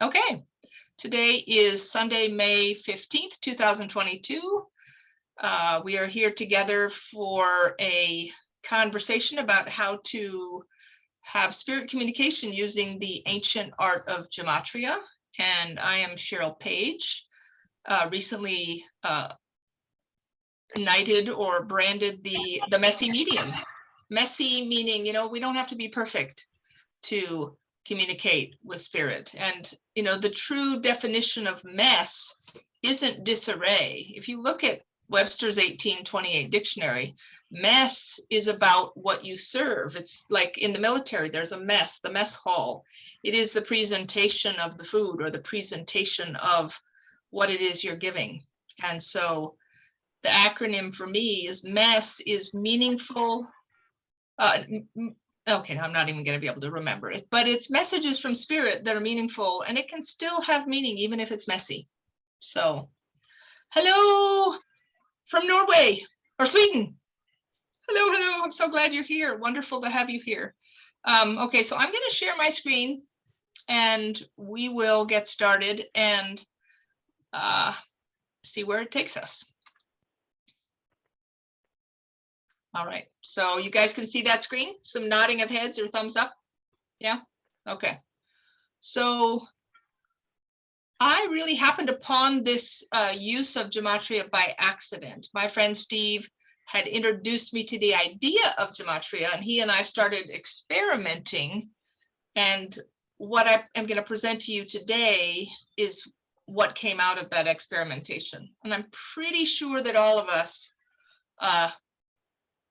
Okay, today is Sunday, May 15th, 2022. We are here together for a conversation about how to have spirit communication using the ancient art of Gematria. And I am Cheryl Page, recently knighted or branded the messy medium. Messy meaning, we don't have to be perfect to communicate with spirit. And, the true definition of mess isn't disarray. If you look at Webster's 1828 dictionary, mess is about what you serve. It's like in the military, there's a mess, the mess hall. It is the presentation of the food or the presentation of what it is you're giving. And so the acronym for me is MESS is meaningful. Okay, I'm not even going to be able to remember it, but it's messages from spirit that are meaningful, and it can still have meaning even if it's messy. So, hello from Norway or Sweden. Hello, hello. I'm so glad you're here. Wonderful to have you here. Okay, so I'm going to share my screen and we will get started and see where it takes us. All right, so you guys can see that screen? Some nodding of heads or thumbs up? Yeah, okay. So I really happened upon this use of Gematria by accident. My friend Steve had introduced me to the idea of Gematria, and he and I started experimenting. And what I am going to present to you today is what came out of that experimentation. And I'm pretty sure that all of us,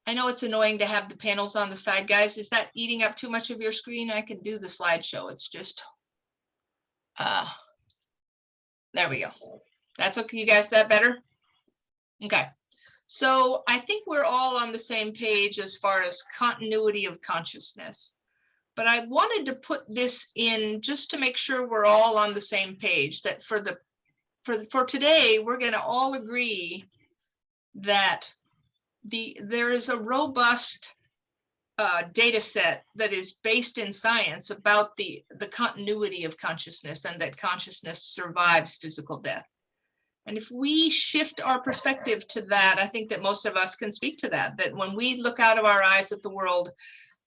I know it's annoying to have the panels on the side, guys. Is that eating up too much of your screen? I can do the slideshow. It's just, there we go. That's okay, you guys, that better? Okay. So I think we're all on the same page as far as continuity of consciousness. But I wanted to put this in just to make sure we're all on the same page, that for today, we're going to all agree that there is a robust data set that is based in science about the continuity of consciousness and that consciousness survives physical death. And if we shift our perspective to that, I think that most of us can speak to that when we look out of our eyes at the world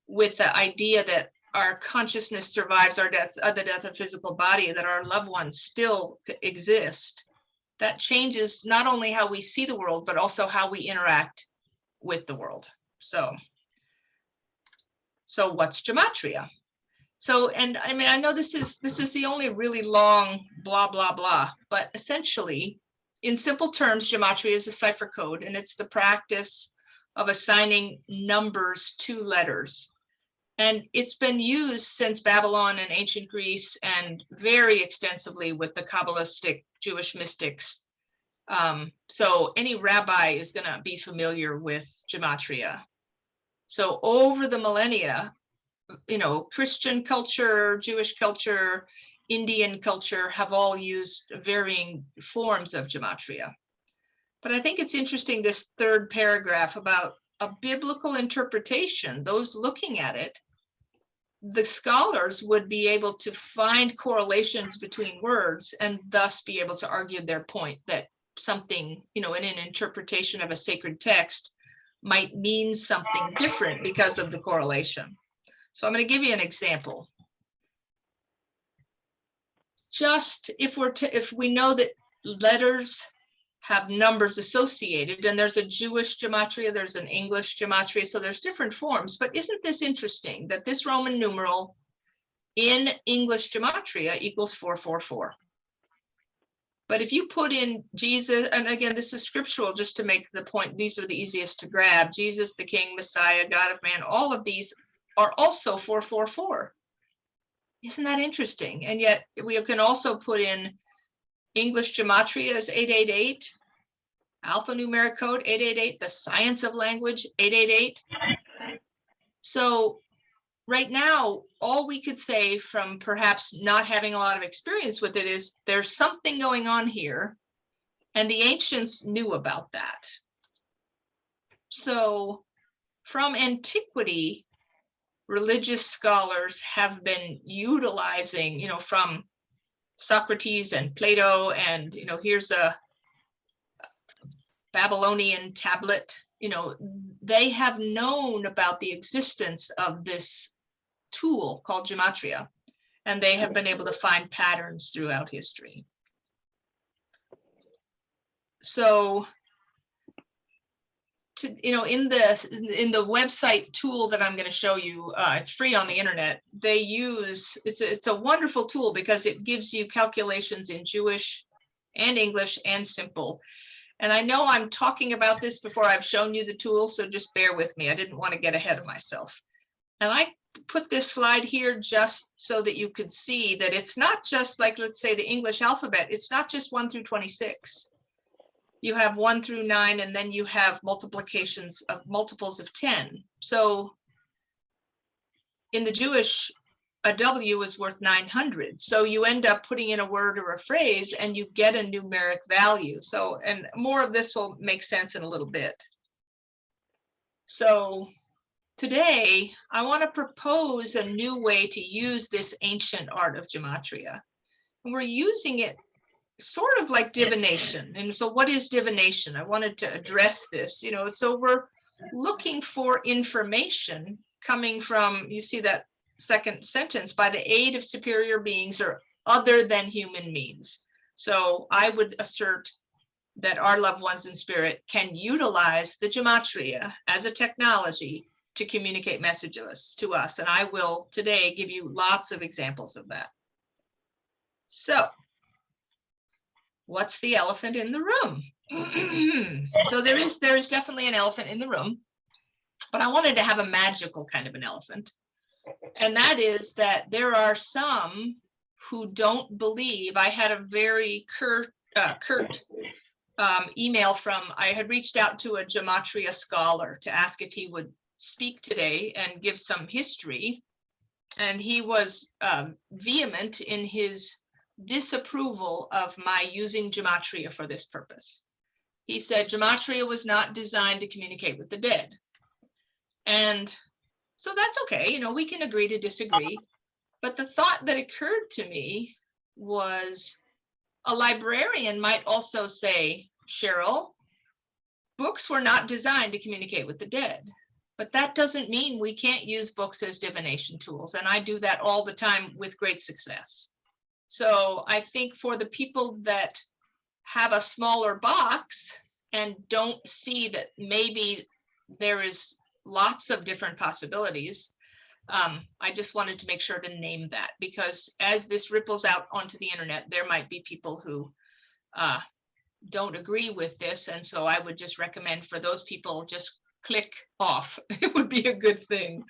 with the idea that our consciousness survives our death, the death of physical body, that our loved ones still exist, that changes not only how we see the world, but also how we interact with the world. So what's Gematria? So, and I mean, I know this is the only really long blah, blah, blah, but essentially, in simple terms, Gematria is a cipher code, and it's the practice of assigning numbers to letters. And it's been used since Babylon and ancient Greece, and very extensively with the Kabbalistic Jewish mystics. So any rabbi is going to be familiar with Gematria. So over the millennia, Christian culture, Jewish culture, Indian culture have all used varying forms of Gematria. But I think it's interesting, this third paragraph about a biblical interpretation, those looking at it, the scholars would be able to find correlations between words and thus be able to argue their point that something, in an interpretation of a sacred text might mean something different because of the correlation. So I'm going to give you an example. Just if we know that letters have numbers associated, and there's a Jewish Gematria, there's an English Gematria, so there's different forms, but isn't this interesting that this Roman numeral in English Gematria equals 444? But if you put in Jesus, and again, this is scriptural just to make the point, these are the easiest to grab, Jesus, the King, Messiah, God of man, all of these are also 444. Isn't that interesting? And yet we can also put in English Gematria as 888, alphanumeric code 888, the science of language 888. So right now, all we could say from perhaps not having a lot of experience with it is there's something going on here, and the ancients knew about that. So from antiquity, religious scholars have been utilizing, from Socrates and Plato, and here's a Babylonian tablet. They have known about the existence of this tool called Gematria, and they have been able to find patterns throughout history. So, in the website tool that I'm going to show you, it's free on the internet. They use it's a wonderful tool because it gives you calculations in Jewish and English and simple. And I know I'm talking about this before I've shown you the tool, so just bear with me. I didn't want to get ahead of myself. And I put this slide here just so that you could see that it's not just like, let's say, the English alphabet. It's not just 1 through 26. You have 1 through 9, and then you have multiplications of multiples of 10. So in the Jewish, a W is worth 900. So you end up putting in a word or a phrase and you get a numeric value. So, and more of this will make sense in a little bit. So today, I want to propose a new way to use this ancient art of gematria. And we're using it sort of like divination. And so what is divination? I wanted to address this, so we're looking for information coming from, you see that second sentence, by the aid of superior beings or other than human means. So I would assert that our loved ones in spirit can utilize the gematria as a technology to communicate messages to us. And I will today give you lots of examples of that. So what's the elephant in the room? So there is definitely an elephant in the room, but I wanted to have a magical kind of an elephant. And that is that there are some who don't believe. I had a very curt email from, I had reached out to a gematria scholar to ask if he would speak today and give some history. And he was vehement in his disapproval of my using gematria for this purpose. He said gematria was not designed to communicate with the dead. And so that's okay, we can agree to disagree. But the thought that occurred to me was a librarian might also say, Cheryl, books were not designed to communicate with the dead. But that doesn't mean we can't use books as divination tools. And I do that all the time with great success. So I think for the people that have a smaller box and don't see that maybe there is lots of different possibilities, I just wanted to make sure to name that, because as this ripples out onto the internet, there might be people who don't agree with this. And so I would just recommend for those people, just click off. It would be a good thing,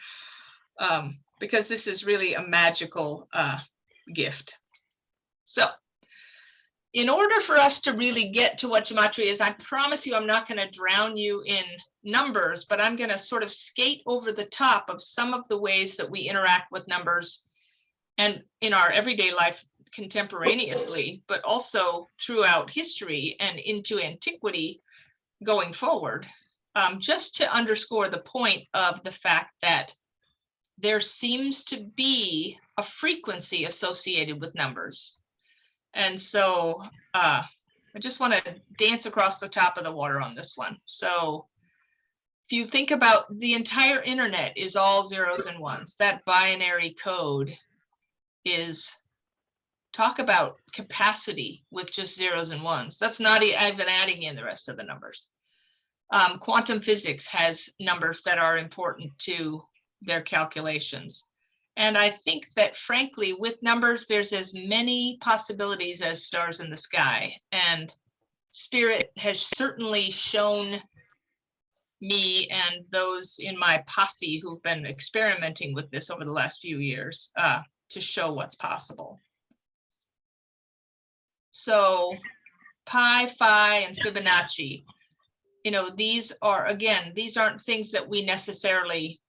because this is really a magical gift. So in order for us to really get to what gematria is, I promise you I'm not going to drown you in numbers, but I'm going to sort of skate over the top of some of the ways that we interact with numbers and in our everyday life contemporaneously, but also throughout history and into antiquity going forward, just to underscore the point of the fact that there seems to be a frequency associated with numbers. And so I just want to dance across the top of the water on this one. So if you think about the entire internet is all zeros and ones, that binary code is, talk about capacity with just zeros and ones. That's not even adding in the rest of the numbers. Quantum physics has numbers that are important to their calculations. And I think that, frankly, with numbers, there's as many possibilities as stars in the sky. And Spirit has certainly shown me and those in my posse who've been experimenting with this over the last few years to show what's possible. So pi, phi, and Fibonacci, these are, again, these aren't things that we necessarily,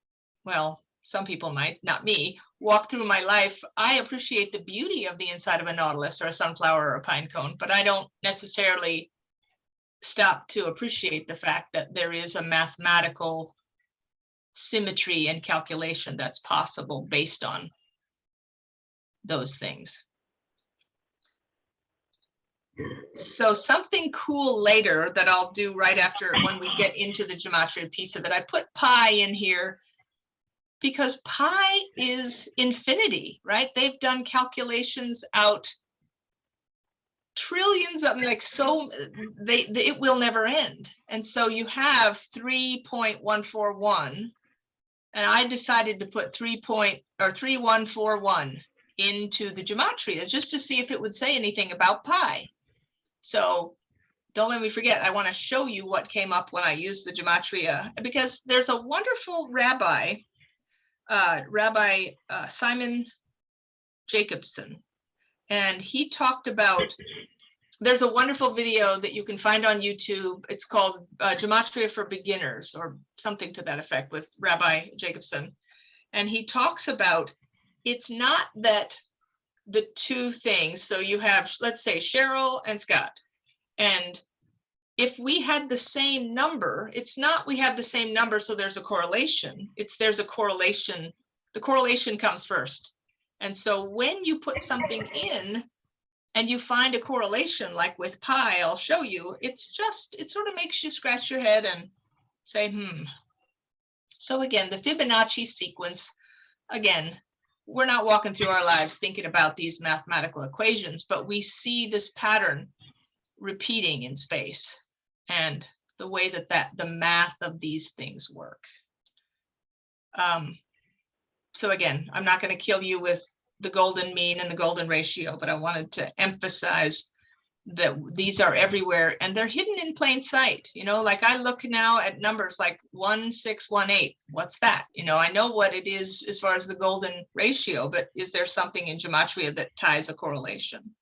well, some people might, not me, walk through my life. I appreciate the beauty of the inside of a nautilus or a sunflower or a pine cone, but I don't necessarily stop to appreciate the fact that there is a mathematical symmetry and calculation that's possible based on those things. So something cool later that I'll do right after when we get into the gematria piece of it, I put pi in here because pi is infinity, right? They've done calculations out trillions of, like, so it will never end. And so you have 3.141, and I decided to put 3141 into the gematria just to see if it would say anything about pi. So don't let me forget, I want to show you what came up when I used the gematria, because there's a wonderful rabbi, Simon Jacobson, and he talked about, there's a wonderful video that you can find on YouTube. It's called Gematria for Beginners or something to that effect with Rabbi Jacobson. And he talks about, it's not that the two things, so you have, let's say, Cheryl and Scott, and if we had the same number, it's not we have the same number, so there's a correlation. It's there's a correlation. The correlation comes first. And so when you put something in and you find a correlation, like with pi, I'll show you, it's just, it sort of makes you scratch your head and say, So again, the Fibonacci sequence, again, we're not walking through our lives thinking about these mathematical equations, but we see this pattern repeating in space and the way that the math of these things work. So again, I'm not going to kill you with the golden mean and the golden ratio, but I wanted to emphasize that these are everywhere and they're hidden in plain sight. You know, like I look now at numbers like 1618. What's that? You know, I know what it is as far as the golden ratio, but is there something in gematria that ties a correlation?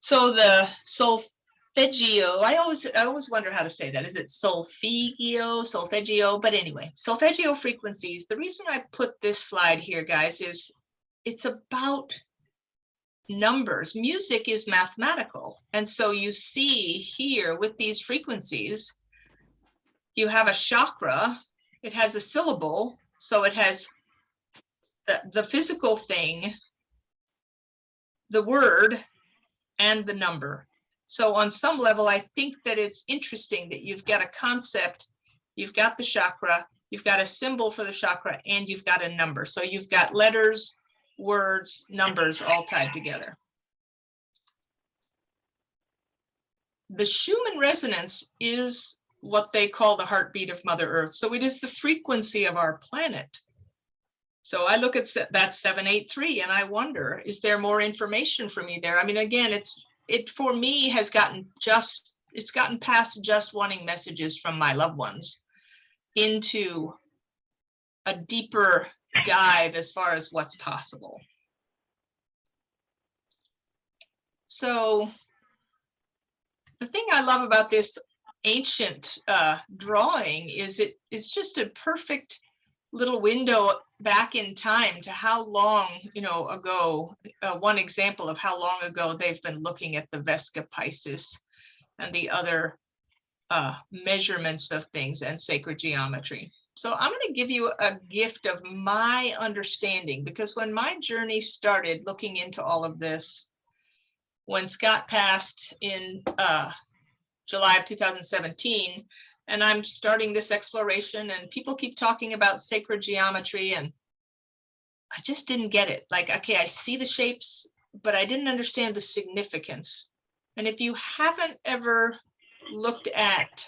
So the solfeggio, I always wonder how to say that. Is it solfeggio? But anyway, solfeggio frequencies. The reason I put this slide here, guys, is it's about numbers. Music is mathematical. And so you see here with these frequencies, you have a chakra, it has a syllable, so it has the physical thing, the word, and the number. So on some level, I think that it's interesting that you've got a concept, you've got the chakra, you've got a symbol for the chakra, and you've got a number. So you've got letters, words, numbers all tied together. The Schumann resonance is what they call the heartbeat of Mother Earth. So it is the frequency of our planet. So I look at that 783 and I wonder, is there more information for me there? I mean, again, it for me has gotten it's gotten past just wanting messages from my loved ones into a deeper dive as far as what's possible. So the thing I love about this ancient drawing is it's just a perfect little window back in time to how long, ago, one example of how long ago they've been looking at the Vesca Pisces and the other measurements of things and sacred geometry. So I'm going to give you a gift of my understanding, because when my journey started looking into all of this, when Scott passed in July of 2017, and I'm starting this exploration and people keep talking about sacred geometry and I just didn't get it. Like, okay, I see the shapes, but I didn't understand the significance. And if you haven't ever looked at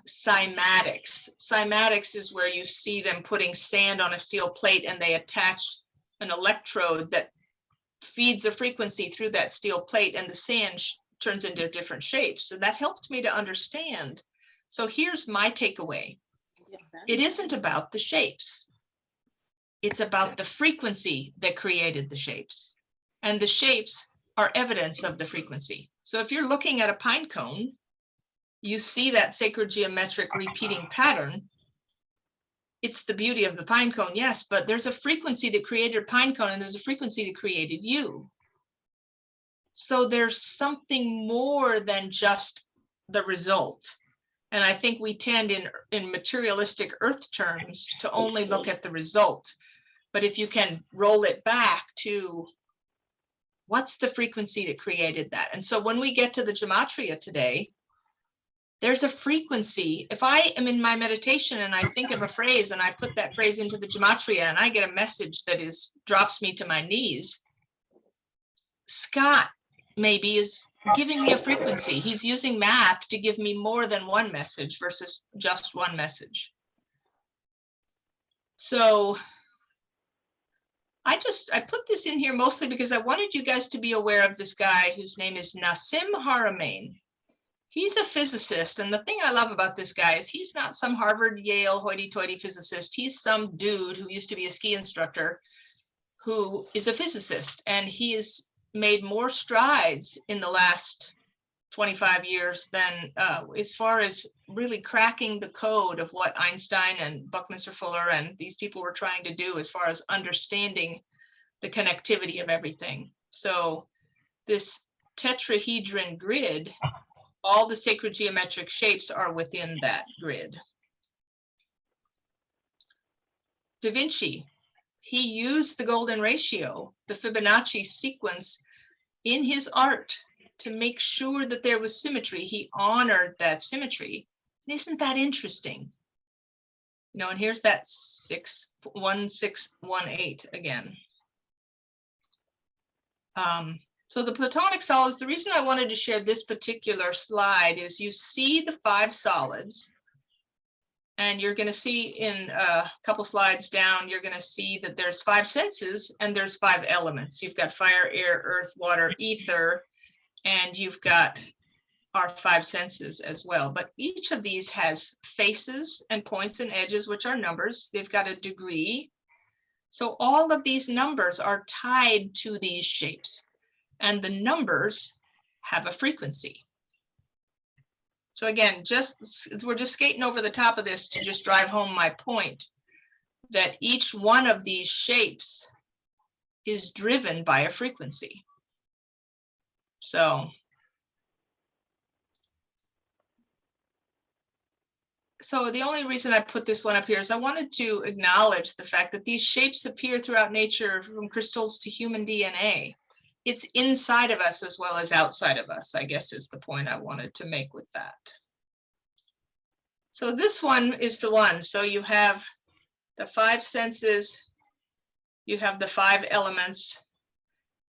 cymatics, cymatics is where you see them putting sand on a steel plate and they attach an electrode that feeds a frequency through that steel plate and the sand turns into different shapes. So that helped me to understand. So here's my takeaway. It isn't about the shapes. It's about the frequency that created the shapes. And the shapes are evidence of the frequency. So if you're looking at a pine cone, you see that sacred geometric repeating pattern. It's the beauty of the pine cone, yes, but there's a frequency that created a pine cone and there's a frequency that created you. So there's something more than just the result. And I think we tend in materialistic earth terms to only look at the result. But if you can roll it back to What's the frequency that created that? And so when we get to the Gematria today, there's a frequency. If I am in my meditation and I think of a phrase and I put that phrase into the Gematria and I get a message that drops me to my knees, Scott maybe is giving me a frequency. He's using math to give me more than one message versus just one message. So I put this in here mostly because I wanted you guys to be aware of this guy whose name is Nassim Haramein. He's a physicist, and the thing I love about this guy is he's not some Harvard, Yale, hoity-toity physicist. He's some dude who used to be a ski instructor who is a physicist, and he has made more strides in the last 25 years than as far as really cracking the code of what Einstein and Buckminster Fuller and these people were trying to do as far as understanding the connectivity of everything. So this tetrahedron grid, all the sacred geometric shapes are within that grid. Da Vinci, he used the golden ratio, the Fibonacci sequence, in his art to make sure that there was symmetry. He honored that symmetry. And isn't that interesting? You know, and here's that 1618 again. So the Platonic solids, the reason I wanted to share this particular slide is you see the 5 solids, and you're going to see in a couple slides down, you're going to see that there's 5 senses and there's 5 elements. You've got fire, air, earth, water, ether, and you've got our 5 senses as well. But each of these has faces and points and edges, which are numbers. They've got a degree. So all of these numbers are tied to these shapes. And the numbers have a frequency. So again, we're just skating over the top of this to just drive home my point that each one of these shapes is driven by a frequency. So the only reason I put this one up here is I wanted to acknowledge the fact that these shapes appear throughout nature, from crystals to human DNA. It's inside of us as well as outside of us, I guess is the point I wanted to make with that. So this one is the one. So you have the 5 senses, you have the 5 elements,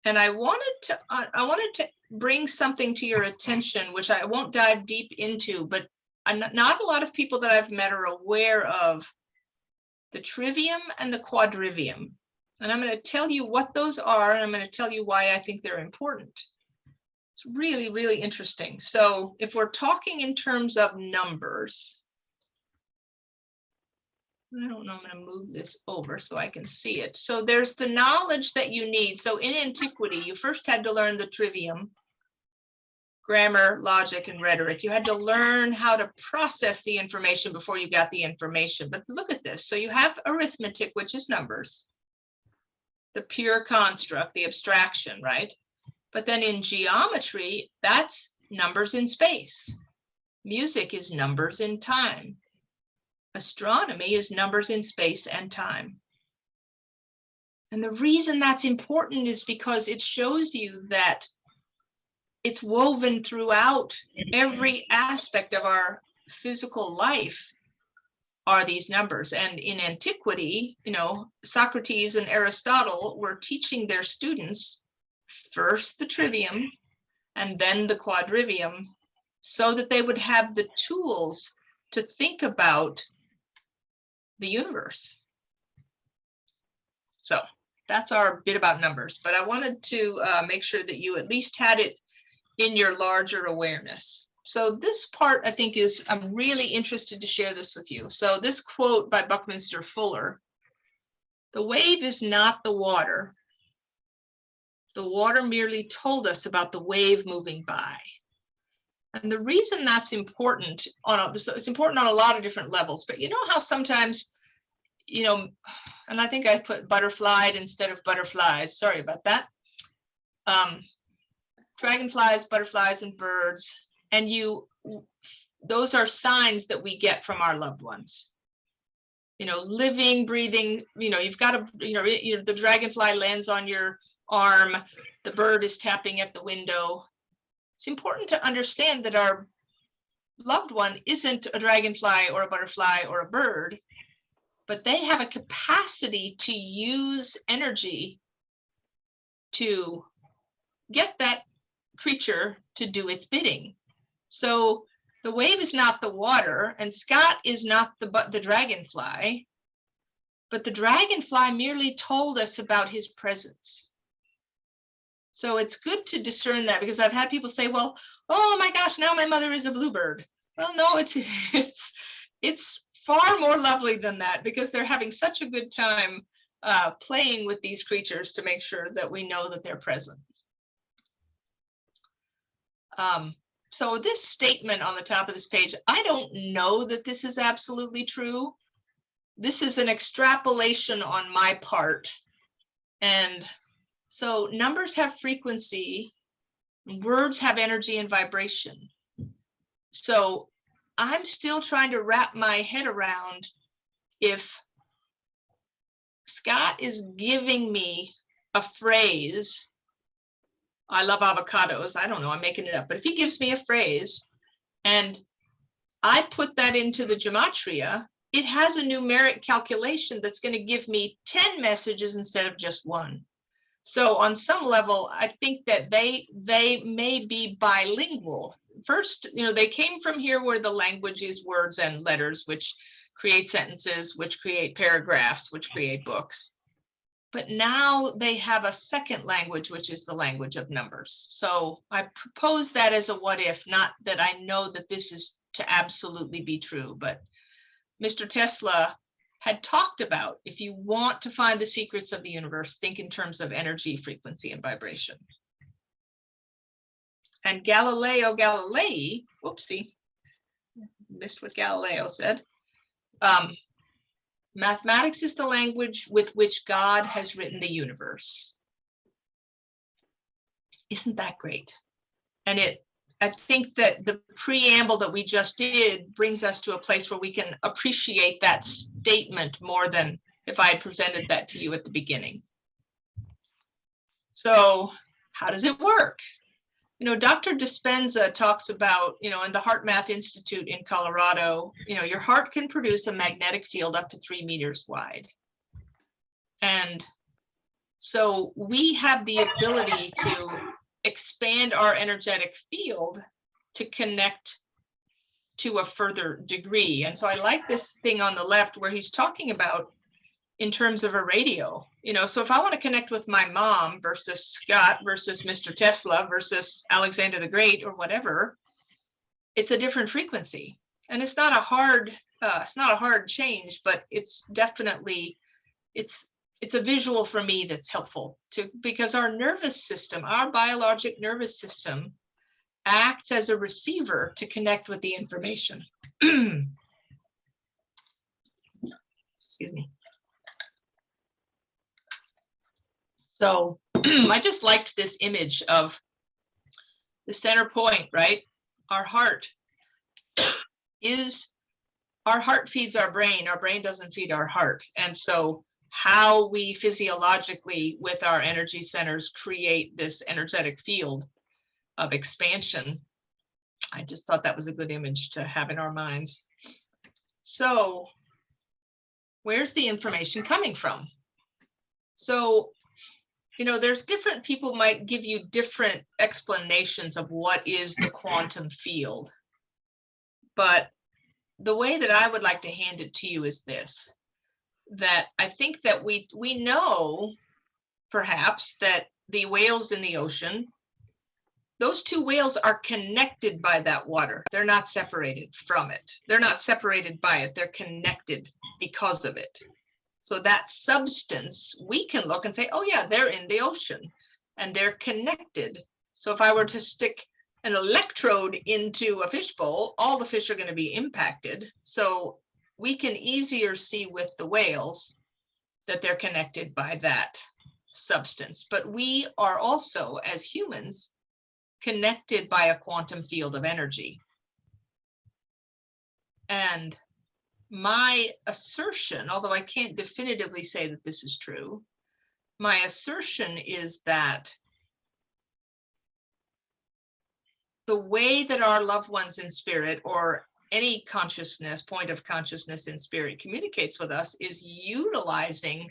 and I wanted to bring something to your attention, which I won't dive deep into, but not a lot of people that I've met are aware of the Trivium and the Quadrivium. And I'm going to tell you what those are, and I'm going to tell you why I think they're important. It's really, really interesting. So if we're talking in terms of numbers, I don't know, I'm going to move this over so I can see it. So there's the knowledge that you need. So in antiquity, you first had to learn the trivium, grammar, logic, and rhetoric. You had to learn how to process the information before you got the information. But look at this. So you have arithmetic, which is numbers. The pure construct, the abstraction, right? But then in geometry, that's numbers in space. Music is numbers in time. Astronomy is numbers in space and time. And the reason that's important is because it shows you that it's woven throughout every aspect of our physical life are these numbers. And in antiquity, you know, Socrates and Aristotle were teaching their students first the trivium and then the quadrivium, so that they would have the tools to think about the universe. So that's our bit about numbers, but I wanted to make sure that you at least had it in your larger awareness. So this part, I think, I'm really interested to share this with you. So this quote by Buckminster Fuller: "The wave is not the water. The water merely told us about the wave moving by." And the reason that's important, it's important on a lot of different levels, but you know how sometimes, you know, and I think I put butterflied instead of butterflies, sorry about that. Dragonflies, butterflies, and birds, and those are signs that we get from our loved ones. You know, living, breathing, you know, you've got to, the dragonfly lands on your arm, the bird is tapping at the window. It's important to understand that our loved one isn't a dragonfly or a butterfly or a bird, but they have a capacity to use energy to get that creature to do its bidding. So the wave is not the water, and Scott is not the dragonfly, but the dragonfly merely told us about his presence. So it's good to discern that, because I've had people say, well, oh my gosh, now my mother is a bluebird. Well, no, it's far more lovely than that, because they're having such a good time playing with these creatures to make sure that we know that they're present. So this statement on the top of this page, I don't know that this is absolutely true. This is an extrapolation on my part. And so numbers have frequency, words have energy and vibration. So I'm still trying to wrap my head around if Scott is giving me a phrase, I love avocados, I don't know, I'm making it up, but if he gives me a phrase and I put that into the gematria, it has a numeric calculation that's going to give me 10 messages instead of just one. So on some level, I think that they may be bilingual. First, they came from here where the language is words and letters, which create sentences, which create paragraphs, which create books. But now they have a second language, which is the language of numbers. So I propose that as a what if, not that I know that this is to absolutely be true, but Mr. Tesla had talked about, if you want to find the secrets of the universe, think in terms of energy, frequency, and vibration. And Galileo Galilei, whoopsie, missed what Galileo said. Mathematics is the language with which God has written the universe. Isn't that great? And I think that the preamble that we just did brings us to a place where we can appreciate that statement more than if I had presented that to you at the beginning. So how does it work? Dr. Dispenza talks about, in the Heart Math Institute in Colorado, your heart can produce a magnetic field up to 3 meters wide. And so we have the ability to expand our energetic field to connect to a further degree. And so I like this thing on the left where he's talking about in terms of a radio, so if I want to connect with my mom versus Scott versus Mr. Tesla versus Alexander the Great or whatever, it's a different frequency. And it's not a hard change, but it's definitely, it's a visual for me that's helpful because our nervous system, our biologic nervous system acts as a receiver to connect with the information. Excuse me. So I just liked this image of the center point, right? Our heart feeds our brain doesn't feed our heart. And so how we physiologically with our energy centers create this energetic field of expansion, I just thought that was a good image to have in our minds. So where's the information coming from? So there's different people might give you different explanations of what is the quantum field. But the way that I would like to hand it to you is this, that I think that we know perhaps that the whales in the ocean, those two whales are connected by that water. They're not separated from it. They're not separated by it. They're connected because of it. So that substance, we can look and say, oh yeah, they're in the ocean and they're connected. So if I were to stick an electrode into a fishbowl, all the fish are going to be impacted. So we can easier see with the whales that they're connected by that substance. But we are also, as humans, connected by a quantum field of energy. And my assertion, although I can't definitively say that this is true, my assertion is that the way that our loved ones in spirit, or any consciousness, point of consciousness in spirit, communicates with us is utilizing,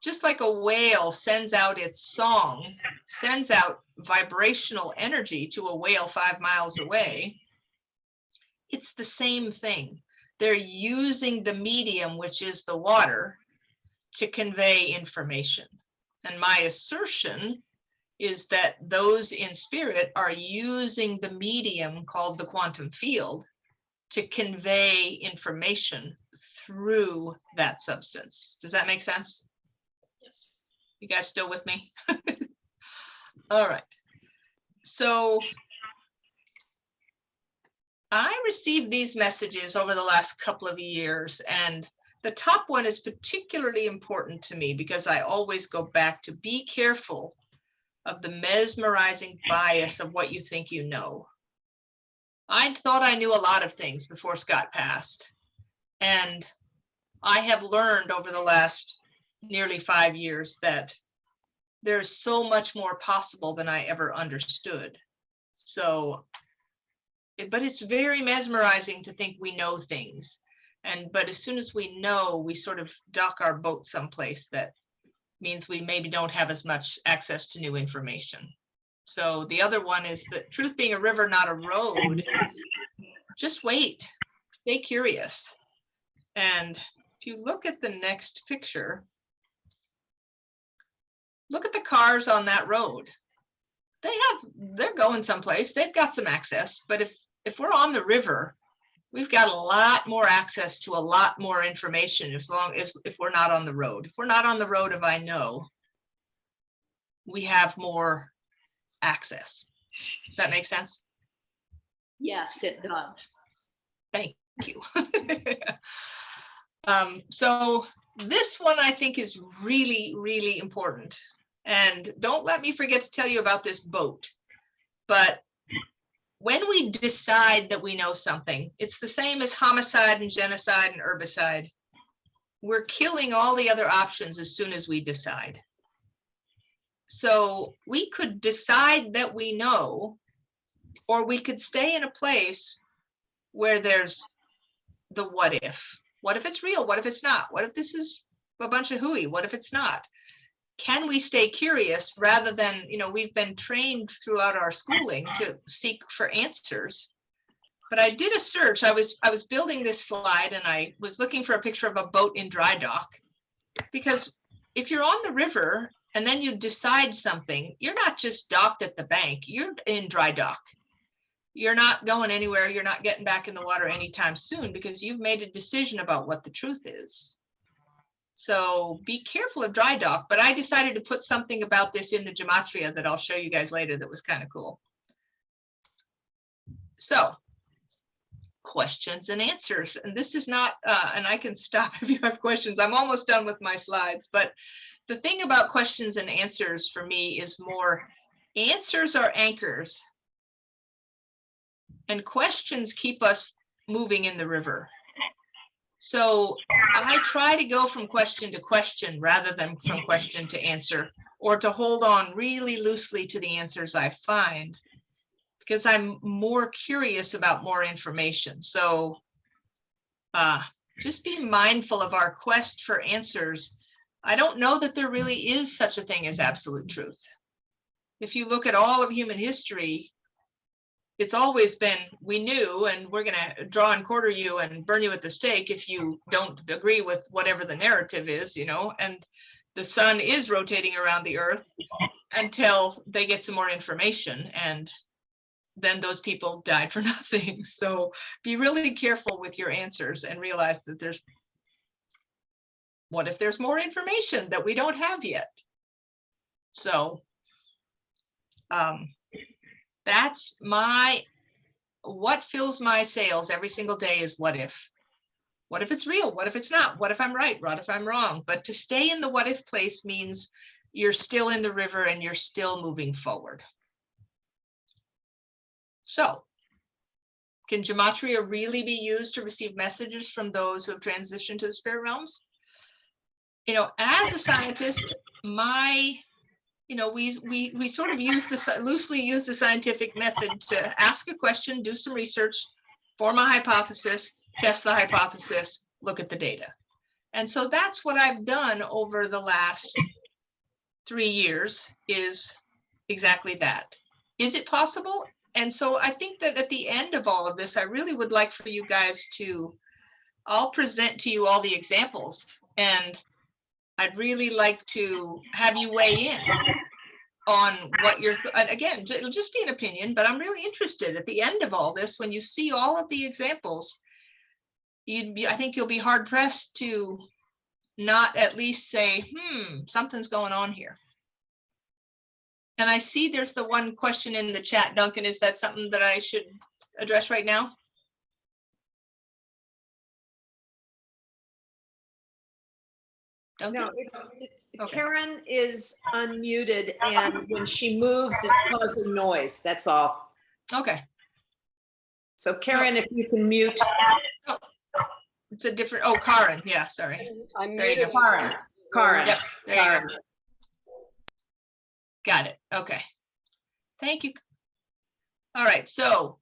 just like a whale sends out its song, sends out vibrational energy to a whale 5 miles away. It's the same thing. They're using the medium, which is the water, to convey information. And my assertion is that those in spirit are using the medium called the quantum field to convey information through that substance. Does that make sense? Yes. You guys still with me? All right. So I received these messages over the last couple of years, and the top one is particularly important to me because I always go back to be careful of the mesmerizing bias of what you think you know. I thought I knew a lot of things before Scott passed, and I have learned over the last nearly 5 years that there's so much more possible than I ever understood. So, but it's very mesmerizing to think we know things. But as soon as we know, we sort of dock our boat someplace that means we maybe don't have as much access to new information. So the other one is that truth being a river, not a road. Just wait, stay curious. And if you look at the next picture, look at the cars on that road. They're going someplace, they've got some access, but if we're on the river, we've got a lot more access to a lot more information if we're not on the road. If we're not on the road of I know, we have more access. Does that make sense? Yes, it does. Thank you. So this one I think is really, really important. And don't let me forget to tell you about this boat. But when we decide that we know something, it's the same as homicide and genocide and herbicide. We're killing all the other options as soon as we decide. So we could decide that we know, or we could stay in a place where there's the what if. What if it's real? What if it's not? What if this is a bunch of hooey? What if it's not? Can we stay curious rather than, we've been trained throughout our schooling to seek for answers. But I did a search. I was building this slide and I was looking for a picture of a boat in dry dock, because if you're on the river and then you decide something, you're not just docked at the bank, you're in dry dock. You're not going anywhere. You're not getting back in the water anytime soon because you've made a decision about what the truth is. So be careful of dry dock, but I decided to put something about this in the Gematria that I'll show you guys later that was kind of cool. So questions and answers, and this is not, and I can stop if you have questions. I'm almost done with my slides, but the thing about questions and answers for me is more answers are anchors and questions keep us moving in the river. So I try to go from question to question rather than from question to answer, or to hold on really loosely to the answers I find, because I'm more curious about more information. So just be mindful of our quest for answers. I don't know that there really is such a thing as absolute truth. If you look at all of human history, it's always been, we knew, and we're going to draw and quarter you and burn you at the stake if you don't agree with whatever the narrative is, and the sun is rotating around the earth until they get some more information, and then those people died for nothing. So be really careful with your answers and realize that what if there's more information that we don't have yet? So that's what fills my sails every single day is what if. What if it's real? What if it's not? What if I'm right? What if I'm wrong? But to stay in the what if place means you're still in the river and you're still moving forward. So can Gematria really be used to receive messages from those who have transitioned to the spirit realms? you know, as a scientist, we sort of loosely use the scientific method to ask a question, do some research, form a hypothesis, test the hypothesis, look at the data. And so that's what I've done over the last 3 years, is exactly that. Is it possible? And so I think that at the end of all of this, I really would like for you guys to, I'll present to you all the examples, and I'd really like to have you weigh in on what you're, again, it'll just be an opinion, but I'm really interested at the end of all this, when you see all of the examples, I think you'll be hard pressed to not at least say, something's going on here. And I see there's the one question in the chat, Duncan. Is that something that I should address right now? Duncan? No, it's Okay. Karen is unmuted, and when she moves, it's causing noise. That's all. Okay. So Karen, if you can mute. Oh, it's a different, oh, Karen. Yeah, sorry. I'm There you muted. go. Karen. Yep, there you Karen. go. Got it. Okay. Thank you. All right. So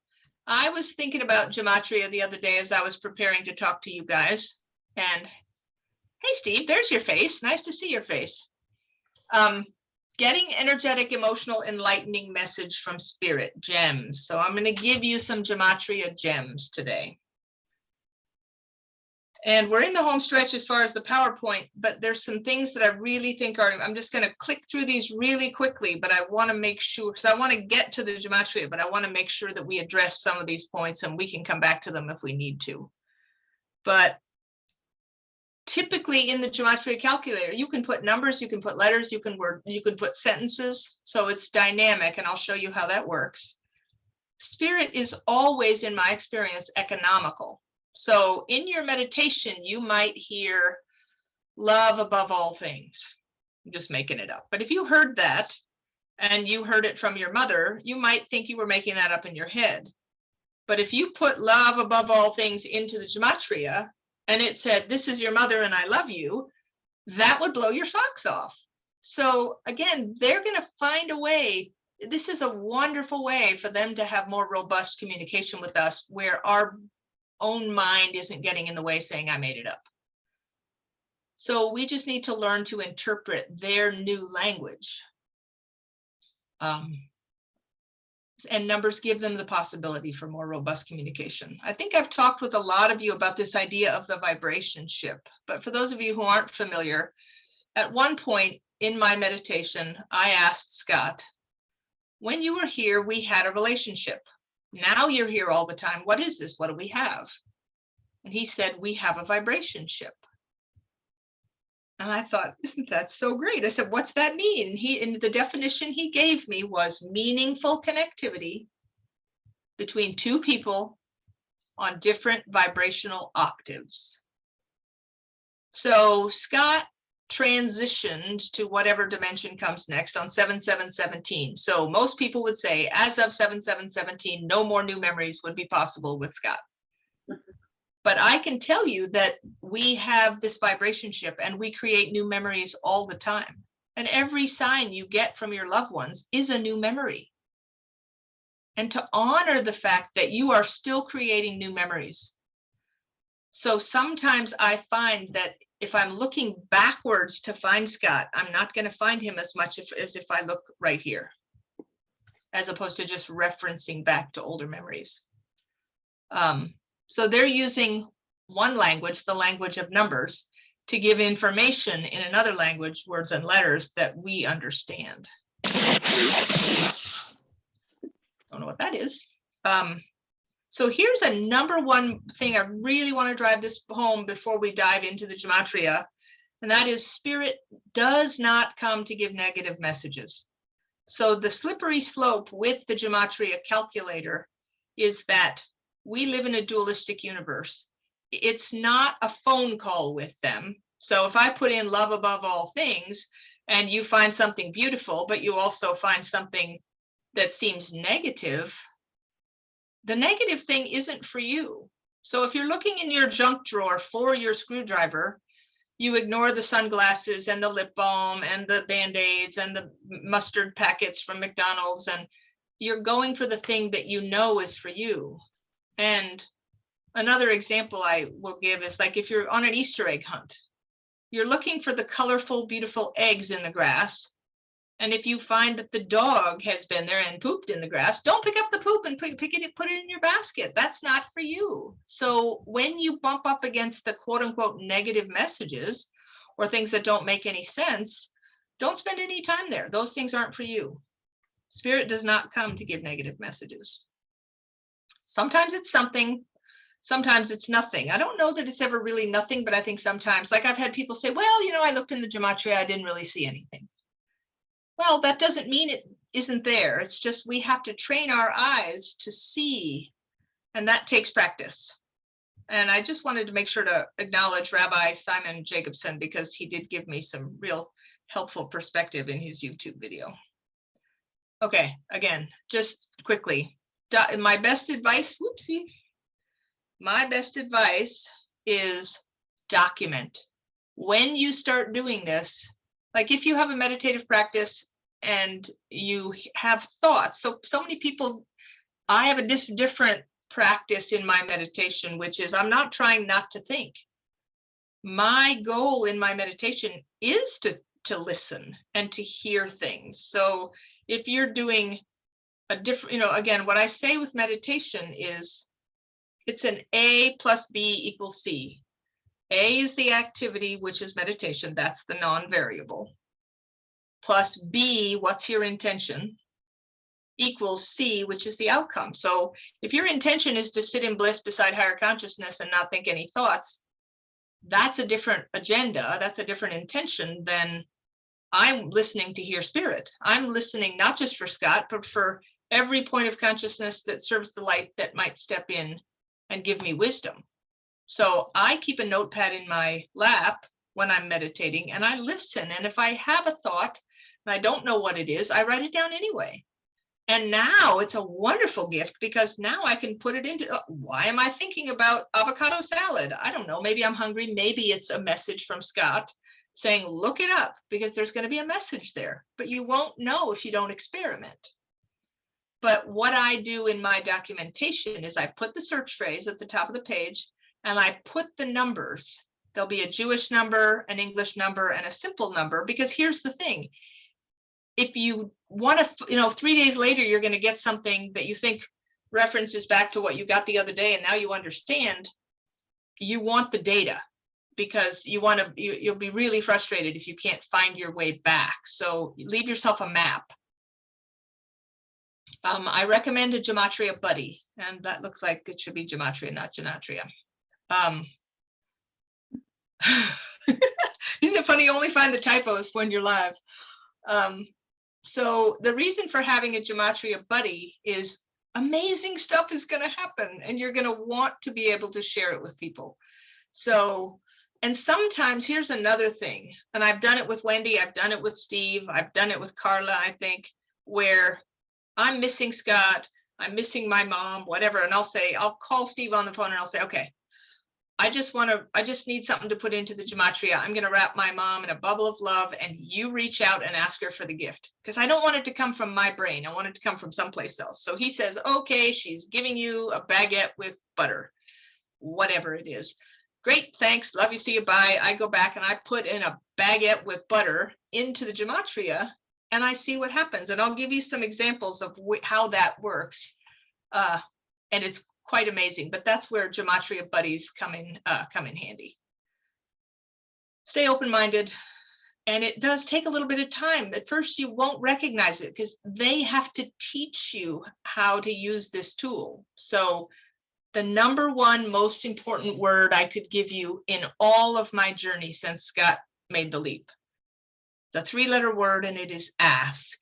I was thinking about Gematria the other day as I was preparing to talk to you guys. And hey, Steve, there's your face. Nice to see your face. Getting energetic, emotional, enlightening message from spirit, gems. So I'm going to give you some Gematria gems today. And we're in the home stretch as far as the PowerPoint, but there's some things that I really think are, I'm just going to click through these really quickly, but I want to make sure, because I want to get to the Gematria, but I want to make sure that we address some of these points and we can come back to them if we need to. But typically in the Gematria calculator, you can put numbers, you can put letters, you can put sentences. So it's dynamic, and I'll show you how that works. Spirit is always, in my experience, economical. So in your meditation, you might hear love above all things. I'm just making it up. But if you heard that and you heard it from your mother, you might think you were making that up in your head. But if you put love above all things into the Gematria and it said, this is your mother and I love you, that would blow your socks off. So again, they're going to find a way. This is a wonderful way for them to have more robust communication with us, where our own mind isn't getting in the way saying I made it up. So we just need to learn to interpret their new language. And numbers give them the possibility for more robust communication. I think I've talked with a lot of you about this idea of the vibration ship, but for those of you who aren't familiar, at one point in my meditation, I asked Scott, when you were here, we had a relationship. Now you're here all the time. What is this? What do we have? And he said, we have a vibration ship. And I thought, isn't that so great? I said, what's that mean? And the definition he gave me was meaningful connectivity between two people on different vibrational octaves. So Scott transitioned to whatever dimension comes next on 7717. So most people would say, as of 7717, no more new memories would be possible with Scott. But I can tell you that we have this vibration ship and we create new memories all the time. And every sign you get from your loved ones is a new memory. And to honor the fact that you are still creating new memories. So sometimes I find that if I'm looking backwards to find Scott, I'm not going to find him as much as if I look right here, as opposed to just referencing back to older memories. So they're using one language, the language of numbers, to give information in another language, words and letters, that we understand. Don't know what that is. So here's a number one thing I really want to drive this home before we dive into the Gematria, and that is spirit does not come to give negative messages. So the slippery slope with the Gematria calculator is that we live in a dualistic universe. It's not a phone call with them. So if I put in love above all things and you find something beautiful, but you also find something that seems negative, the negative thing isn't for you. So if you're looking in your junk drawer for your screwdriver, you ignore the sunglasses and the lip balm and the Band-Aids and the mustard packets from McDonald's, and you're going for the thing that you know is for you. And another example I will give is like if you're on an Easter egg hunt, you're looking for the colorful, beautiful eggs in the grass. And if you find that the dog has been there and pooped in the grass, don't pick up the poop and put it in your basket. That's not for you. So when you bump up against the quote unquote negative messages or things that don't make any sense, don't spend any time there. Those things aren't for you. Spirit does not come to give negative messages. Sometimes it's something, sometimes it's nothing. I don't know that it's ever really nothing, but I think sometimes, like I've had people say, well, you know, I looked in the Gematria, I didn't really see anything. Well, that doesn't mean it isn't there. It's just we have to train our eyes to see, and that takes practice. And I just wanted to make sure to acknowledge Rabbi Simon Jacobson because he did give me some real helpful perspective in his YouTube video. Okay, again, just quickly, my best advice, whoopsie, my best advice is document. When you start doing this, like if you have a meditative practice and you have thoughts, so many people, I have a different practice in my meditation, which is I'm not trying not to think. My goal in my meditation is to listen and to hear things. So if you're doing a different, you know, again, what I say with meditation is it's an A plus B equals C. A is the activity, which is meditation. That's the non-variable. Plus B, what's your intention, equals C, which is the outcome. So if your intention is to sit in bliss beside higher consciousness and not think any thoughts, that's a different agenda. That's a different intention than I'm listening to hear spirit. I'm listening not just for Scott, but for every point of consciousness that serves the light that might step in and give me wisdom. So I keep a notepad in my lap when I'm meditating and I listen. And if I have a thought and I don't know what it is, I write it down anyway. And now it's a wonderful gift because now I can put it into, why am I thinking about avocado salad? I don't know, maybe I'm hungry. Maybe it's a message from Scott saying, look it up because there's going to be a message there, but you won't know if you don't experiment. But what I do in my documentation is I put the search phrase at the top of the page and I put the numbers. There'll be a Jewish number, an English number, and a simple number, because here's the thing. If you want to, you know, 3 days later, you're going to get something that you think references back to what you got the other day, and now you understand, you want the data because you want to, you'll be really frustrated if you can't find your way back. So leave yourself a map. I recommend a Gematria buddy, and that looks like it should be Gematria, not Gematria. Isn't it funny? You only find the typos when you're live. So the reason for having a Gematria buddy is amazing stuff is going to happen and you're going to want to be able to share it with people. So, and sometimes here's another thing, and I've done it with Wendy, I've done it with Steve, I've done it with Carla, I think, where I'm missing Scott, I'm missing my mom, whatever. And I'll call Steve on the phone and I'll say, okay, I just need something to put into the Gematria. I'm going to wrap my mom in a bubble of love and you reach out and ask her for the gift because I don't want it to come from my brain. I want it to come from someplace else. So he says, okay, she's giving you a baguette with butter, whatever it is. Great, thanks, love you, see you, bye. I go back and I put in a baguette with butter into the Gematria and I see what happens. And I'll give you some examples of how that works. And it's quite amazing, but that's where Gematria buddies come in handy. Stay open-minded, and it does take a little bit of time. At first, you won't recognize it because they have to teach you how to use this tool. So the number one most important word I could give you in all of my journey since Scott made the leap. It's a 3-letter word, and it is ask.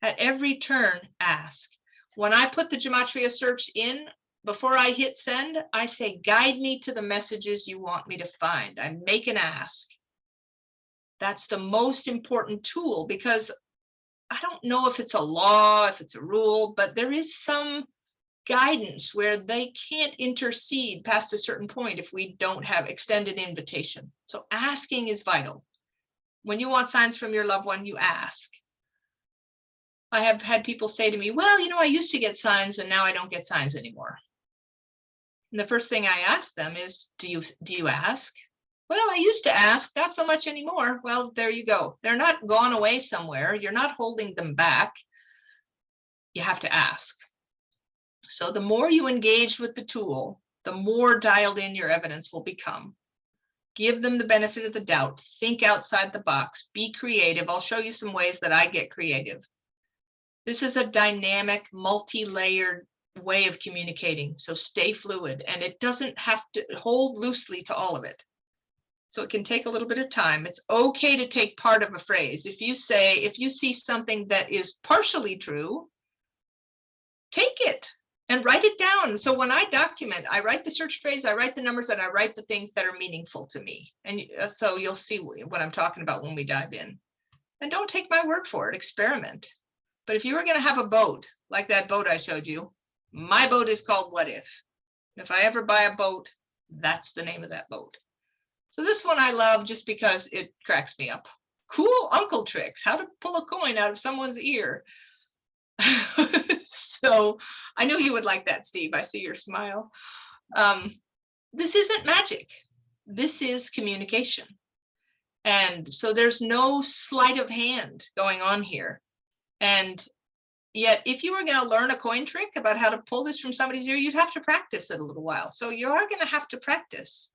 At every turn, ask. When I put the Gematria search in, before I hit send, I say, guide me to the messages you want me to find. I make an ask. That's the most important tool because I don't know if it's a law, if it's a rule, but there is some guidance where they can't intercede past a certain point if we don't have extended invitation. So asking is vital. When you want signs from your loved one, you ask. I have had people say to me, well, you know, I used to get signs and now I don't get signs anymore. And the first thing I ask them is, do you ask? Well, I used to ask, not so much anymore. Well, there you go. They're not gone away somewhere. You're not holding them back. You have to ask. So the more you engage with the tool, the more dialed in your evidence will become. Give them the benefit of the doubt. Think outside the box. Be creative. I'll show you some ways that I get creative. This is a dynamic, multi-layered way of communicating. So stay fluid, and it doesn't have to hold loosely to all of it. So it can take a little bit of time. It's okay to take part of a phrase. If you see something that is partially true, take it and write it down. So when I document, I write the search phrase, I write the numbers, and I write the things that are meaningful to me. And so you'll see what I'm talking about when we dive in. And don't take my word for it, experiment. But if you were going to have a boat, like that boat I showed you, my boat is called What If. If I ever buy a boat, that's the name of that boat. So this one I love just because it cracks me up. Cool uncle tricks, how to pull a coin out of someone's ear. So I knew you would like that, Steve. I see your smile. This isn't magic. This is communication. And so there's no sleight of hand going on here. And yet, if you were going to learn a coin trick about how to pull this from somebody's ear, you'd have to practice it a little while. So you are going to have to practice.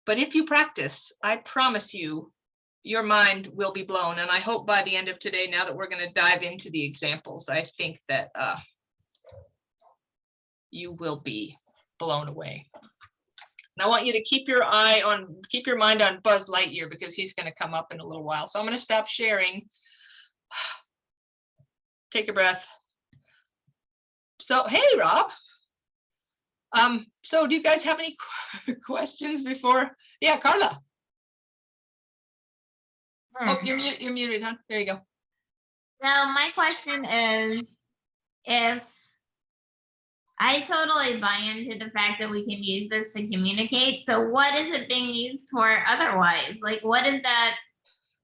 But if you practice, I promise you, your mind will be blown. And I hope by the end of today, now that we're going to dive into the examples, I think that you will be blown away. And I want you to keep your mind on Buzz Lightyear, because he's going to come up in a little while. So I'm going to stop sharing. Take a breath. So, hey, Rob. So do you guys have any questions before? Yeah, Carla. Oh, you're muted, huh? There you go. So my question is, if I totally buy into the fact that we can use this to communicate, so what is it being used for otherwise? Like, what is that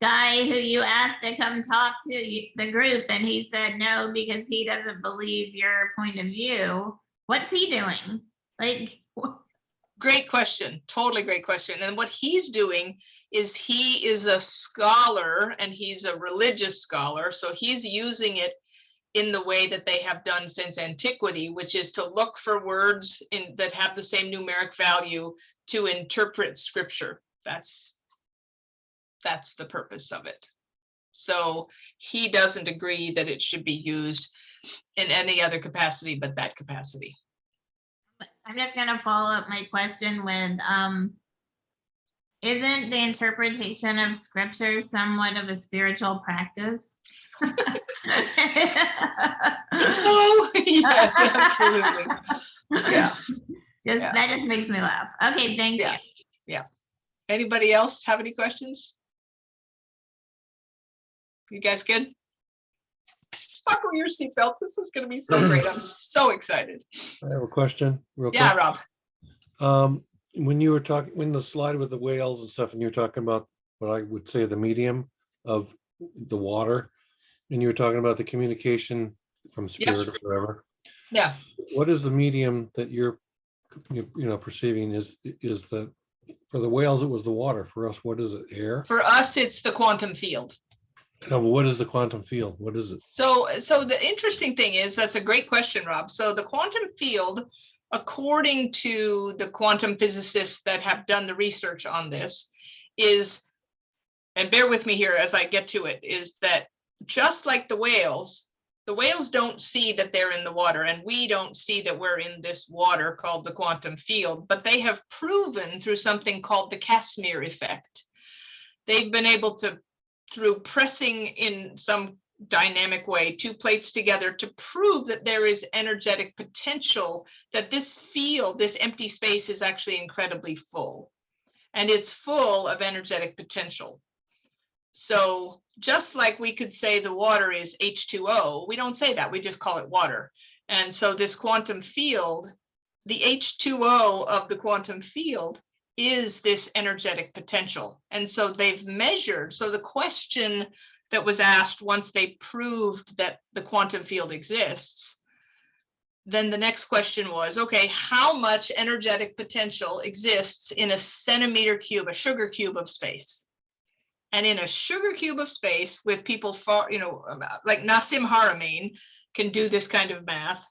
guy who you asked to come talk to the group and he said no because he doesn't believe your point of view? What's he doing? Like, great question. Totally great question. And what he's doing is he is a scholar, and he's a religious scholar. So he's using it in the way that they have done since antiquity, which is to look for words that have the same numeric value to interpret scripture. That's the purpose of it. So he doesn't agree that it should be used in any other capacity but that capacity. I'm just going to follow up my question with, isn't the interpretation of scripture somewhat of a spiritual practice? Oh, yes, absolutely. Yeah. That just makes me laugh. Okay, thank you. Yeah. Anybody else have any questions? You guys good? Buckle your seatbelts. This is going to be so great. I'm so excited. I have a question real quick. Yeah, Rob. When you were talking, when the slide with the whales and stuff, and you were talking about what I would say the medium of the water, and you were talking about the communication from spirit or whatever. Yeah. What is the medium that you're, perceiving is that for the whales, it was the water. For us, what is it? Air? For us, it's the quantum field. No, but what is the quantum field? What is it? So the interesting thing is, that's a great question, Rob. So the quantum field, according to the quantum physicists that have done the research on this, is, and bear with me here as I get to it, is that just like the whales don't see that they're in the water, and we don't see that we're in this water called the quantum field, but they have proven through something called the Casimir effect. They've been able to, through pressing in some dynamic way two plates together, to prove that there is energetic potential, that this field, this empty space, is actually incredibly full, and it's full of energetic potential. So just like we could say the water is H2O, we don't say that, we just call it water. And so this quantum field, the H2O of the quantum field is this energetic potential. And so they've measured. So the question that was asked once they proved that the quantum field exists, then the next question was, okay, how much energetic potential exists in a centimeter cube, a sugar cube of space? And in a sugar cube of space with people far, like Nassim Haramein can do this kind of math.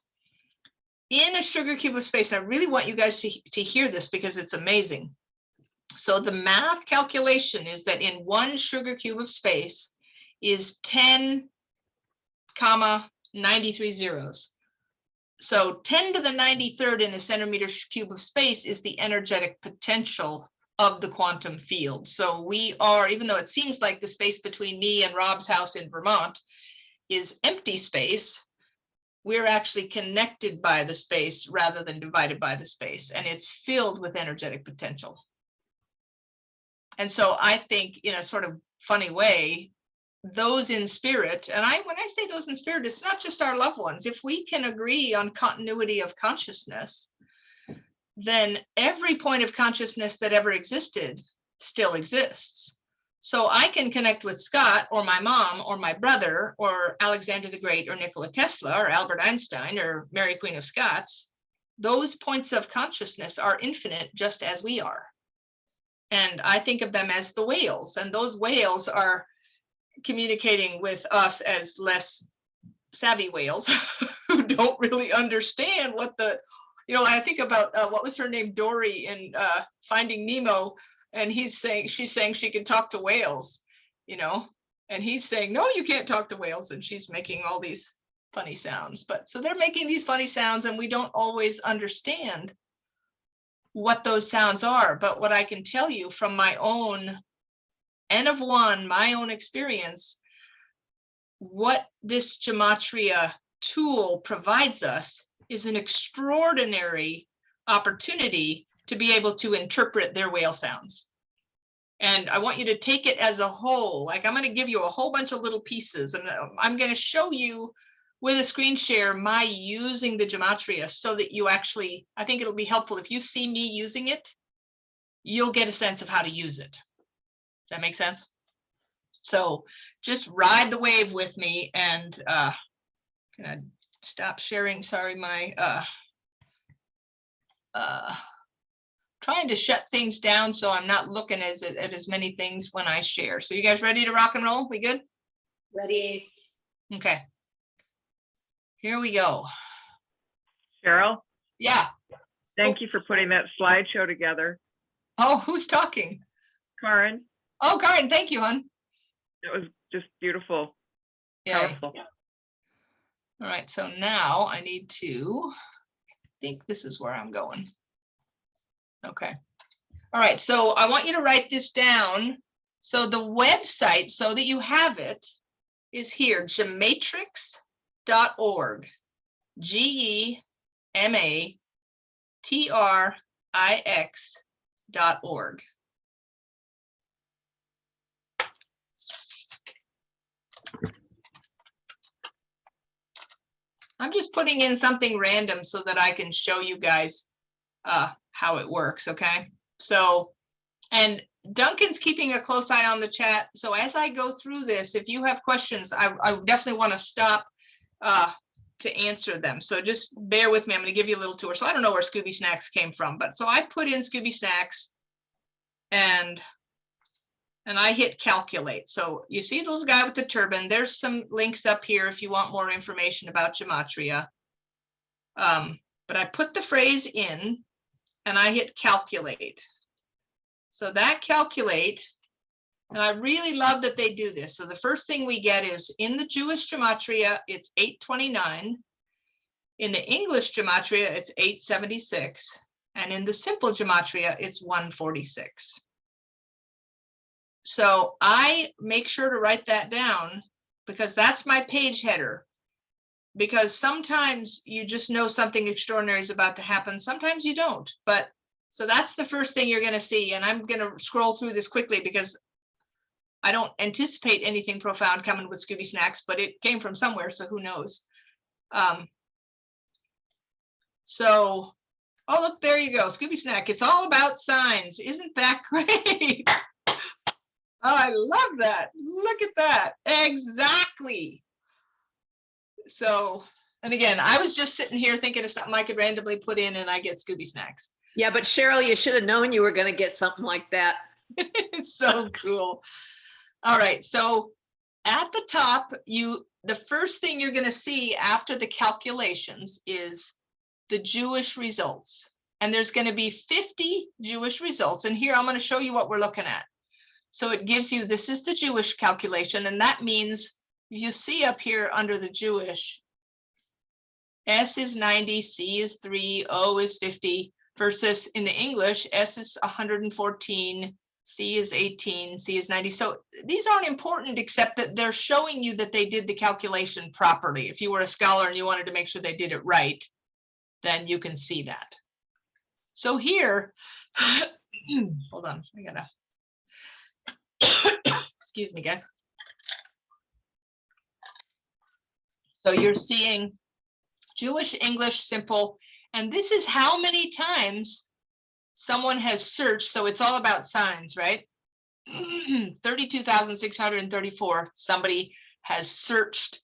In a sugar cube of space, I really want you guys to hear this because it's amazing. So the math calculation is that in one sugar cube of space is 10, 93 zeros. So 10 to the 93rd in a centimeter cube of space is the energetic potential of the quantum field. So we are, even though it seems like the space between me and Rob's house in Vermont is empty space, we're actually connected by the space rather than divided by the space, and it's filled with energetic potential. And so I think in a sort of funny way, those in spirit, and when I say those in spirit, it's not just our loved ones. If we can agree on continuity of consciousness, then every point of consciousness that ever existed still exists. So I can connect with Scott or my mom or my brother or Alexander the Great or Nikola Tesla or Albert Einstein or Mary Queen of Scots. Those points of consciousness are infinite just as we are. And I think of them as the whales, and those whales are communicating with us as less savvy whales who don't really understand what I think about what was her name, Dory in Finding Nemo, and she's saying she can talk to whales, and he's saying, no, you can't talk to whales, and she's making all these funny sounds. But so they're making these funny sounds, and we don't always understand what those sounds are. But what I can tell you from my own N of one, my own experience, what this Gematria tool provides us is an extraordinary opportunity to be able to interpret their whale sounds. And I want you to take it as a whole. Like, I'm going to give you a whole bunch of little pieces, and I'm going to show you with a screen share my using the Gematria so that you actually, I think it'll be helpful if you see me using it, you'll get a sense of how to use it. Does that make sense? So just ride the wave with me, and can I stop sharing? Sorry, my trying to shut things down so I'm not looking at as many things when I share. So you guys ready to rock and roll? We good? Ready. Okay. Here we go. Cheryl, Yeah. thank you for putting that slideshow together. Oh, who's talking? Karen, Oh, Karen, thank you, hon. it was just beautiful, Yay. powerful. All right, so now I need to, I think this is where I'm going. Okay. All right, so I want you to write this down. So the website, so that you have it, is here, gematrix.org. GEMATRIX.org. I'm just putting in something random so that I can show you guys how it works, okay? So, and Duncan's keeping a close eye on the chat. So as I go through this, if you have questions, I definitely want to stop to answer them. So just bear with me. I'm going to give you a little tour. So I don't know where Scooby Snacks came from, but so I put in Scooby Snacks and I hit calculate. So you see the little guy with the turban. There's some links up here if you want more information about Gematria. But I put the phrase in and I hit calculate. So that calculate, and I really love that they do this. So the first thing we get is in the Jewish Gematria, it's 829. In the English Gematria, it's 876. And in the simple Gematria, it's 146. So I make sure to write that down because that's my page header. Because sometimes you just know something extraordinary is about to happen. Sometimes you don't. But so that's the first thing you're going to see. And I'm going to scroll through this quickly because I don't anticipate anything profound coming with Scooby Snacks, but it came from somewhere, so who knows? So, oh, look, there you go, Scooby Snack. It's all about signs. Isn't that great? Oh, I love that. Look at that. Exactly. So, and again, I was just sitting here thinking of something I could randomly put in and I get Scooby Snacks. Yeah, but Cheryl, you should have known you were going to get something like that. So cool. All right, so at the top, the first thing you're going to see after the calculations is the Jewish results. And there's going to be 50 Jewish results. And here I'm going to show you what we're looking at. So it gives you, this is the Jewish calculation, and that means you see up here under the Jewish, S is 90, C is 3, O is 50, versus in the English, S is 114, C is 18, C is 90. So these aren't important except that they're showing you that they did the calculation properly. If you were a scholar and you wanted to make sure they did it right, then you can see that. So here, hold on, I gotta, excuse me, guys. So you're seeing Jewish, English, simple, and this is how many times someone has searched. So it's all about signs, right? 32,634. Somebody has searched,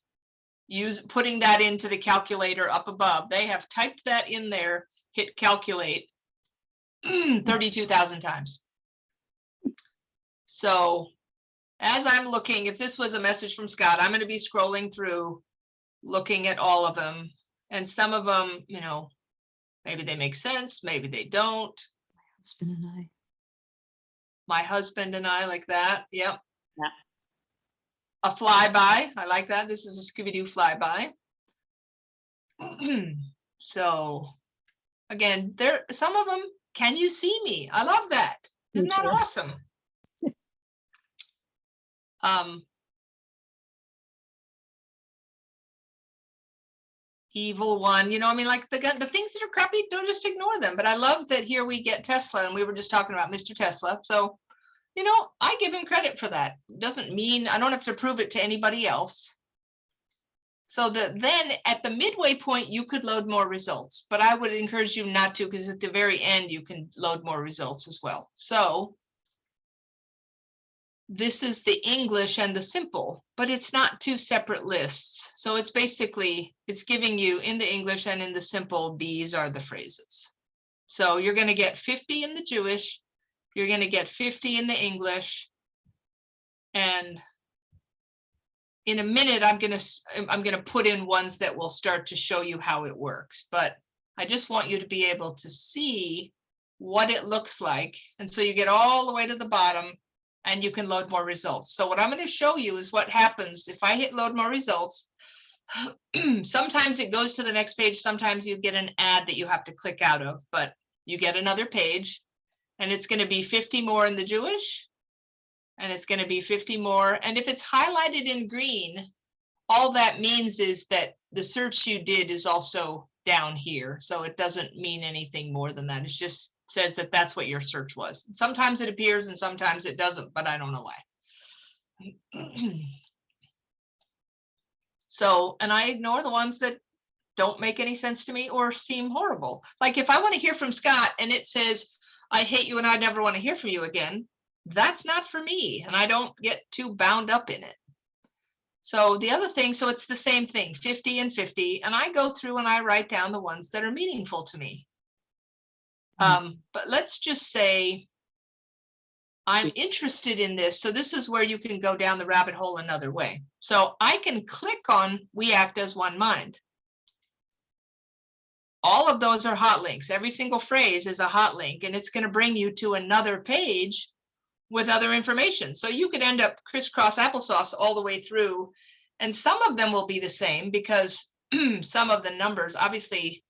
putting that into the calculator up above. They have typed that in there, hit calculate 32,000 times. So as I'm looking, if this was a message from Scott, I'm going to be scrolling through, looking at all of them. And some of them, you know, maybe they make sense, maybe they don't. Husband and I. My husband and I, like that. Yep. Yeah. A flyby. I like that. This is a Scooby-Doo flyby. So again, some of them, can you see me? I love that. Isn't that awesome? Evil one, you know, I mean, like the things that are crappy, don't just ignore them. But I love that here we get Tesla, and we were just talking about Mr. Tesla. So, you know, I give him credit for that. Doesn't mean I don't have to prove it to anybody else. So that then at the midway point, you could load more results, but I would encourage you not to, because at the very end, you can load more results as well. So this is the English and the simple, but it's not two separate lists. So it's basically, it's giving you in the English and in the simple, these are the phrases. So you're going to get 50 in the Jewish, you're going to get 50 in the English, and in a minute, I'm going to put in ones that will start to show you how it works. But I just want you to be able to see what it looks like. And so you get all the way to the bottom, and you can load more results. So what I'm going to show you is what happens if I hit load more results. Sometimes it goes to the next page. Sometimes you get an ad that you have to click out of, but you get another page, and it's going to be 50 more in the Jewish, and it's going to be 50 more. And if it's highlighted in green, all that means is that the search you did is also down here. So it doesn't mean anything more than that. It just says that that's what your search was. Sometimes it appears and sometimes it doesn't, but I don't know why. So, and I ignore the ones that don't make any sense to me or seem horrible. Like if I want to hear from Scott and it says, I hate you and I never want to hear from you again, that's not for me, and I don't get too bound up in it. So the other thing, so it's the same thing, 50 and 50, and I go through and I write down the ones that are meaningful to me. But let's just say I'm interested in this. So this is where you can go down the rabbit hole another way. So I can click on We Act as One Mind. All of those are hot links. Every single phrase is a hot link, and it's going to bring you to another page with other information. So you could end up crisscross applesauce all the way through, and some of them will be the same because some of the numbers, obviously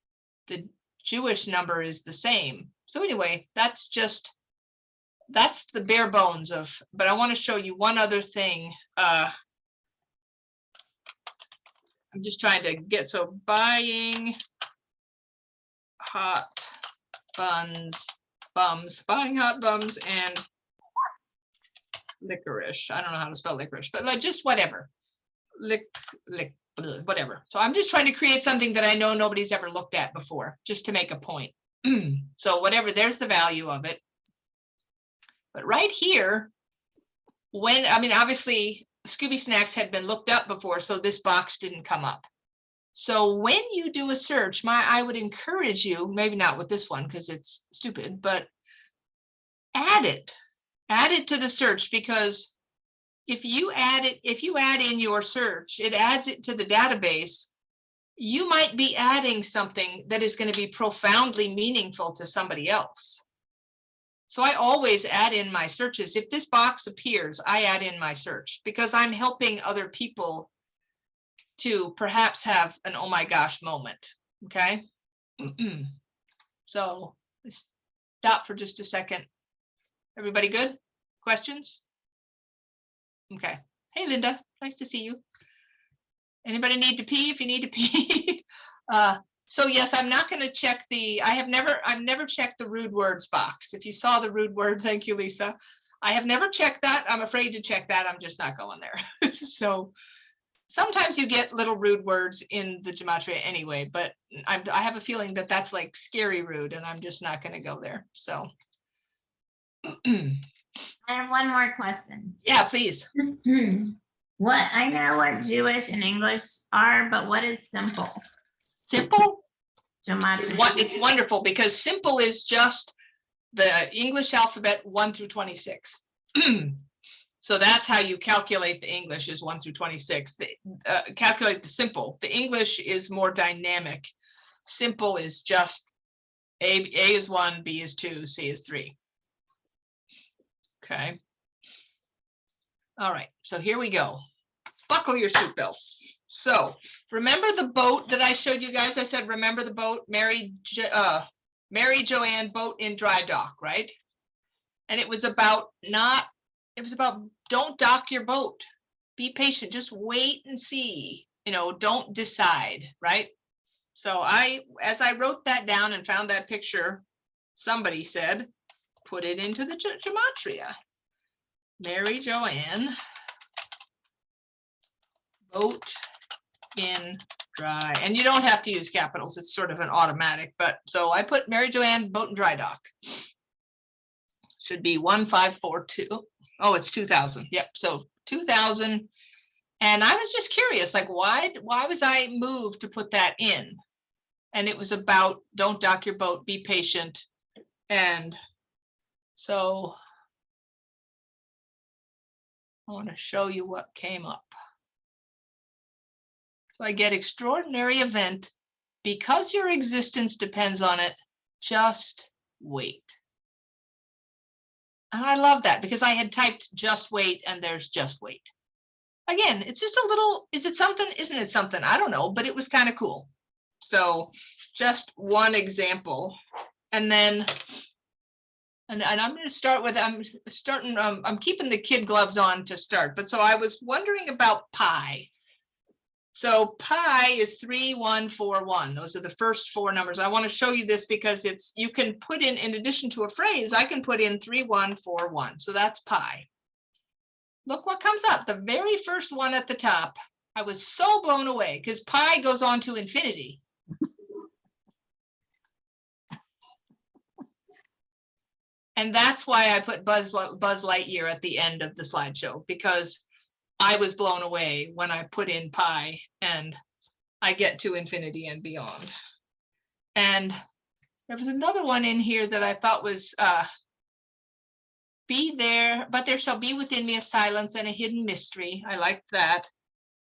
the Jewish number is the same. So anyway, that's the bare bones of, but I want to show you one other thing. I'm just trying to get, so buying hot buying hot bums and licorice. I don't know how to spell licorice, but like just whatever. whatever. So I'm just trying to create something that I know nobody's ever looked at before, just to make a point. So whatever, there's the value of it. But right here, obviously Scooby Snacks had been looked up before, so this box didn't come up. So when you do a search, I would encourage you, maybe not with this one because it's stupid, but add it to the search, because if you add in your search, it adds it to the database. You might be adding something that is going to be profoundly meaningful to somebody else. So I always add in my searches. If this box appears, I add in my search because I'm helping other people to perhaps have an oh my gosh moment. Okay. So stop for just a second. Everybody good? Questions? Okay. Hey, Linda, nice to see you. Anybody need to pee? If you need to pee. So yes, I'm not going to check I've never checked the rude words box. If you saw the rude word, thank you, Lisa. I have never checked that. I'm afraid to check that. I'm just not going there. So sometimes you get little rude words in the Gematria anyway, but I have a feeling that that's like scary rude, and I'm just not going to go there. So. I have one more question. Yeah, please. What, I know what Jewish and English are, but what is simple? Simple? Gematria. It's wonderful because simple is just the English alphabet 1 through 26. So that's how you calculate the English is 1 through 26. Calculate the simple. The English is more dynamic. Simple is just A is 1, B is 2, C is 3. Okay. All right, so here we go. Buckle your seatbelts. So remember the boat that I showed you guys? I said, remember the boat, Mary Joanne boat in dry dock, right? And it was about don't dock your boat. Be patient, just wait and see, don't decide, right? So as I wrote that down and found that picture, somebody said, put it into the Gematria. Mary Joanne boat in dry, and you don't have to use capitals, it's sort of an automatic, but so I put Mary Joanne boat in dry dock. Should be 1542. Oh, it's 2000. Yep, so 2000. And I was just curious, like why was I moved to put that in? And it was about don't dock your boat, be patient. And so I want to show you what came up. So I get extraordinary event because your existence depends on it. Just wait. And I love that because I had typed just wait and there's just wait. Again, it's just a little, is it something? Isn't it something? I don't know, but it was kind of cool. So just one example. And then, and I'm going to start with, I'm keeping the kid gloves on to start. But so I was wondering about pi. So pi is 3141. Those are the first four numbers. I want to show you this because you can put in addition to a phrase, I can put in 3141. So that's pi. Look what comes up. The very first one at the top. I was so blown away because pi goes on to infinity. And that's why I put Buzz Lightyear at the end of the slideshow, because I was blown away when I put in pi and I get to infinity and beyond. And there was another one in here that I thought was be there, but there shall be within me a silence and a hidden mystery. I liked that.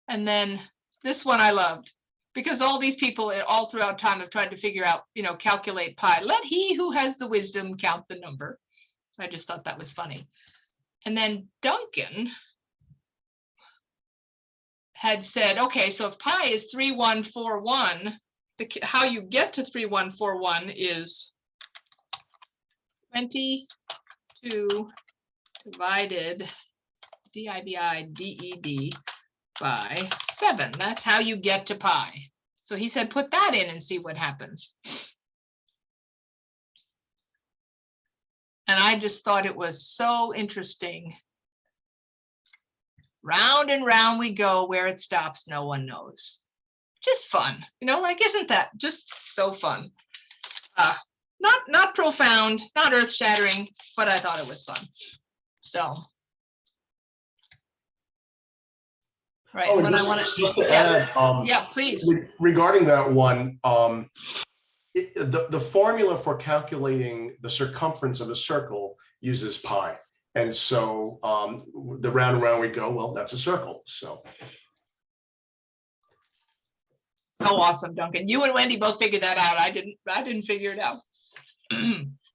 And then this one I loved because all these people all throughout time have tried to figure out, calculate pi. Let he who has the wisdom count the number. I just thought that was funny. And then Duncan had said, okay, so if pi is 3141, how you get to 3141 is 22 divided DIVIDED by 7. That's how you get to pi. So he said, put that in and see what happens. And I just thought it was so interesting. Round and round we go, where it stops, no one knows. just fun, like, isn't that just so fun? Not profound, not earth shattering, but I thought it was fun. So. Right. Oh, when and I want just to add, yeah, please. regarding that one, the formula for calculating the circumference of a circle uses pi. And so the round and round we go, well, that's a circle. So awesome, Duncan. You and Wendy both figured that out. I didn't figure it out.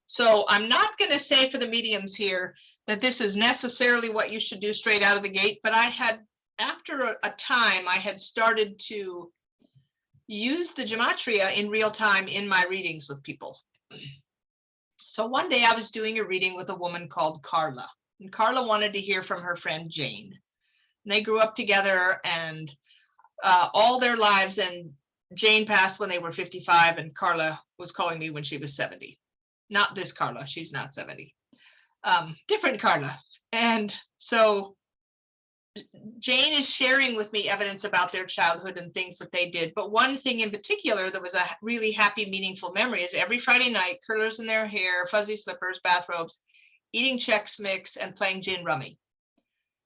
So I'm not going to say for the mediums here that this is necessarily what you should do straight out of the gate, but after a time, I had started to use the gematria in real time in my readings with people. So one day I was doing a reading with a woman called Carla, and Carla wanted to hear from her friend Jane. And they grew up together and all their lives, and Jane passed when they were 55, and Carla was calling me when she was 70. Not this Carla, she's not 70. Different Carla. And so Jane is sharing with me evidence about their childhood and things that they did. But one thing in particular that was a really happy, meaningful memory is every Friday night, curlers in their hair, fuzzy slippers, bathrobes, eating Chex Mix and playing gin rummy.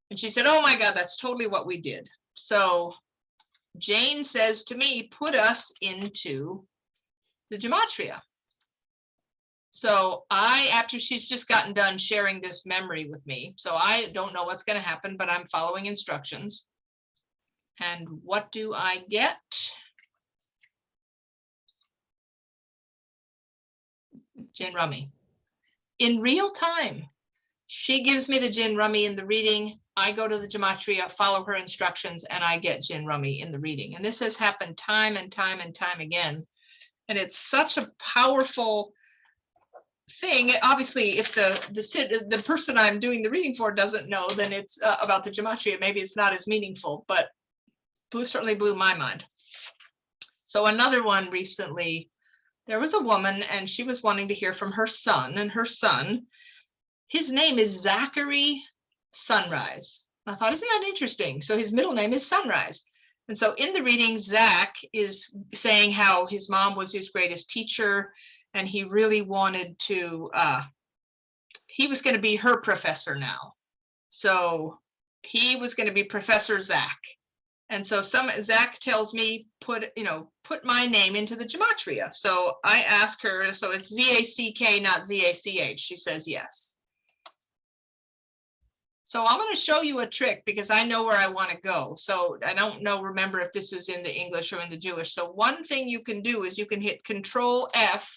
And she said, oh my God, that's totally what we did. So Jane says to me, put us into the gematria. So after she's just gotten done sharing this memory with me, so I don't know what's going to happen, but I'm following instructions. And what do I get? Gin rummy. In real time, she gives me the gin rummy in the reading. I go to the gematria, follow her instructions, and I get gin rummy in the reading. And this has happened time and time and time again. And it's such a powerful thing. Obviously, if the person I'm doing the reading for doesn't know, then it's about the gematria. Maybe it's not as meaningful, but certainly blew my mind. So another one recently, there was a woman and she was wanting to hear from her son, and her son, his name is Zachary Sunrise. I thought, isn't that interesting? So his middle name is Sunrise. And so in the reading, Zach is saying how his mom was his greatest teacher, and he really wanted to, he was going to be her professor now. So he was going to be Professor Zach. And so Zach tells me, put my name into the gematria. So I ask her, so it's Z-A-C-K, not Z-A-C-H. She says yes. So I'm going to show you a trick because I know where I want to go. So I don't remember if this is in the English or in the Jewish. So one thing you can do is you can hit Control F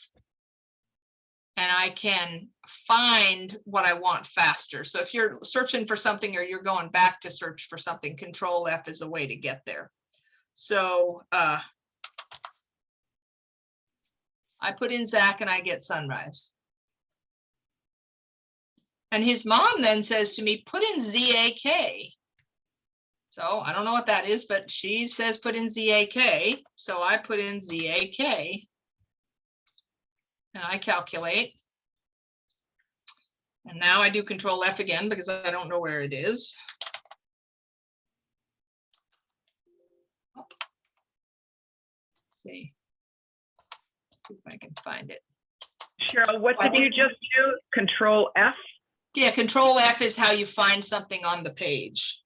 and I can find what I want faster. So if you're searching for something or you're going back to search for something, Control F is a way to get there. So I put in Zach and I get Sunrise. And his mom then says to me, put in Z-A-K. So I don't know what that is, but she says put in Z-A-K. So I put in Z-A-K. And I calculate. And now I do Control F again because I don't know where it is. Let's see if I can find it. Cheryl, what did you just do? Control F? Yeah, Control F is how you find something on the page.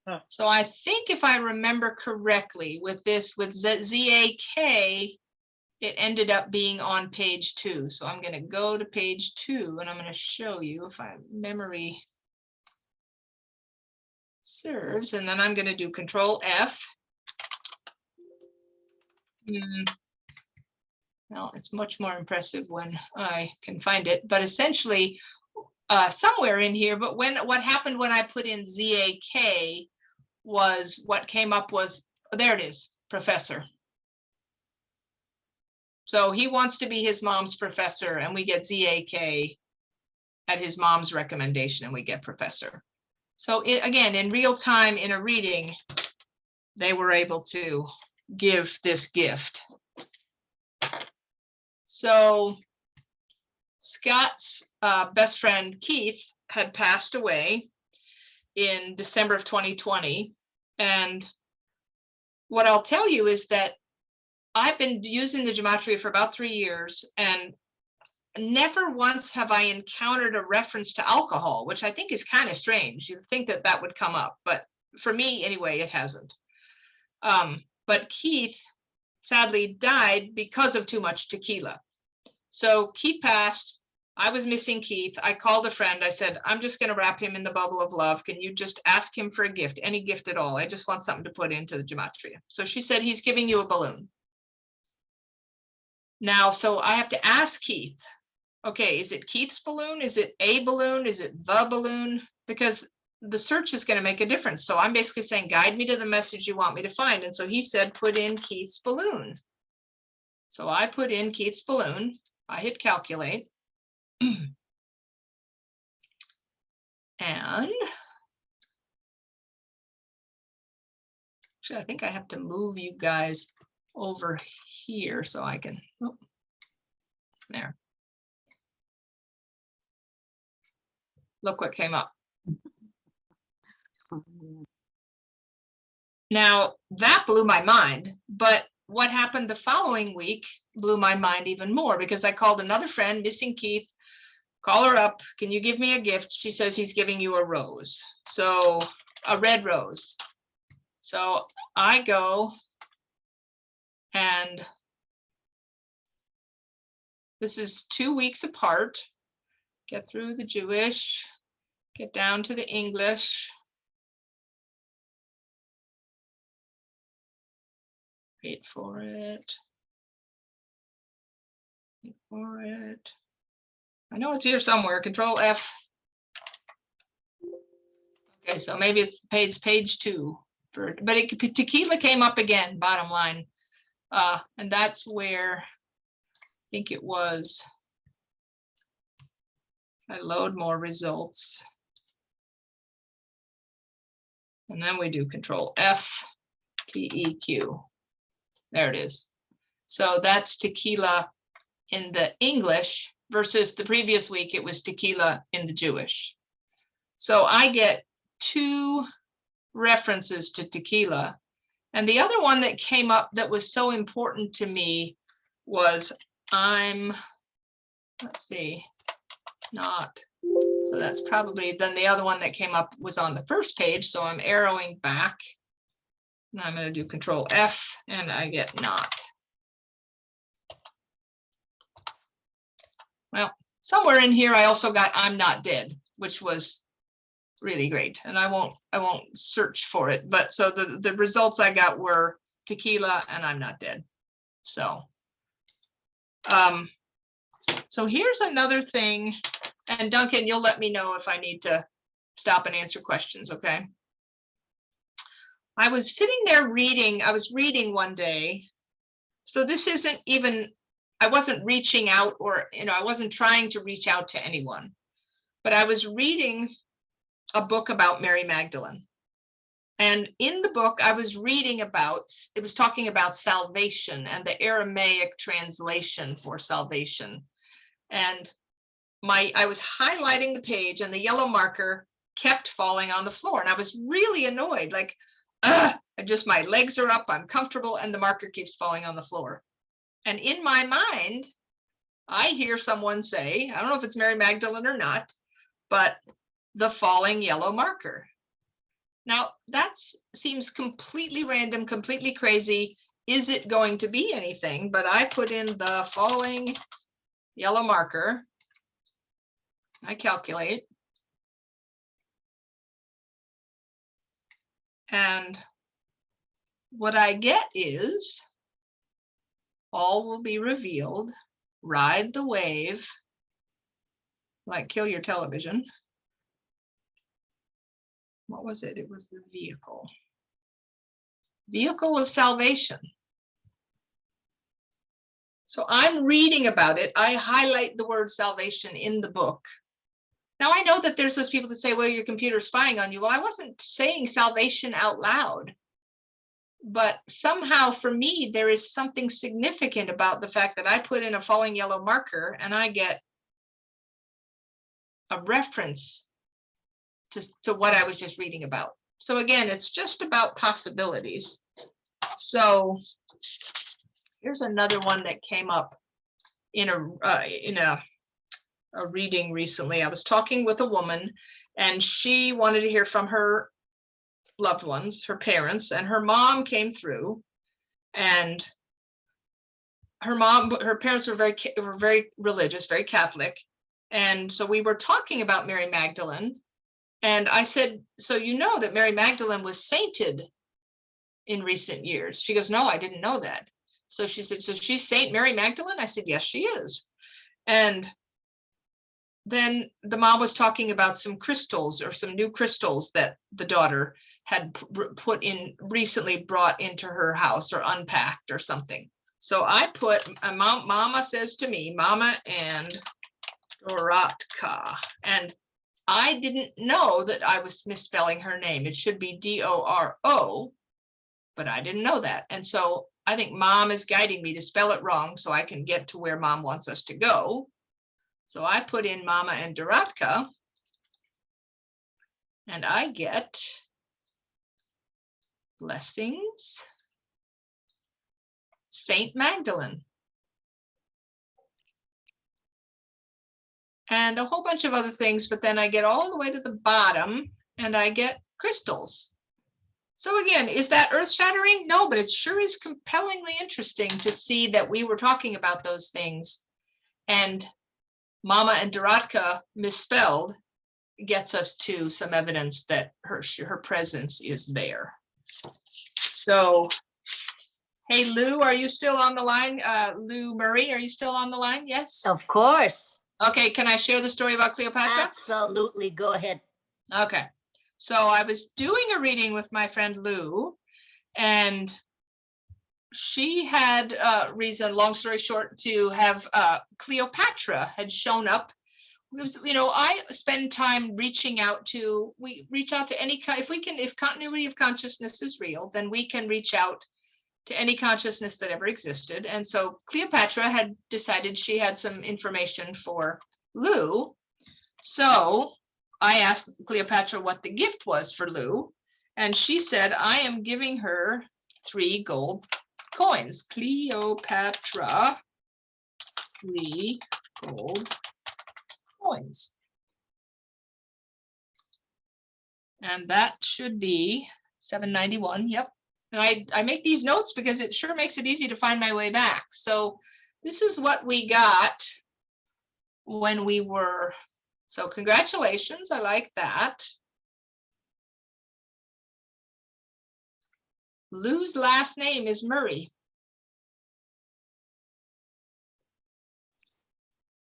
Oh. So I think if I remember correctly with this, with Z-A-K, it ended up being on page 2. So I'm going to go to page 2 and I'm going to show you if my memory serves. And then I'm going to do Control F. Well, it's much more impressive when I can find it. But essentially, somewhere in here, but what happened when I put in Z-A-K was what came up was, there it is, professor. So he wants to be his mom's professor, and we get Z-A-K at his mom's recommendation, and we get professor. So again, in real time, in a reading, they were able to give this gift. So Scott's best friend, Keith, had passed away in December of 2020. And what I'll tell you is that I've been using the Gematria for about 3 years, and never once have I encountered a reference to alcohol, which I think is kind of strange. You'd think that that would come up, but for me anyway, it hasn't. But Keith sadly died because of too much tequila. So Keith passed. I was missing Keith. I called a friend. I said, I'm just going to wrap him in the bubble of love. Can you just ask him for a gift, any gift at all? I just want something to put into the Gematria. So she said, he's giving you a balloon. Now, so I have to ask Keith, okay, is it Keith's balloon? Is it a balloon? Is it the balloon? Because the search is going to make a difference. So I'm basically saying, guide me to the message you want me to find. And so he said, put in Keith's balloon. So I put in Keith's balloon. I hit calculate. And actually, I think I have to move you guys over here so I can, oh, there. Look what came up. Now, that blew my mind, but what happened the following week blew my mind even more, because I called another friend, missing Keith, call her up, can you give me a gift? She says he's giving you a rose, so a red rose. So I go, and this is 2 weeks apart. Get through the Jewish, get down to the English. Wait for it. Wait for it. I know it's here somewhere. Control F. Okay, so maybe it's page 2. But tequila came up again, bottom line. And that's where I think it was. I load more results. And then we do Control F, TEQ. There it is. So that's tequila in the English versus the previous week, it was tequila in the Jewish. So I get 2 references to tequila. And the other one that came up that was so important to me was let's see, not, so that's probably, then the other one that came up was on the first page. So I'm arrowing back. Now I'm going to do Control F and I get not. Well, somewhere in here, I also got I'm not dead, which was really great. And I won't search for it. But so the results I got were tequila and I'm not dead. So, so here's another thing. And Duncan, you'll let me know if I need to stop and answer questions, okay? I was sitting there reading, I was reading one day. So this isn't even, I wasn't reaching out, or, I wasn't trying to reach out to anyone, but I was reading a book about Mary Magdalene. And in the book I was reading about, it was talking about salvation and the Aramaic translation for salvation. And I was highlighting the page and the yellow marker kept falling on the floor. And I was really annoyed, like, my legs are up, I'm comfortable, and the marker keeps falling on the floor. And in my mind, I hear someone say, I don't know if it's Mary Magdalene or not, but the falling yellow marker. Now, that seems completely random, completely crazy. Is it going to be anything? But I put in the falling yellow marker. I calculate. And what I get is, all will be revealed, ride the wave, like kill your television. What was it? It was the vehicle. Vehicle of salvation. So I'm reading about it. I highlight the word salvation in the book. Now I know that there's those people that say, well, your computer's spying on you. Well, I wasn't saying salvation out loud. But somehow for me, there is something significant about the fact that I put in a falling yellow marker and I get a reference to what I was just reading about. So again, it's just about possibilities. So here's another one that came up in a reading recently. I was talking with a woman, and she wanted to hear from her loved ones, her parents, and her mom came through, and her parents were very religious, very Catholic. And so we were talking about Mary Magdalene, and I said, so you know that Mary Magdalene was sainted in recent years? She goes, no, I didn't know that. So she said, so she's Saint Mary Magdalene? I said, yes, she is. And then the mom was talking about some crystals, or some new crystals that the daughter had recently brought into her house, or unpacked or something. So I put, Mama says to me, Mama and Dorotka, and I didn't know that I was misspelling her name. It should be Doro, but I didn't know that. And so I think Mom is guiding me to spell it wrong so I can get to where Mom wants us to go. So I put in Mama and Dorotka, and I get blessings, Saint Magdalene, and a whole bunch of other things, but then I get all the way to the bottom and I get crystals. So again, is that earth-shattering? No, but it sure is compellingly interesting to see that we were talking about those things, and Mama and Dorotka misspelled gets us to some evidence that her presence is there. So, hey, Lou, are you still on the line? Lou Murray, are you still on the line? Yes? Of course. Okay, can I share the story about Cleopatra? Absolutely. Go ahead. Okay, so I was doing a reading with my friend Lou, and she had reason, long story short, to have Cleopatra had shown up. It was, I spend time reaching out to, we reach out to any, if continuity of consciousness is real, then we can reach out to any consciousness that ever existed. And so Cleopatra had decided she had some information for Lou. So I asked Cleopatra what the gift was for Lou, and she said, I am giving her 3 gold coins. Cleopatra, 3 gold coins. And that should be 791. Yep. And I make these notes because it sure makes it easy to find my way back. So this is what we got when we were, so congratulations, I like that. Lou's last name is Murray.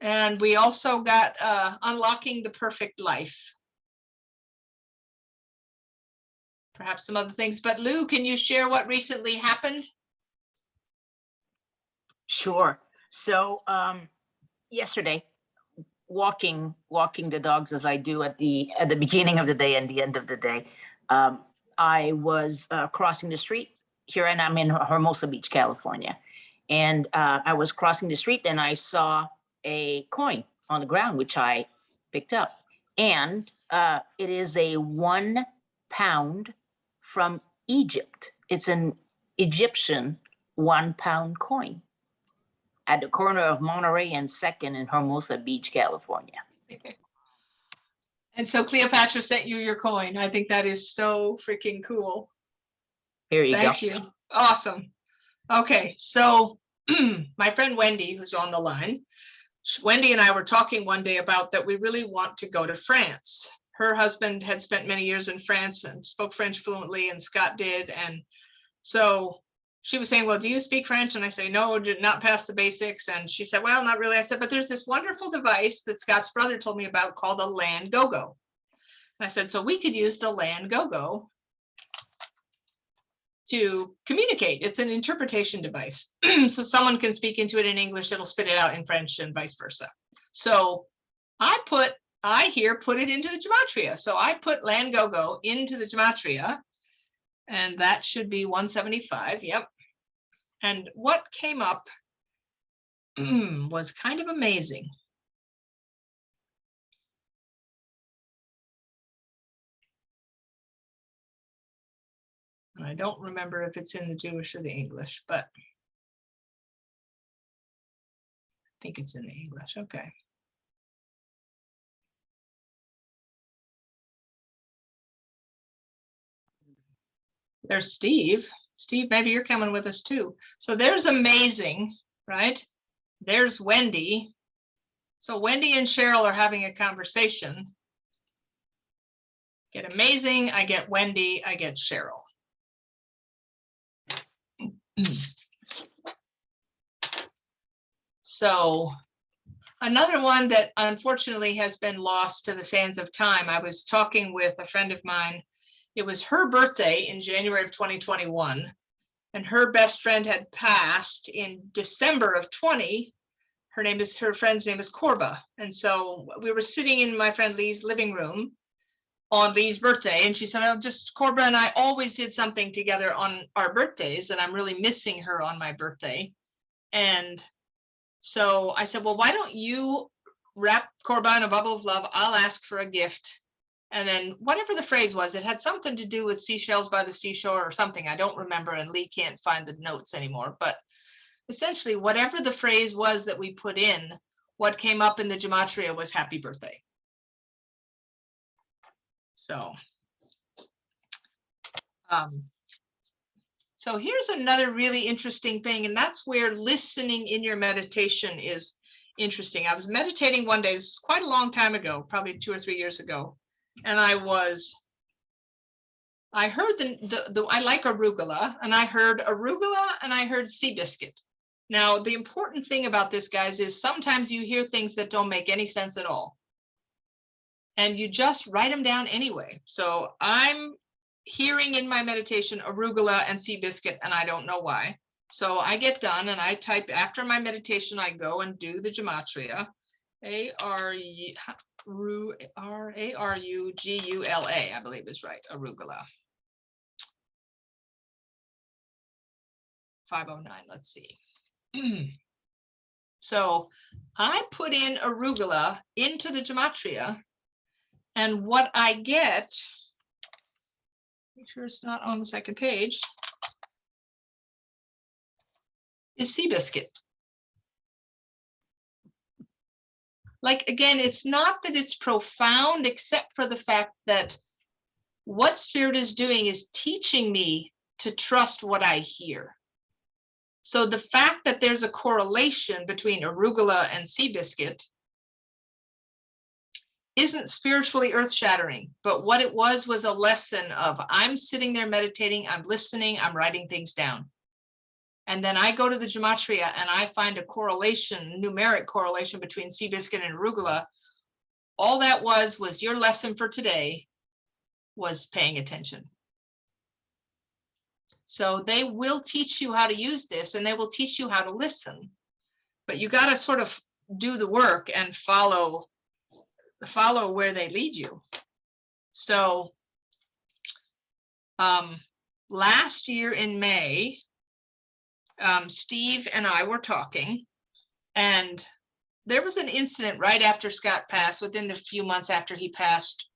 And we also got Unlocking the Perfect Life. Perhaps some other things, but Lou, can you share what recently happened? Sure. So yesterday, walking the dogs as I do at the beginning of the day and the end of the day, I was crossing the street here, and I'm in Hermosa Beach, California. And I was crossing the street, and I saw a coin on the ground, which I picked up. And it is a 1 pound from Egypt. It's an Egyptian 1 pound coin at the corner of Monterey and 2nd in Hermosa Beach, California. And so Cleopatra sent you your coin. I think that is so freaking cool. Here you go. Thank you. Awesome. Okay, so my friend Wendy, who's on the line, Wendy and I were talking one day about that we really want to go to France. Her husband had spent many years in France and spoke French fluently, and Scott did. And so she was saying, well, do you speak French? And I say, no, did not pass the basics. And she said, well, not really. I said, but there's this wonderful device that Scott's brother told me about called a land go-go. And I said, so we could use the land go-go to communicate. It's an interpretation device. So someone can speak into it in English, it'll spit it out in French and vice versa. So I put it into the Gematria. So I put land go-go into the Gematria, and that should be 175. Yep. And what came up was kind of amazing. And I don't remember if it's in the Jewish or the English, but I think it's in the English. Okay. There's Steve. Steve, maybe you're coming with us too. So there's amazing, right? There's Wendy. So Wendy and Cheryl are having a conversation. Get amazing, I get Wendy, I get Cheryl. So another one that unfortunately has been lost to the sands of time. I was talking with a friend of mine. It was her birthday in January of 2021, and her best friend had passed in December of 20. Her friend's name is Corba. And so we were sitting in my friend Lee's living room on Lee's birthday, and she said, "Oh, just Corba and I always did something together on our birthdays, and I'm really missing her on my birthday." And so I said, "Well, why don't you wrap Corba in a bubble of love? I'll ask for a gift." And then whatever the phrase was, it had something to do with seashells by the seashore or something. I don't remember, and Lee can't find the notes anymore. But essentially, whatever the phrase was that we put in, what came up in the gematria was happy birthday. So, so here's another really interesting thing, and that's where listening in your meditation is interesting. I was meditating one day, this was quite a long time ago, probably 2 or 3 years ago, and I heard I like arugula, and I heard arugula, and I heard sea biscuit. Now, the important thing about this, guys, is sometimes you hear things that don't make any sense at all, and you just write them down anyway. So I'm hearing in my meditation arugula and sea biscuit, and I don't know why. So I get done and I type, after my meditation, I go and do the gematria. A-R-U-G-U-L-A, I believe is right, arugula. 509, let's see. So I put in arugula into the gematria, and what I get, make sure it's not on the second page, is sea biscuit. Like, again, it's not that it's profound, except for the fact that what Spirit is doing is teaching me to trust what I hear. So the fact that there's a correlation between arugula and sea biscuit isn't spiritually earth-shattering, but what it was a lesson of, I'm sitting there meditating, I'm listening, I'm writing things down. And then I go to the gematria and I find a correlation, numeric correlation between sea biscuit and arugula. All that was your lesson for today was paying attention. So they will teach you how to use this, and they will teach you how to listen, but you got to sort of do the work and follow where they lead you. So last year in May, Steve and I were talking, and there was an incident right after Scott passed, within the few months after he passed,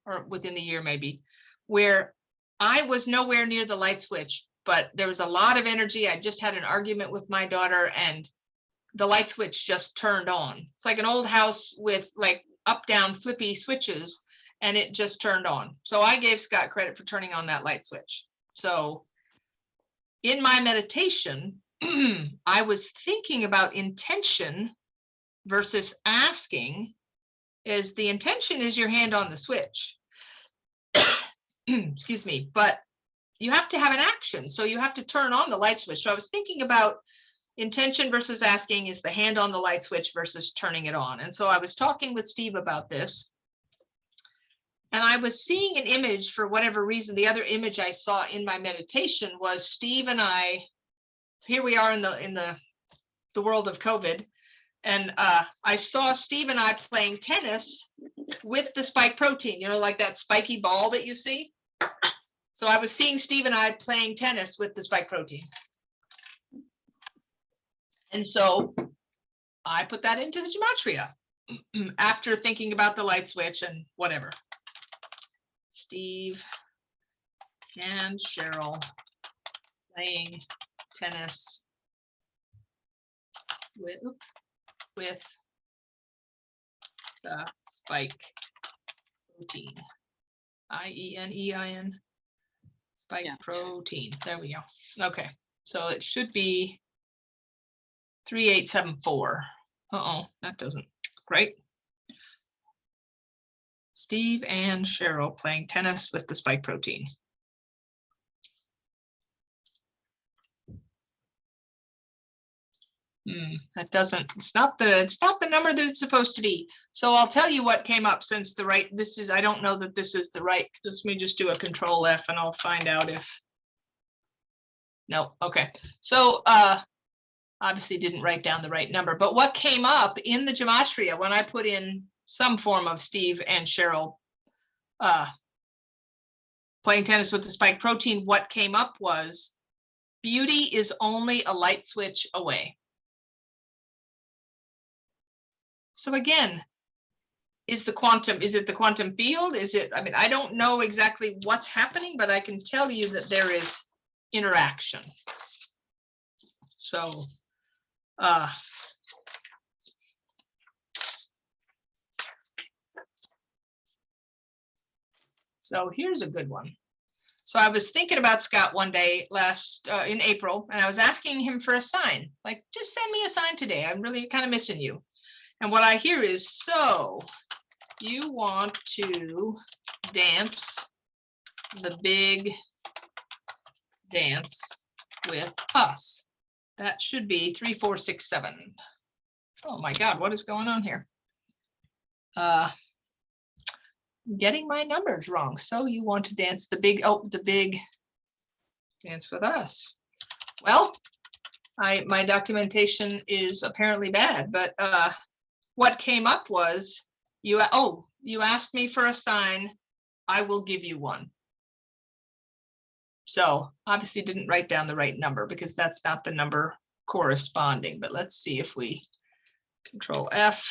or within the year maybe, where I was nowhere near the light switch, but there was a lot of energy. I just had an argument with my daughter, and the light switch just turned on. It's like an old house with like up, down, flippy switches, and it just turned on. So I gave Scott credit for turning on that light switch. So in my meditation, I was thinking about intention versus asking. Is the intention is your hand on the switch. Excuse me, but you have to have an action. So you have to turn on the light switch. So I was thinking about intention versus asking is the hand on the light switch versus turning it on. And so I was talking with Steve about this, and I was seeing an image for whatever reason. The other image I saw in my meditation was Steve and I. Here we are in the world of COVID, and I saw Steve and I playing tennis with the spike protein, you know, like that spiky ball that you see. So I was seeing Steve and I playing tennis with the spike protein. And so I put that into the gematria after thinking about the light switch and whatever. Steve and Cheryl playing tennis with the spike protein. IENEIN. Spike Yeah. protein. There we go. Okay. So it should be 3874. Uh-oh, that doesn't. Great. Steve and Cheryl playing tennis with the spike protein. That doesn't, it's not the number that it's supposed to be. So I'll tell you what came up since the right, this is, I don't know that this is the right, let me just do a control F and I'll find out if, no, okay. So obviously didn't write down the right number, but what came up in the Gematria when I put in some form of Steve and Cheryl playing tennis with the spike protein, what came up was beauty is only a light switch away. So again, is it the quantum field? Is it, I mean, I don't know exactly what's happening, but I can tell you that there is interaction. So, so here's a good one. So I was thinking about Scott one day in April, and I was asking him for a sign, like, just send me a sign today. I'm really kind of missing you. And what I hear is, so you want to dance the big dance with us. That should be 3467. Oh my God, what is going on here? Getting my numbers wrong. So you want to dance the big dance with us. Well, my documentation is apparently bad, but what came up was you asked me for a sign, I will give you one. So obviously didn't write down the right number because that's not the number corresponding, but let's see if we control F.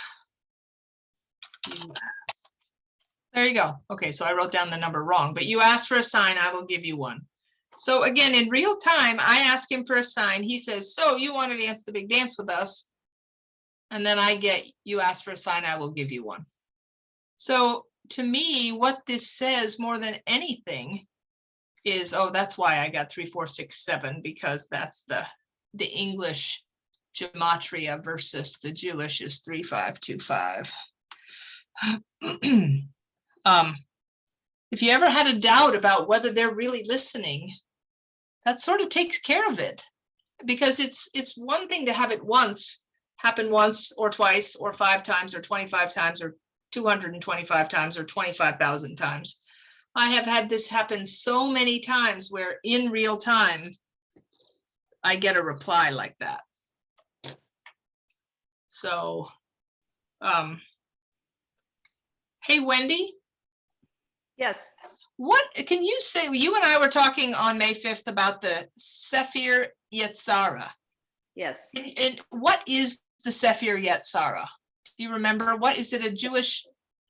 There you go. Okay, so I wrote down the number wrong, but you asked for a sign, I will give you one. So again, in real time, I ask him for a sign. He says, so you want to dance the big dance with us? And then I get, you asked for a sign, I will give you one. So to me, what this says more than anything is, oh, that's why I got 3467, because that's the English Gematria versus the Jewish is 3525. If you ever had a doubt about whether they're really listening, that sort of takes care of it, because it's one thing to have it happen once or twice or 5 times or 25 times or 225 times or 25,000 times. I have had this happen so many times where in real time, I get a reply like that. So, hey, Wendy. Yes. What can you say? You and I were talking on May 5th about the Sefer Yetzirah. Yes. And what is the Sefer Yetzirah? Do you remember? What is it? A Jewish?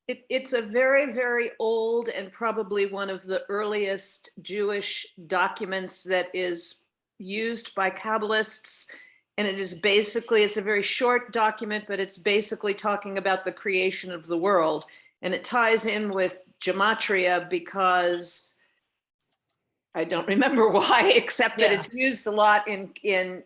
It's a very, very old and probably one of the earliest Jewish documents that is used by Kabbalists. And it is basically, it's a very short document, but it's basically talking about the creation of the world. And it ties in with Gematria because I don't remember why, except that it's used a lot in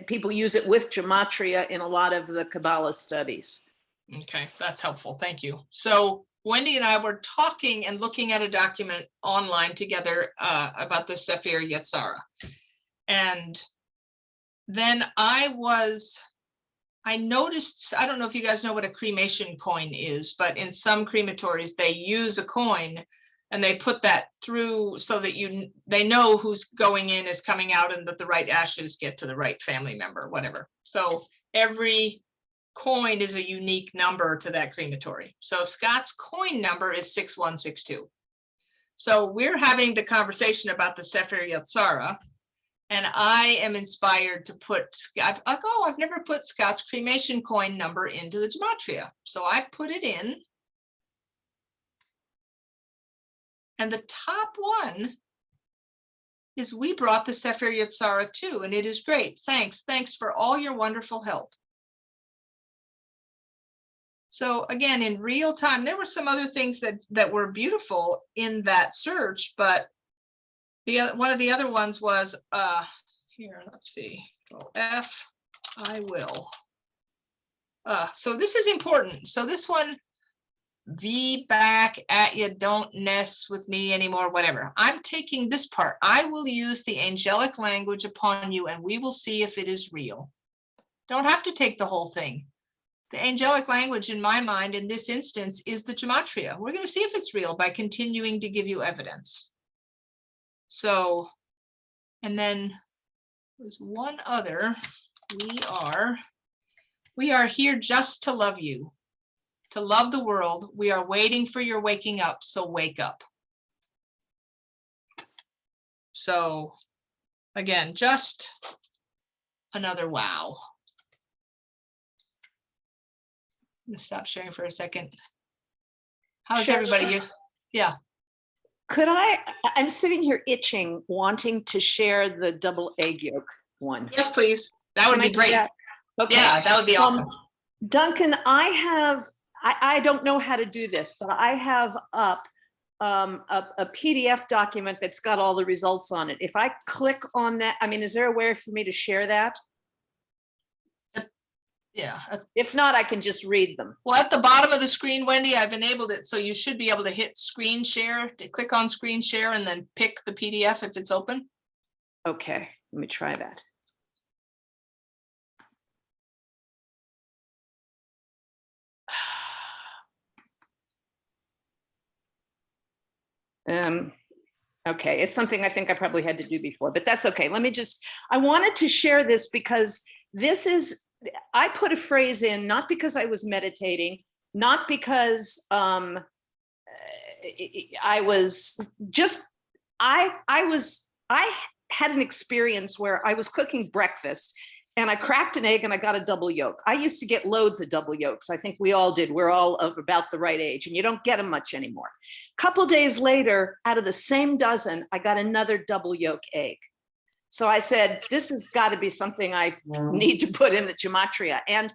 people use it with Gematria in a lot of the Kabbalah studies. Okay, that's helpful. Thank you. So Wendy and I were talking and looking at a document online together about the Sefer Yetzirah. And then I noticed, I don't know if you guys know what a cremation coin is, but in some crematories, they use a coin and they put that through so that they know who's going in is coming out and that the right ashes get to the right family member, whatever. So every coin is a unique number to that crematory. So Scott's coin number is 6162. So we're having the conversation about the Sefer Yetzirah, and I am inspired to put, I've never put Scott's cremation coin number into the Gematria. So I put it in. And the top one is we brought the Sefer Yetzirah too, and it is great. Thanks. Thanks for all your wonderful help. So again, in real time, there were some other things that were beautiful in that search, but one of the other ones was, here, let's see, F, I will. So this is important. So this one, V back at you, don't mess with me anymore, whatever. I'm taking this part. I will use the angelic language upon you and we will see if it is real. Don't have to take the whole thing. The angelic language in my mind in this instance is the gematria. We're going to see if it's real by continuing to give you evidence. So, and then there's one other. We are here just to love you, to love the world. We are waiting for your waking up, so wake up. So again, just another wow. I'm gonna stop sharing for a second. How's Sure. everybody? Yeah. Could I'm sitting here itching, wanting to share the double egg yolk one. Yes, please. That would Can I be do great. that? Okay. Yeah, that would be awesome. Duncan, I don't know how to do this, but I have up a PDF document that's got all the results on it. If I click on that, I mean, is there a way for me to share that? Yeah. If not, I can just read them. Well, at the bottom of the screen, Wendy, I've enabled it, so you should be able to hit screen share, to click on screen share and then pick the PDF if it's open. Okay, let me try that. Okay, it's something I think I probably had to do before, but that's okay. I wanted to share this because I put a phrase in, not because I was meditating, not because I had an experience where I was cooking breakfast and I cracked an egg and I got a double yolk. I used to get loads of double yolks. I think we all did. We're all of about the right age and you don't get them much anymore. A couple days later, out of the same dozen, I got another double yolk egg. So I said, this has got to be something I need to put in the gematria. And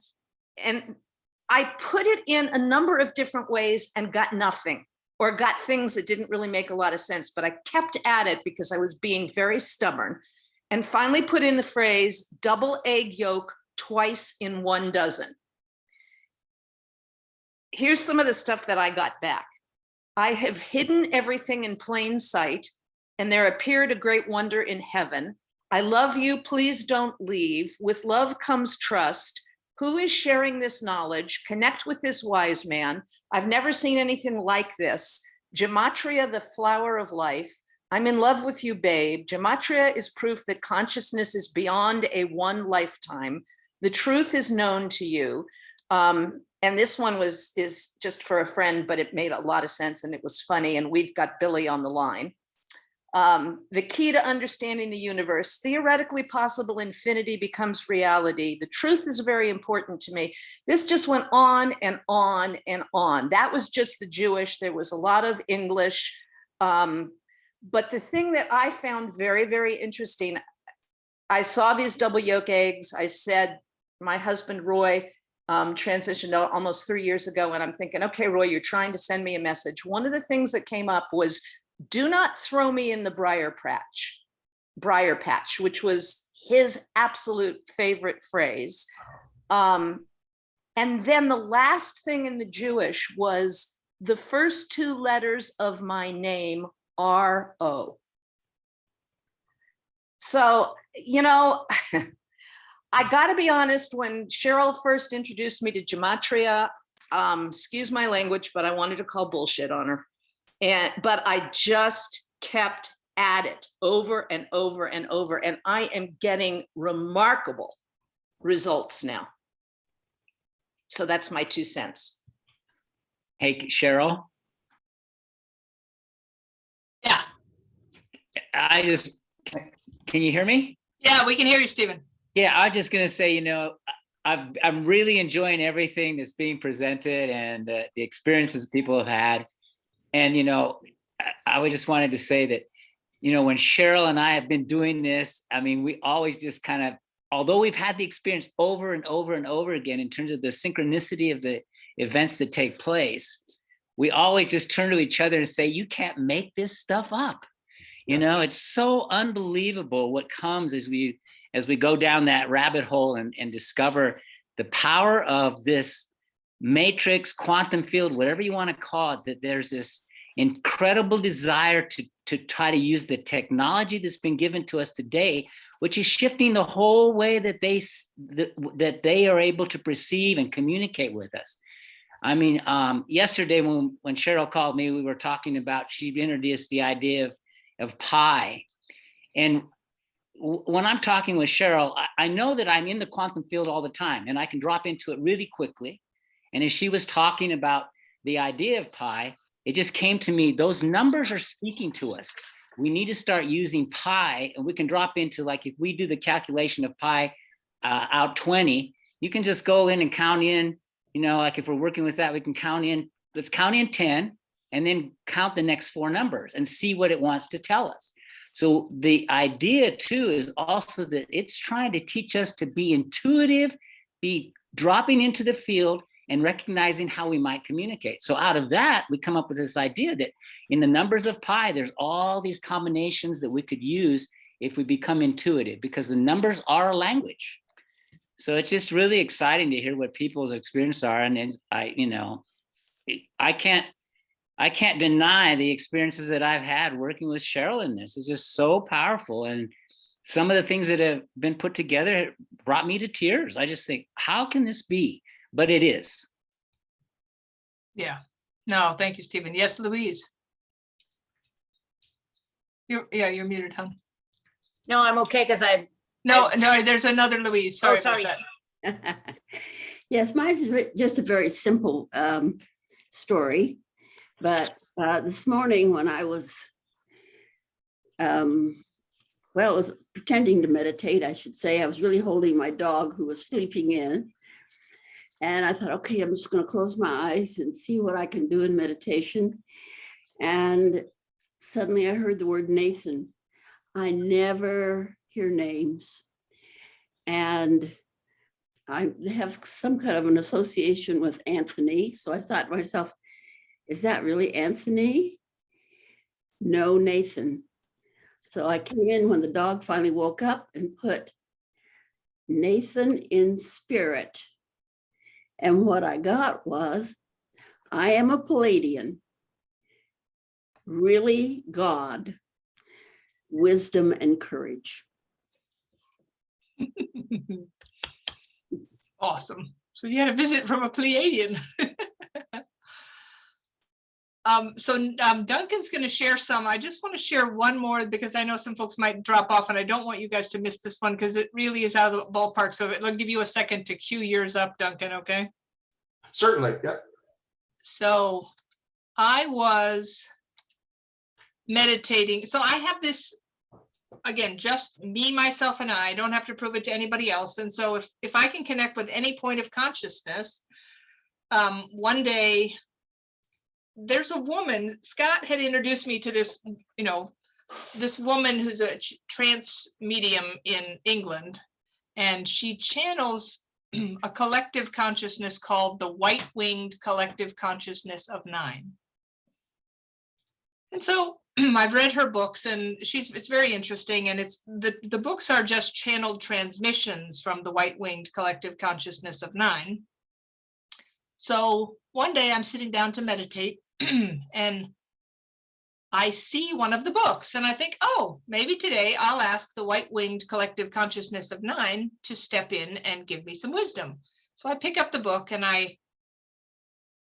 I put it in a number of different ways and got nothing, or got things that didn't really make a lot of sense, but I kept at it because I was being very stubborn and finally put in the phrase double egg yolk twice in 1 dozen. Here's some of the stuff that I got back. I have hidden everything in plain sight, and there appeared a great wonder in heaven. I love you, please don't leave. With love comes trust. Who is sharing this knowledge? Connect with this wise man. I've never seen anything like this. Gematria, the flower of life. I'm in love with you, babe. Gematria is proof that consciousness is beyond a one lifetime. The truth is known to you. And this one is just for a friend, but it made a lot of sense and it was funny. And we've got Billy on the line. The key to understanding the universe, theoretically possible infinity becomes reality. The truth is very important to me. This just went on and on and on. That was just the Jewish. There was a lot of English. But the thing that I found very, very interesting, I saw these double yolk eggs. I said, my husband, Roy, transitioned almost 3 years ago. And I'm thinking, okay, Roy, you're trying to send me a message. One of the things that came up was, do not throw me in the briar patch, which was his absolute favorite phrase. And then the last thing in the Jewish was the first 2 letters of my name, R-O. So, you know, I gotta be honest, when Cheryl first introduced me to gematria, excuse my language, but I wanted to call bullshit on her. But I just kept at it over and over and over, and I am getting remarkable results now. So that's my 2 cents. Hey, Cheryl. Yeah. Can you hear me? Yeah, we can hear you, Stephen. Yeah, I was just gonna say, you know, I'm really enjoying everything that's being presented and the experiences people have had. And, you know, I just wanted to say that you know, when Cheryl and I have been doing this, I mean, we always just kind of, although we've had the experience over and over and over again in terms of the synchronicity of the events that take place, we always just turn to each other and say, you can't make this stuff up. You know, it's so unbelievable what comes as we go down that rabbit hole and discover the power of this matrix, quantum field, whatever you want to call it, that there's this incredible desire to try to use the technology that's been given to us today, which is shifting the whole way that they are able to perceive and communicate with us. I mean, yesterday when Cheryl called me, we were talking about, she introduced the idea of pi. And when I'm talking with Cheryl, I know that I'm in the quantum field all the time and I can drop into it really quickly. And as she was talking about the idea of pi, it just came to me, those numbers are speaking to us. We need to start using pi, and we can drop into, like, if we do the calculation of pi out 20, you can just go in and count in, you know, like if we're working with that, we can count in, let's count in 10 and then count the next 4 numbers and see what it wants to tell us. So the idea too is also that it's trying to teach us to be intuitive, be dropping into the field and recognizing how we might communicate. So out of that, we come up with this idea that in the numbers of pi, there's all these combinations that we could use if we become intuitive, because the numbers are a language. So it's just really exciting to hear what people's experiences are. And I can't deny the experiences that I've had working with Cheryl in this. It's just so powerful. And some of the things that have been put together brought me to tears. I just think, how can this be? But it is. Yeah. No, thank you, Stephen. Yes, Louise. You're muted, hon. No, I'm okay because No, there's another Louise. Sorry. Oh, sorry. About that. Yes, mine's just a very simple story. But this morning when I was, I was pretending to meditate, I should say. I was really holding my dog who was sleeping in. And I thought, okay, I'm just going to close my eyes and see what I can do in meditation. And suddenly I heard the word Nathan. I never hear names. And I have some kind of an association with Anthony. So I thought to myself, is that really Anthony? No, Nathan. So I came in when the dog finally woke up and put Nathan in spirit. And what I got was, I am a Pleiadian, really God, wisdom and courage. Awesome. So you had a visit from a Pleiadian. Duncan's going to share some. I just want to share one more because I know some folks might drop off and I don't want you guys to miss this one because it really is out of the ballpark. So it'll give you a second to cue yours up, Duncan, okay? Certainly, yeah. So I was meditating. So I have this, again, just me, myself, and I don't have to prove it to anybody else. And so if I can connect with any point of consciousness, one day, there's a woman, Scott had introduced me to this, this woman who's a trance medium in England, and she channels a collective consciousness called the white-winged collective consciousness of 9. And so I've read her books and it's very interesting. And it's the books are just channeled transmissions from the white-winged collective consciousness of 9. So one day I'm sitting down to meditate and I see one of the books and I think, oh, maybe today I'll ask the white-winged collective consciousness of 9 to step in and give me some wisdom. So I pick up the book and I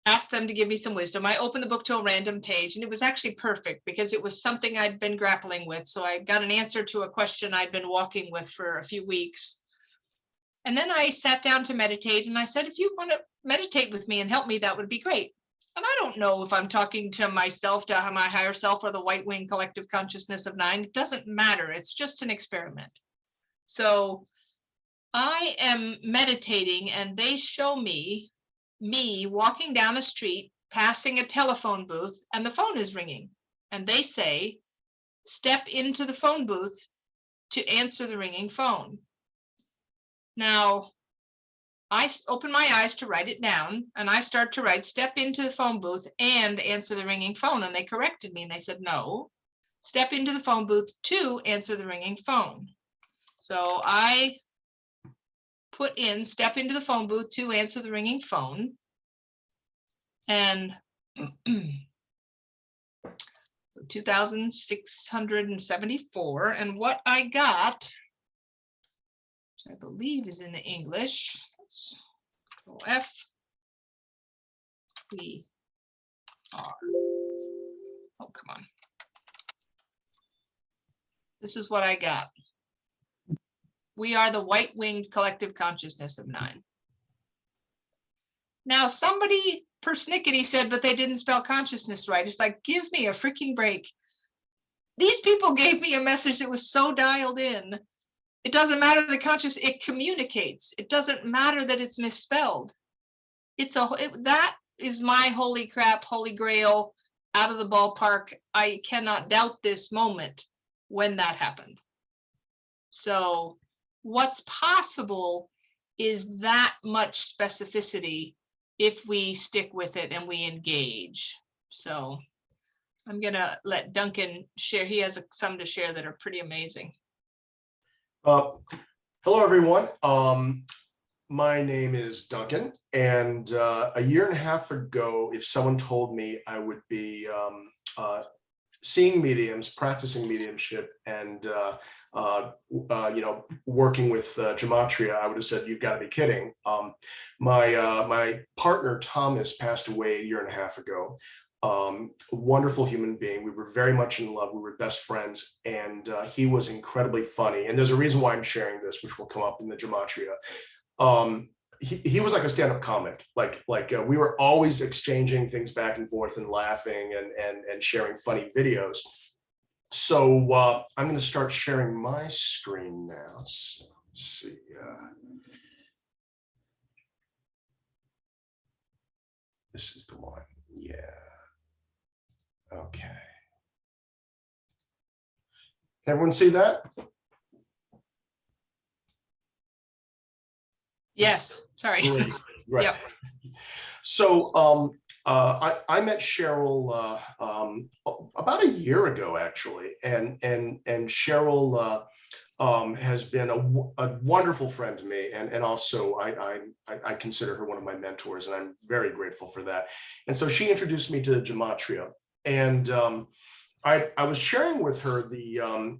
ask them to give me some wisdom. I opened the book to a random page and it was actually perfect because it was something I'd been grappling with. So I got an answer to a question I'd been walking with for a few weeks. And then I sat down to meditate and I said, if you want to meditate with me and help me, that would be great. And I don't know if I'm talking to myself, to my higher self, or the white wing collective consciousness of 9. It doesn't matter. It's just an experiment. So I am meditating and they show me walking down a street, passing a telephone booth, and the phone is ringing. And they say, step into the phone booth to answer the ringing phone. Now, I open my eyes to write it down, and I start to write, step into the phone booth and answer the ringing phone. And they corrected me and they said, no, step into the phone booth to answer the ringing phone. So I put in step into the phone booth to answer the ringing phone. And 2,674. And what I got, which I believe is in the English, let's go F, we are. Oh, come on. This is what I got. We are the white-winged collective consciousness of 9. Now, somebody persnickety said, but they didn't spell consciousness right. It's like, give me a freaking break. These people gave me a message that was so dialed in. It doesn't matter the conscious, it communicates. It doesn't matter that it's misspelled. That is my holy crap, holy grail, out of the ballpark. I cannot doubt this moment when that happened. So what's possible is that much specificity if we stick with it and we engage. So I'm gonna let Duncan share. He has some to share that are pretty amazing. Hello, everyone. My name is Duncan, and a year and a half ago, if someone told me I would be seeing mediums, practicing mediumship, and working with Gematria, I would have said, "You've got to be kidding." My partner Thomas passed away a year and a half ago. Wonderful human being. We were very much in love. We were best friends, and he was incredibly funny. And there's a reason why I'm sharing this, which will come up in the Gematria. He was like a stand-up comic. Like we were always exchanging things back and forth and laughing and sharing funny videos. So I'm going to start sharing my screen now. So let's see. This is the one. Yeah. Okay. Can everyone see that? Yes, sorry. Great. Right. Yep. So I met Cheryl about a year ago, actually, and Cheryl has been a wonderful friend to me, and also I consider her one of my mentors, and I'm very grateful for that. And so she introduced me to Gematria, and I was sharing with her the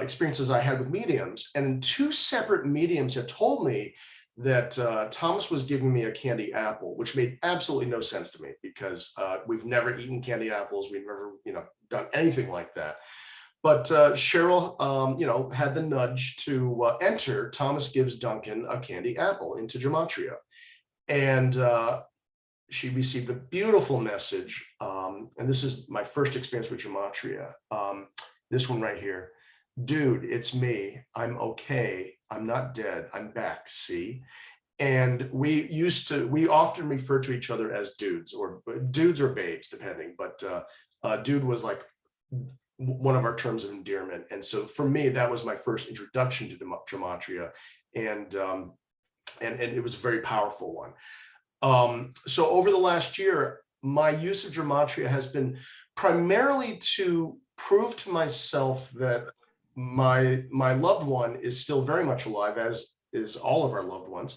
experiences I had with mediums, and 2 separate mediums had told me that Thomas was giving me a candy apple, which made absolutely no sense to me because we've never eaten candy apples. We've never, done anything like that. But Cheryl, had the nudge to enter Thomas Gives Duncan a candy apple into Gematria. And she received a beautiful message. And this is my first experience with Gematria. This one right here. Dude, it's me. I'm okay. I'm not dead. I'm back. See? And we often refer to each other as dudes or babes, depending. But dude was like one of our terms of endearment. And so for me, that was my first introduction to Gematria. And it was a very powerful one. So over the last year, my use of Gematria has been primarily to prove to myself that my loved one is still very much alive, as is all of our loved ones.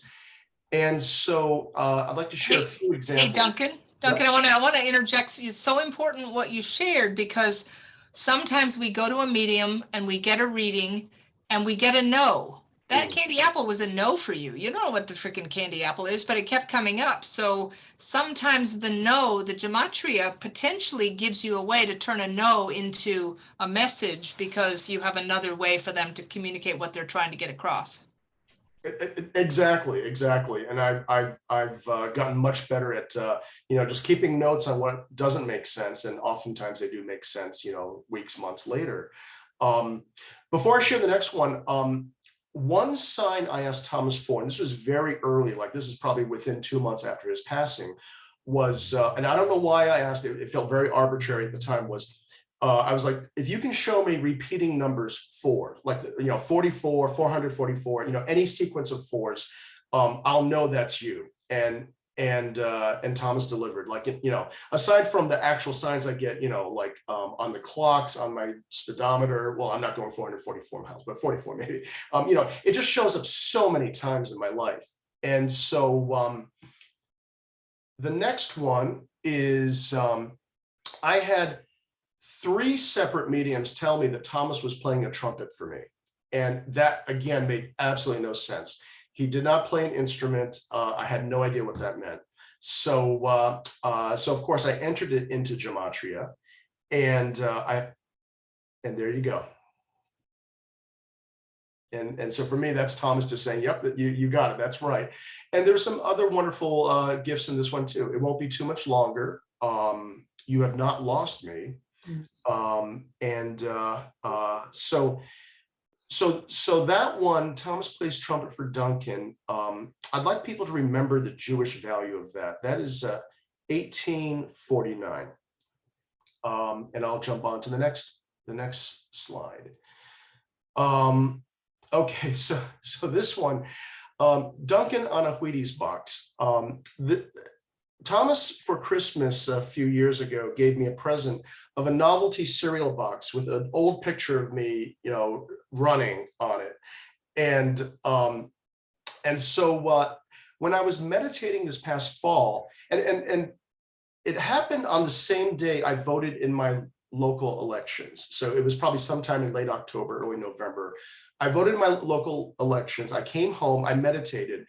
And so I'd like to share a few examples. Hey, Duncan, Yep. I want to interject. It's so important what you shared, because sometimes we go to a medium and we get a reading and we get a no. That candy apple was a no for you. You don't know what the freaking candy apple is, but it kept coming up. So sometimes the no, the Gematria potentially gives you a way to turn a no into a message, because you have another way for them to communicate what they're trying to get across. Exactly. And I've gotten much better at just keeping notes on what doesn't make sense, and oftentimes they do make sense, weeks, months later. Before I share the next one, one sign I asked Thomas for, and this was very early, like this is probably within 2 months after his passing, was, and I don't know why I asked it, it felt very arbitrary at the time, was I was like, if you can show me repeating numbers 4, like, 44, 444, any sequence of 4s, I'll know that's you. And Thomas delivered. Like, aside from the actual signs I get, like on the clocks, on my speedometer. Well, I'm not going 444 miles, but 44 maybe. It just shows up so many times in my life. And so the next one is I had 3 separate mediums tell me that Thomas was playing a trumpet for me. And that, again, made absolutely no sense. He did not play an instrument. I had no idea what that meant. So of course, I entered it into Gematria, and there you go. And so for me, that's Thomas just saying, yep, you got it. That's right. And there's some other wonderful gifts in this one too. It won't be too much longer. You have not lost me. So that one, Thomas plays trumpet for Duncan. I'd like people to remember the Jewish value of that. That is 1849. And I'll jump on to the next slide. Okay, so this one, Duncan on a Wheaties box. Thomas, for Christmas a few years ago, gave me a present of a novelty cereal box with an old picture of me, running on it. And so when I was meditating this past fall, and it happened on the same day I voted in my local elections. So it was probably sometime in late October, early November. I voted in my local elections. I came home, I meditated,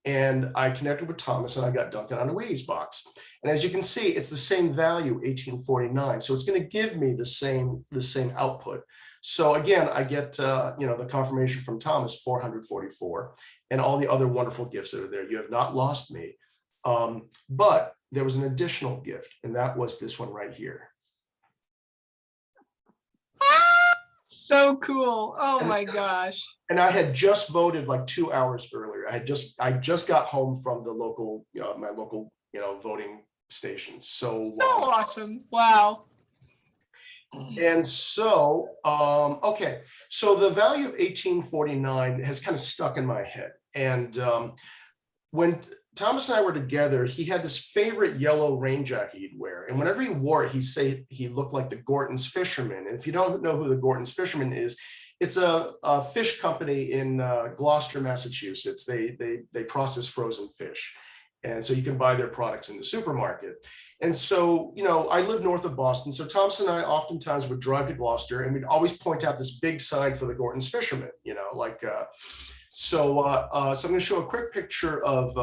and I connected with Thomas, and I got Duncan on a Wheaties box. And as you can see, it's the same value, 1849. So it's going to give me the same output. So again, I get the confirmation from Thomas, 444, and all the other wonderful gifts that are there. You have not lost me. But there was an additional gift, and that was this one right here. So cool. Oh my gosh. And I had just voted like 2 hours earlier. I just got home from the local, my local, voting station. So awesome. Wow. And so, okay. So the value of 1849 has kind of stuck in my head. And when Thomas and I were together, he had this favorite yellow rain jacket he'd wear. And whenever he wore it, he'd say he looked like the Gorton's Fisherman. And if you don't know who the Gorton's Fisherman is, it's a fish company in Gloucester, Massachusetts. They process frozen fish. And so you can buy their products in the supermarket. And so, I live north of Boston. So Thomas and I oftentimes would drive to Gloucester, and we'd always point out this big sign for the Gorton's Fisherman, So I'm going to show a quick picture of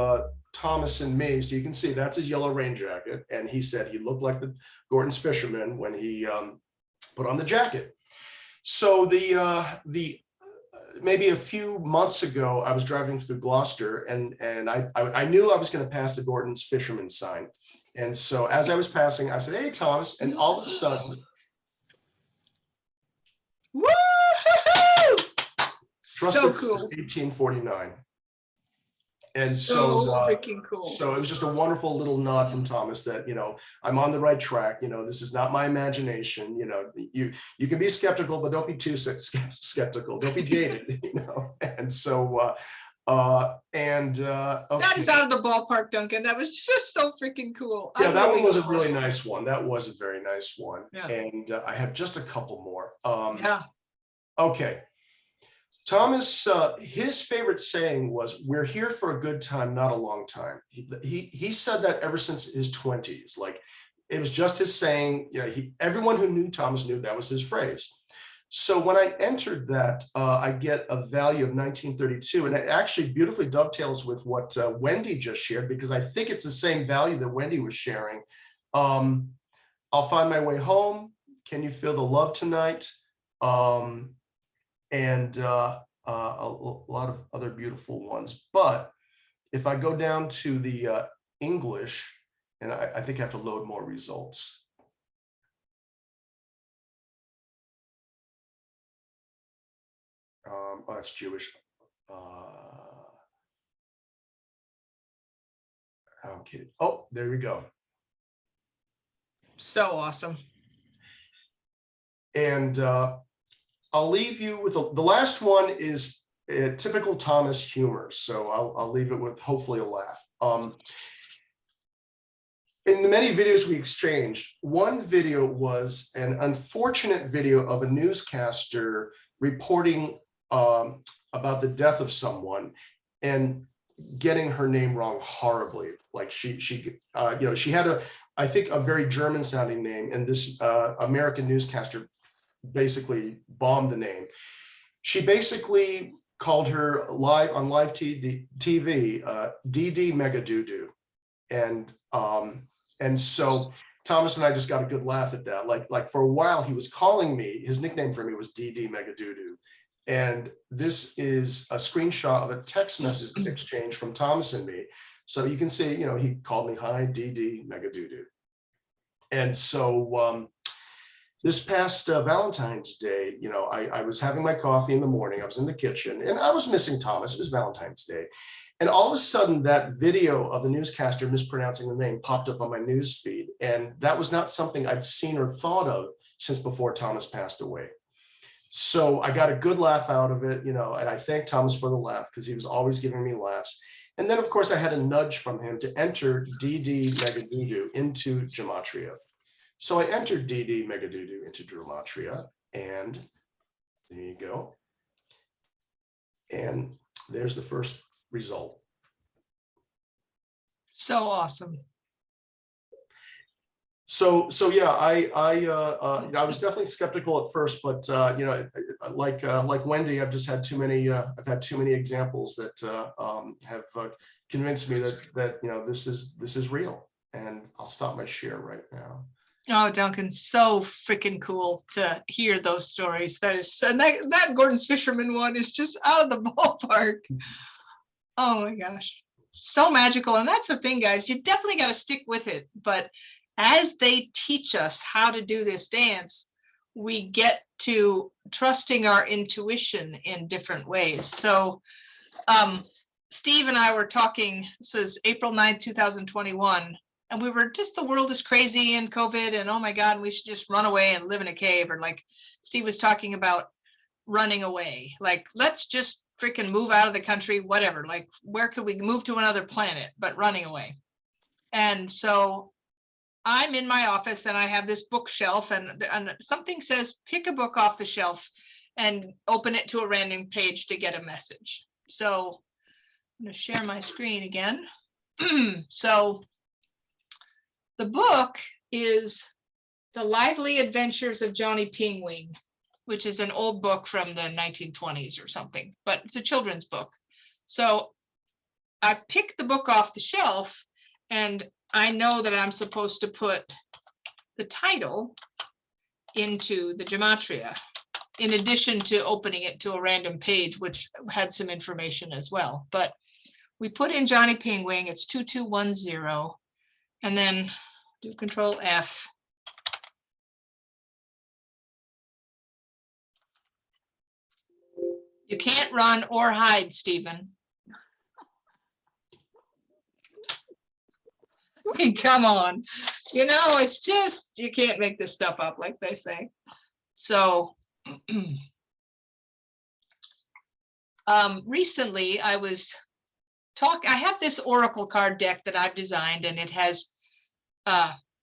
Thomas and me. So you can see that's his yellow rain jacket. And he said he looked like the Gorton's Fisherman when he put on the jacket. So the maybe a few months ago, I was driving through Gloucester, and I knew I was going to pass the Gorton's Fisherman sign. And so as I was passing, I said, "Hey, Thomas," and all of a sudden, Woo-hoo-hoo! So cool. 1849. And So so freaking cool. So it was just a wonderful little nod from Thomas that, I'm on the right track. This is not my imagination. You can be skeptical, but don't be too skeptical. Don't be jaded, And so, okay. That is out of the ballpark, Duncan. That was just so freaking cool. Yeah, that one was a really nice one. That was a very nice one. Yeah. And I have just a couple more. Yeah. Okay. Thomas, his favorite saying was, "We're here for a good time, not a long time." He said that ever since his 20s. Like, it was just his saying. Everyone who knew Thomas knew that was his phrase. So when I entered that, I get a value of 1932, and it actually beautifully dovetails with what Wendy just shared, because I think it's the same value that Wendy was sharing. I'll find my way home. Can you feel the love tonight? And a lot of other beautiful ones. But if I go down to the English, and I think I have to load more results. Oh, that's Jewish. I'm kidding. Oh, there we go. So awesome. And I'll leave you with the last one is typical Thomas humor. So I'll leave it with hopefully a laugh. In the many videos we exchanged, one video was an unfortunate video of a newscaster reporting about the death of someone and getting her name wrong horribly. Like she had I think a very German sounding name, and this American newscaster basically bombed the name. She basically called her on live TV DD Megadoodoo. And so Thomas and I just got a good laugh at that. Like for a while he was calling me, his nickname for me was DD Megadoodoo. And this is a screenshot of a text message exchange from Thomas and me. So you can see, he called me, hi, DD Megadoodoo. And so this past Valentine's Day, I was having my coffee in the morning. I was in the kitchen and I was missing Thomas. It was Valentine's Day. And all of a sudden that video of the newscaster mispronouncing the name popped up on my news feed. And that was not something I'd seen or thought of since before Thomas passed away. So I got a good laugh out of it, and I thank Thomas for the laugh because he was always giving me laughs. And then of course I had a nudge from him to enter DD Megadoodoo into Gematria. So I entered DD Megadoodoo into Gematria, and there you go. And there's the first result. So awesome. So yeah, I was definitely skeptical at first, but like Wendy, I've just had too many. I've had too many examples that have convinced me that this is real. And I'll stop my share right now. Oh, Duncan, so freaking cool to hear those stories. And that Gorton's Fisherman one is just out of the ballpark. Oh my gosh, so magical. And that's the thing, guys, you definitely got to stick with it. But as they teach us how to do this dance, we get to trusting our intuition in different ways. So Steve and I were talking, this was April 9th, 2021, and we were just, the world is crazy and COVID and oh my God, we should just run away and live in a cave. Or like Steve was talking about running away, like, let's just freaking move out of the country, whatever, like where could we move to another planet, but running away. And so I'm in my office and I have this bookshelf and something says, pick a book off the shelf and open it to a random page to get a message. So I'm going to share my screen again. So the book is The Lively Adventures of Johnny Pingwing, which is an old book from the 1920s or something, but it's a children's book. So I picked the book off the shelf and I know that I'm supposed to put the title into the Gematria, in addition to opening it to a random page, which had some information as well. But we put in Johnny Pingwing, it's 2210, and then do Control F. You can't run or hide, Stephen. I mean, come on, it's just, you can't make this stuff up, like they say. So recently I have this oracle card deck that I've designed, and it has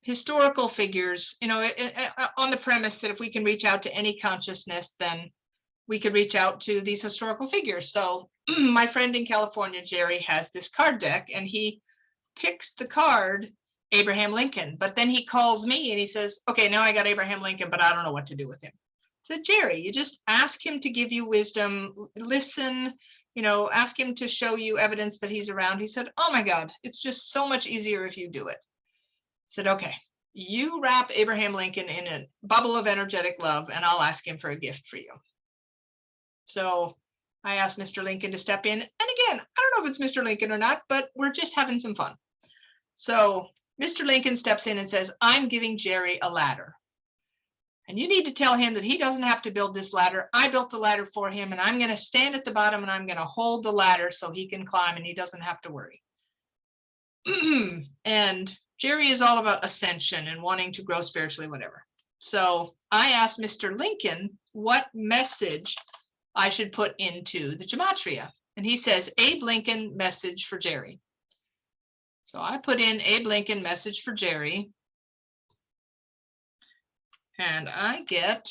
historical figures, on the premise that if we can reach out to any consciousness, then we could reach out to these historical figures. So my friend in California, Jerry, has this card deck, and he picks the card Abraham Lincoln, but then he calls me and he says, okay, now I got Abraham Lincoln, but I don't know what to do with him. I said, Jerry, you just ask him to give you wisdom, listen, ask him to show you evidence that he's around. He said, oh my God, it's just so much easier if you do it. I said, okay, you wrap Abraham Lincoln in a bubble of energetic love and I'll ask him for a gift for you. So I asked Mr. Lincoln to step in. And again, I don't know if it's Mr. Lincoln or not, but we're just having some fun. So Mr. Lincoln steps in and says, I'm giving Jerry a ladder. And you need to tell him that he doesn't have to build this ladder. I built the ladder for him, and I'm going to stand at the bottom and I'm going to hold the ladder so he can climb and he doesn't have to worry. And Jerry is all about ascension and wanting to grow spiritually, whatever. So I asked Mr. Lincoln what message I should put into the Gematria. And he says, Abe Lincoln message for Jerry. So I put in Abe Lincoln message for Jerry. And I get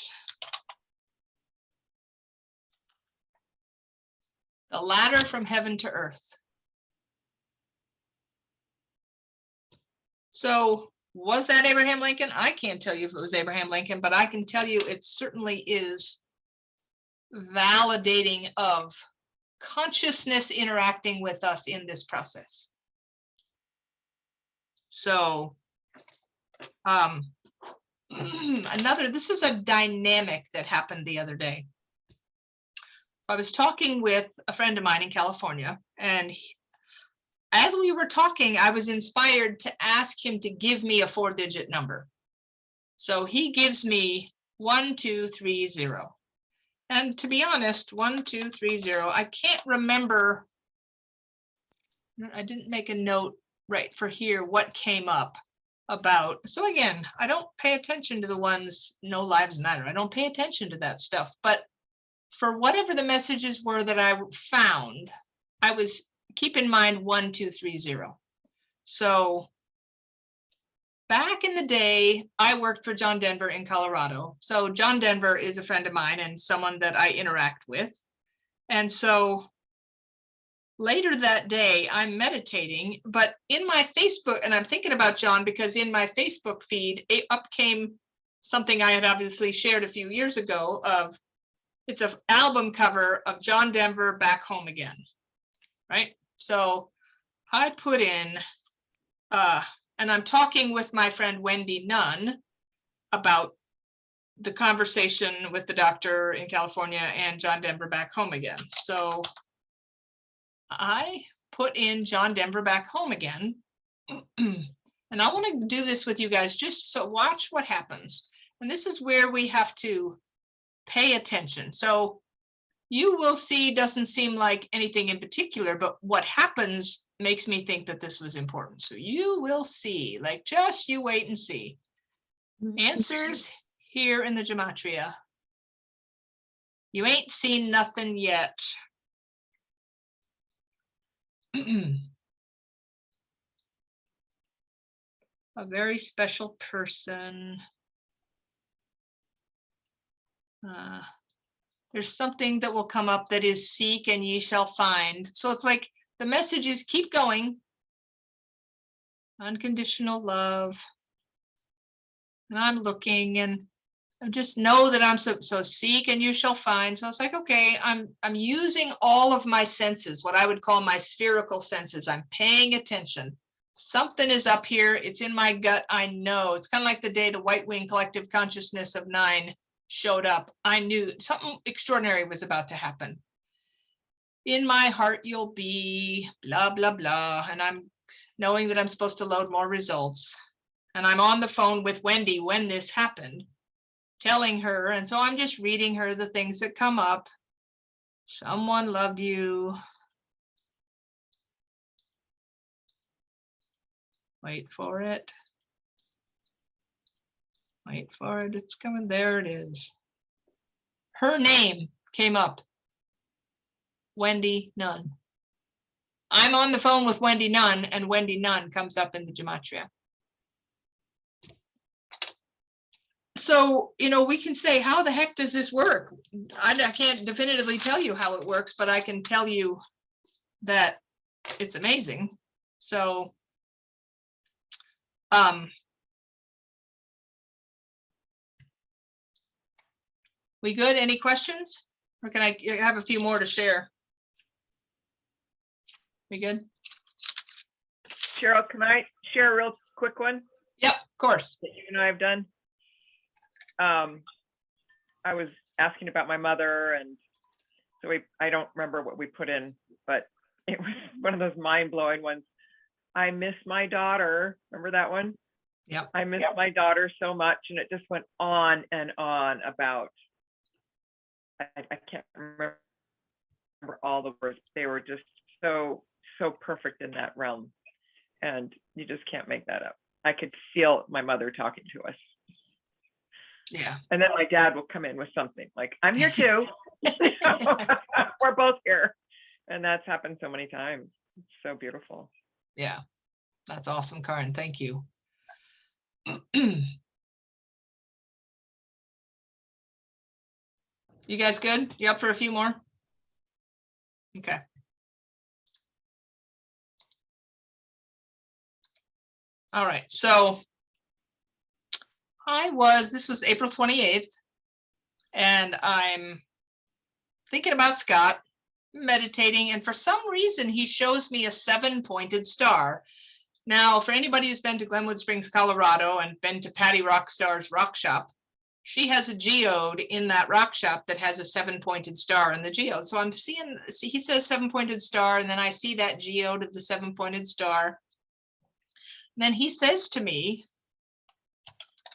the ladder from heaven to earth. So was that Abraham Lincoln? I can't tell you if it was Abraham Lincoln, but I can tell you it certainly is validating of consciousness interacting with us in this process. So this is a dynamic that happened the other day. I was talking with a friend of mine in California, and as we were talking, I was inspired to ask him to give me a 4-digit number. So he gives me 1230. And to be honest, 1230, I can't remember. I didn't make a note right for here what came up about. So again, I don't pay attention to the ones, no lives matter. I don't pay attention to that stuff. But for whatever the messages were that I found, I was keep in mind 1230. So back in the day, I worked for John Denver in Colorado. So John Denver is a friend of mine and someone that I interact with. And so later that day, I'm meditating, but in my Facebook, and I'm thinking about John because in my Facebook feed, up came something I had obviously shared a few years ago of, it's an album cover of John Denver Back Home Again, right? So I put in, and I'm talking with my friend Wendy Nunn about the conversation with the doctor in California and John Denver Back Home Again. So I put in John Denver Back Home Again. And I want to do this with you guys, just so watch what happens. And this is where we have to pay attention. So you will see, doesn't seem like anything in particular, but what happens makes me think that this was important. So you will see, like, just you wait and see. Answers here in the Gematria. You ain't seen nothing yet. A very special person. There's something that will come up that is seek and ye shall find. So it's like the messages keep going. Unconditional love. And I'm looking and I just know that I'm so seek and you shall find. So it's like, okay, I'm using all of my senses, what I would call my spherical senses. I'm paying attention. Something is up here. It's in my gut. I know. It's kind of like the day the White Wing Collective Consciousness of 9 showed up. I knew something extraordinary was about to happen. In my heart, you'll be blah, blah, blah. And I'm knowing that I'm supposed to load more results. And I'm on the phone with Wendy when this happened, telling her. And so I'm just reading her the things that come up. Someone loved you. Wait for it. Wait for it. It's coming. There it is. Her name came up. Wendy Nunn. I'm on the phone with Wendy Nunn, and Wendy Nunn comes up in the Gematria. So, you know, we can say, how the heck does this work? I can't definitively tell you how it works, but I can tell you that it's amazing. So, we good? Any questions? Or can I have a few more to share? We good? Cheryl, can I share a real quick one Yep, of course. that you and I have done? I was asking about my mother, and so I don't remember what we put in, but it was one of those mind-blowing ones. I miss my daughter. Remember that one? Yep. I miss my daughter so much, and it just went on and on about, I can't remember all the words. They were just so perfect in that realm, and you just can't make that up. I could feel my mother talking to us. Yeah. And then my dad will come in with something like, I'm here too. We're both here. And that's happened so many times. It's so beautiful. Yeah. That's awesome, Karen. Thank you. You guys good? You up for a few more? Okay. All right. So this was April 28th, and I'm thinking about Scott, meditating, and for some reason he shows me a 7-pointed star. Now, for anybody who's been to Glenwood Springs, Colorado, and been to Patty Rockstar's rock shop, she has a geode in that rock shop that has a 7-pointed star in the geode. So I'm seeing, he says 7-pointed star, and then I see that geode of the 7-pointed star. And then he says to me,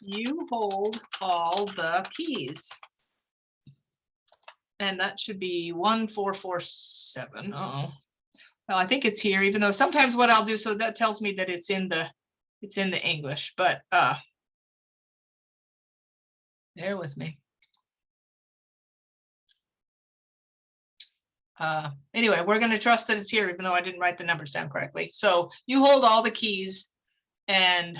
you hold all the keys. And that should be 1447. Uh-oh. Well, I think it's here, even though sometimes what I'll do, so that tells me that it's in the English, but bear with me. Anyway, we're going to trust that it's here, even though I didn't write the numbers down correctly. So you hold all the keys, and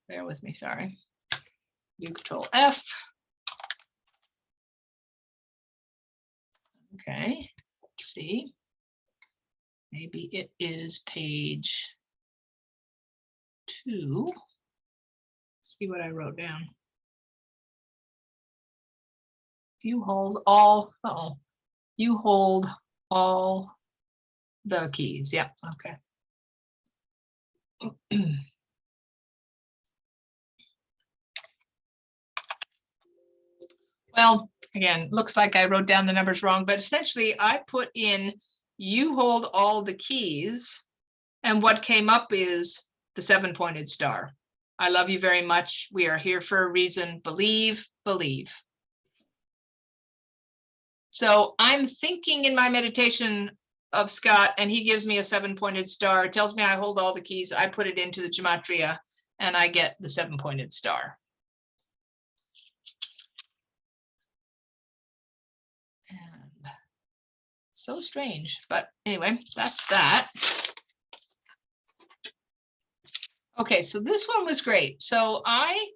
bear with me, sorry. You Control F. Okay, let's see. Maybe it is page 2. Let's see what I wrote down. You hold all, you hold all the keys. Yeah, okay. Well, again, looks like I wrote down the numbers wrong, but essentially I put in you hold all the keys, and what came up is the 7-pointed star. I love you very much. We are here for a reason. Believe, believe. So I'm thinking in my meditation of Scott, and he gives me a 7-pointed star, tells me I hold all the keys. I put it into the Gematria, and I get the 7-pointed star. And so strange, but anyway, that's that. Okay, so this one was great. So I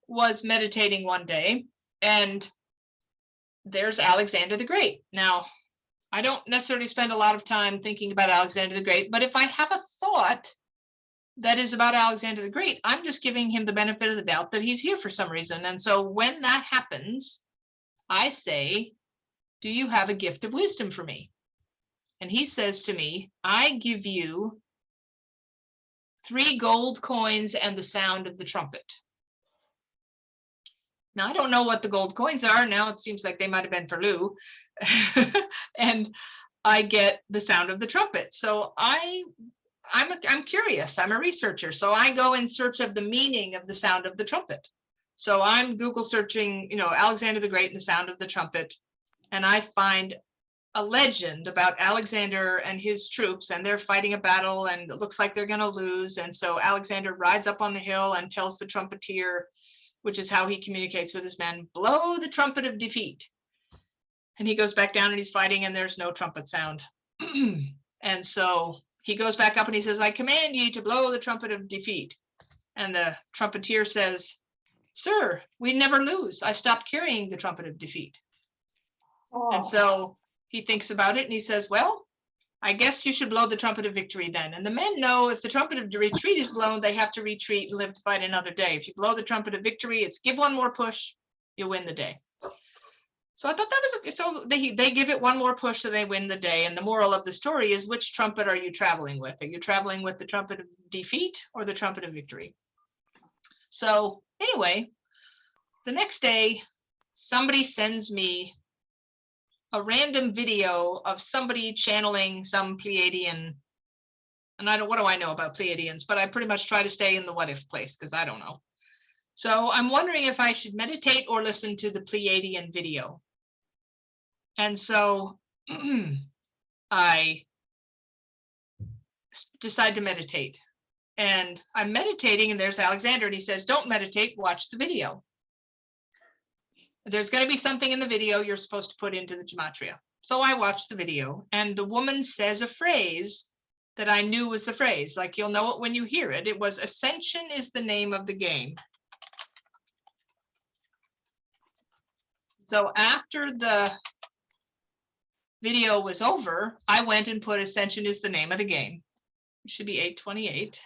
was meditating one day, and there's Alexander the Great. Now, I don't necessarily spend a lot of time thinking about Alexander the Great, but if I have a thought that is about Alexander the Great, I'm just giving him the benefit of the doubt that he's here for some reason. And so when that happens, I say, do you have a gift of wisdom for me? And he says to me, I give you 3 gold coins and the sound of the trumpet. Now, I don't know what the gold coins are. Now it seems like they might have been for Lou. And I get the sound of the trumpet. So I'm curious. I'm a researcher. So I go in search of the meaning of the sound of the trumpet. So I'm Google searching, Alexander the Great and the sound of the trumpet. And I find a legend about Alexander and his troops, and they're fighting a battle, and it looks like they're going to lose. And so Alexander rides up on the hill and tells the trumpeter, which is how he communicates with his men, blow the trumpet of defeat. And he goes back down and he's fighting, and there's no trumpet sound. And so he goes back up and he says, I command you to blow the trumpet of defeat. And the trumpeter says, sir, we never lose. I stopped carrying the trumpet of defeat. Oh. And so he thinks about it and he says, well, I guess you should blow the trumpet of victory then. And the men know if the trumpet of retreat is blown, they have to retreat and live to fight another day. If you blow the trumpet of victory, it's give one more push, you win the day. So I thought that was, so they give it one more push so they win the day. And the moral of the story is, which trumpet are you traveling with? Are you traveling with the trumpet of defeat or the trumpet of victory? So anyway, the next day, somebody sends me a random video of somebody channeling some Pleiadian, and what do I know about Pleiadians, but I pretty much try to stay in the what if place because I don't know. So I'm wondering if I should meditate or listen to the Pleiadian video. And so I decide to meditate. And I'm meditating, and there's Alexander, and he says, don't meditate, watch the video. There's going to be something in the video you're supposed to put into the gematria. So I watched the video, and the woman says a phrase that I knew was the phrase, like you'll know it when you hear it. It was, ascension is the name of the game. So after the video was over, I went and put ascension is the name of the game. It should be 828.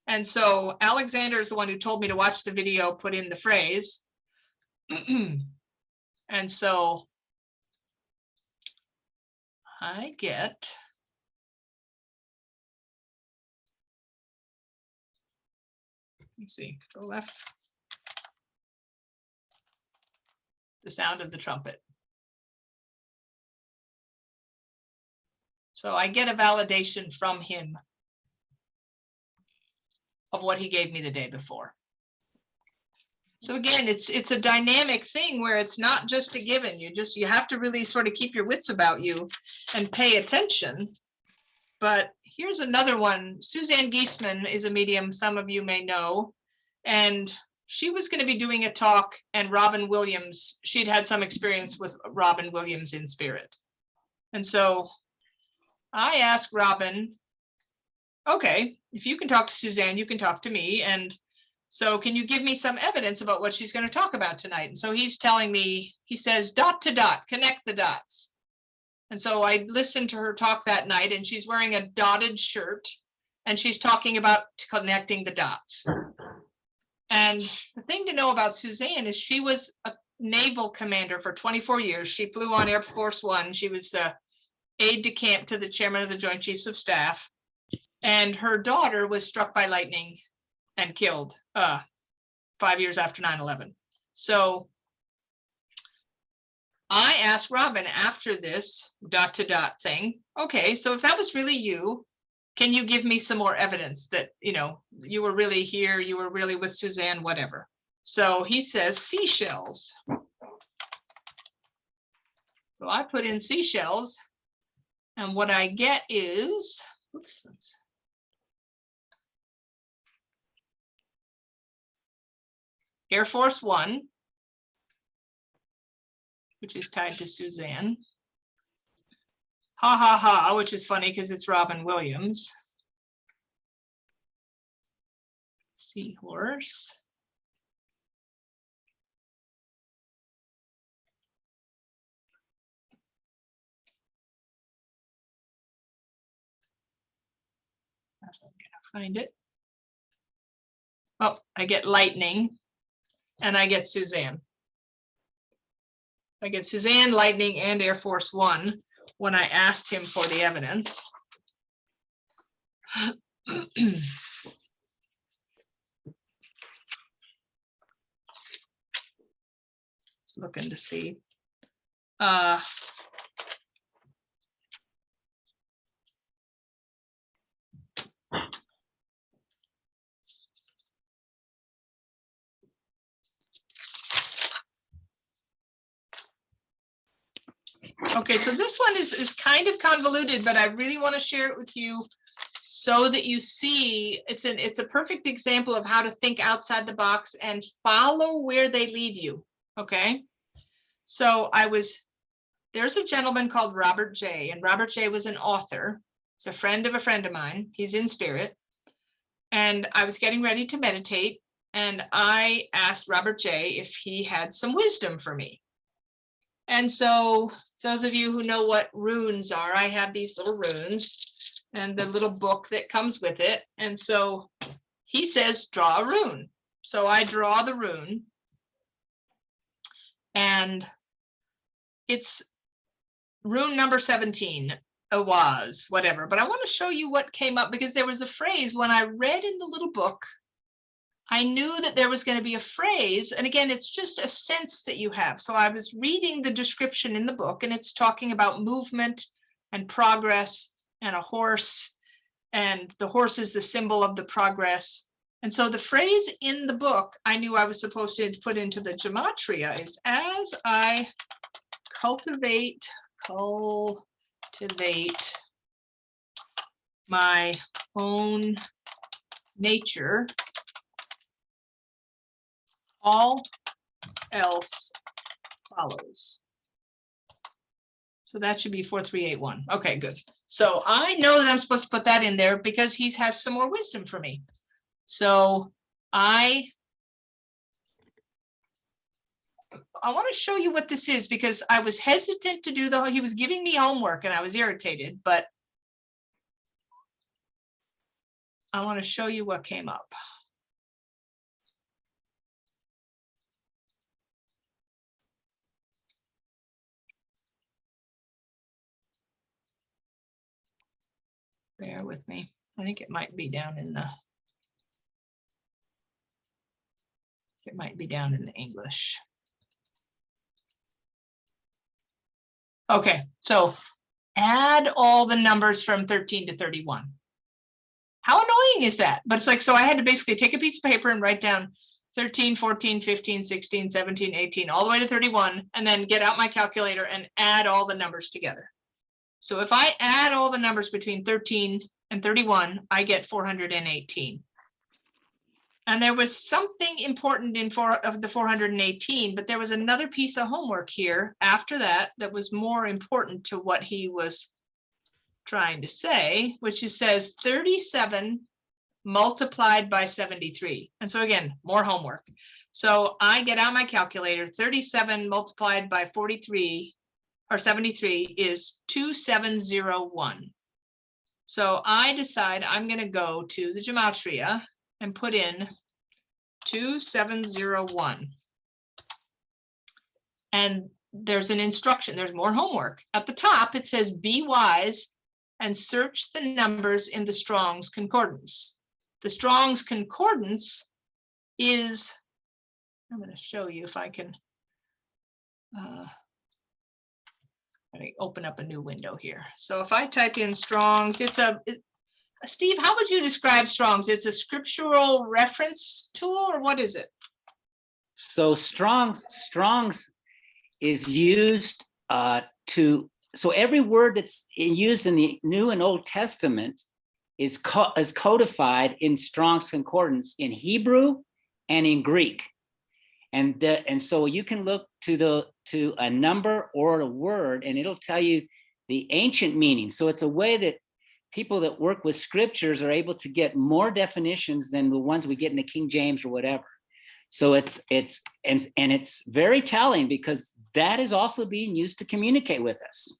And so Alexander is the one who told me to watch the video, put in the phrase. And so I get let's see, go left. The sound of the trumpet. So I get a validation from him of what he gave me the day before. So again, it's a dynamic thing where it's not just a given. You have to really sort of keep your wits about you and pay attention. But here's another one. Suzanne Giesman is a medium some of you may know, and she was going to be doing a talk, and Robin Williams, she'd had some experience with Robin Williams in spirit. And so I asked Robin, okay, if you can talk to Suzanne, you can talk to me. And so can you give me some evidence about what she's going to talk about tonight? And so he's telling me, he says, dot to dot, connect the dots. And so I listened to her talk that night, and she's wearing a dotted shirt, and she's talking about connecting the dots. And the thing to know about Suzanne is she was a naval commander for 24 years. She flew on Air Force One. She was aide de camp to the chairman of the Joint Chiefs of Staff. And her daughter was struck by lightning and killed 5 years after 9/11. So I asked Robin after this dot to dot thing, okay, so if that was really you, can you give me some more evidence that, you were really here, you were really with Suzanne, whatever. So he says seashells. So I put in seashells, and what I get is, oops, Air Force One, which is tied to Suzanne. Ha ha ha, which is funny because it's Robin Williams. Seahorse. I'm gonna find it. Oh, I get lightning, and I get Suzanne. I get Suzanne, lightning, and Air Force One when I asked him for the evidence. Just looking to see. Okay, so this one is kind of convoluted, but I really want to share it with you so that you see it's a perfect example of how to think outside the box and follow where they lead you. Okay, so there's a gentleman called Robert J, and Robert J was an author. He's a friend of mine. He's in spirit, and I was getting ready to meditate, and I asked Robert J if he had some wisdom for me. And so those of you who know what runes are, I have these little runes and the little book that comes with it. And so he says, draw a rune. So I draw the rune, and it's rune number 17, was whatever. But I want to show you what came up, because there was a phrase when I read in the little book, I knew that there was going to be a phrase, and again, it's just a sense that you have. So I was reading the description in the book, and it's talking about movement and progress and a horse, and the horse is the symbol of the progress. And so the phrase in the book I knew I was supposed to put into the gematria is, as I cultivate my own nature, all else follows. So that should be 4381. Okay, good. So I know that I'm supposed to put that in there because he has some more wisdom for me. So I want to show you what this is because I was hesitant to do he was giving me homework and I was irritated, but I want to show you what came up. Bear with me. I think it might be down in the English. Okay, so add all the numbers from 13 to 31. How annoying is that? But it's like, so I had to basically take a piece of paper and write down 13, 14, 15, 16, 17, 18, all the way to 31, and then get out my calculator and add all the numbers together. So if I add all the numbers between 13 and 31, I get 418. And there was something important in the 418, but there was another piece of homework here after that that was more important to what he was trying to say, which is says 37 multiplied by 73. And so again, more homework. So I get out my calculator, 37 multiplied by 43 or 73 is 2701. So I decide I'm going to go to the Gematria and put in 2701. And there's an instruction, there's more homework. At the top, it says be wise and search the numbers in the Strong's Concordance. The Strong's Concordance is, I'm going to show you if I can open up a new window here. So if I type in Strong's, Steve, how would you describe Strong's? It's a scriptural reference tool, or what is it? So Strong's is used so every word that's used in the New and Old Testament is codified in Strong's Concordance in Hebrew and in Greek. And so you can look to a number or a word and it'll tell you the ancient meaning. So it's a way that people that work with scriptures are able to get more definitions than the ones we get in the King James or whatever. So it's very telling because that is also being used to communicate with us.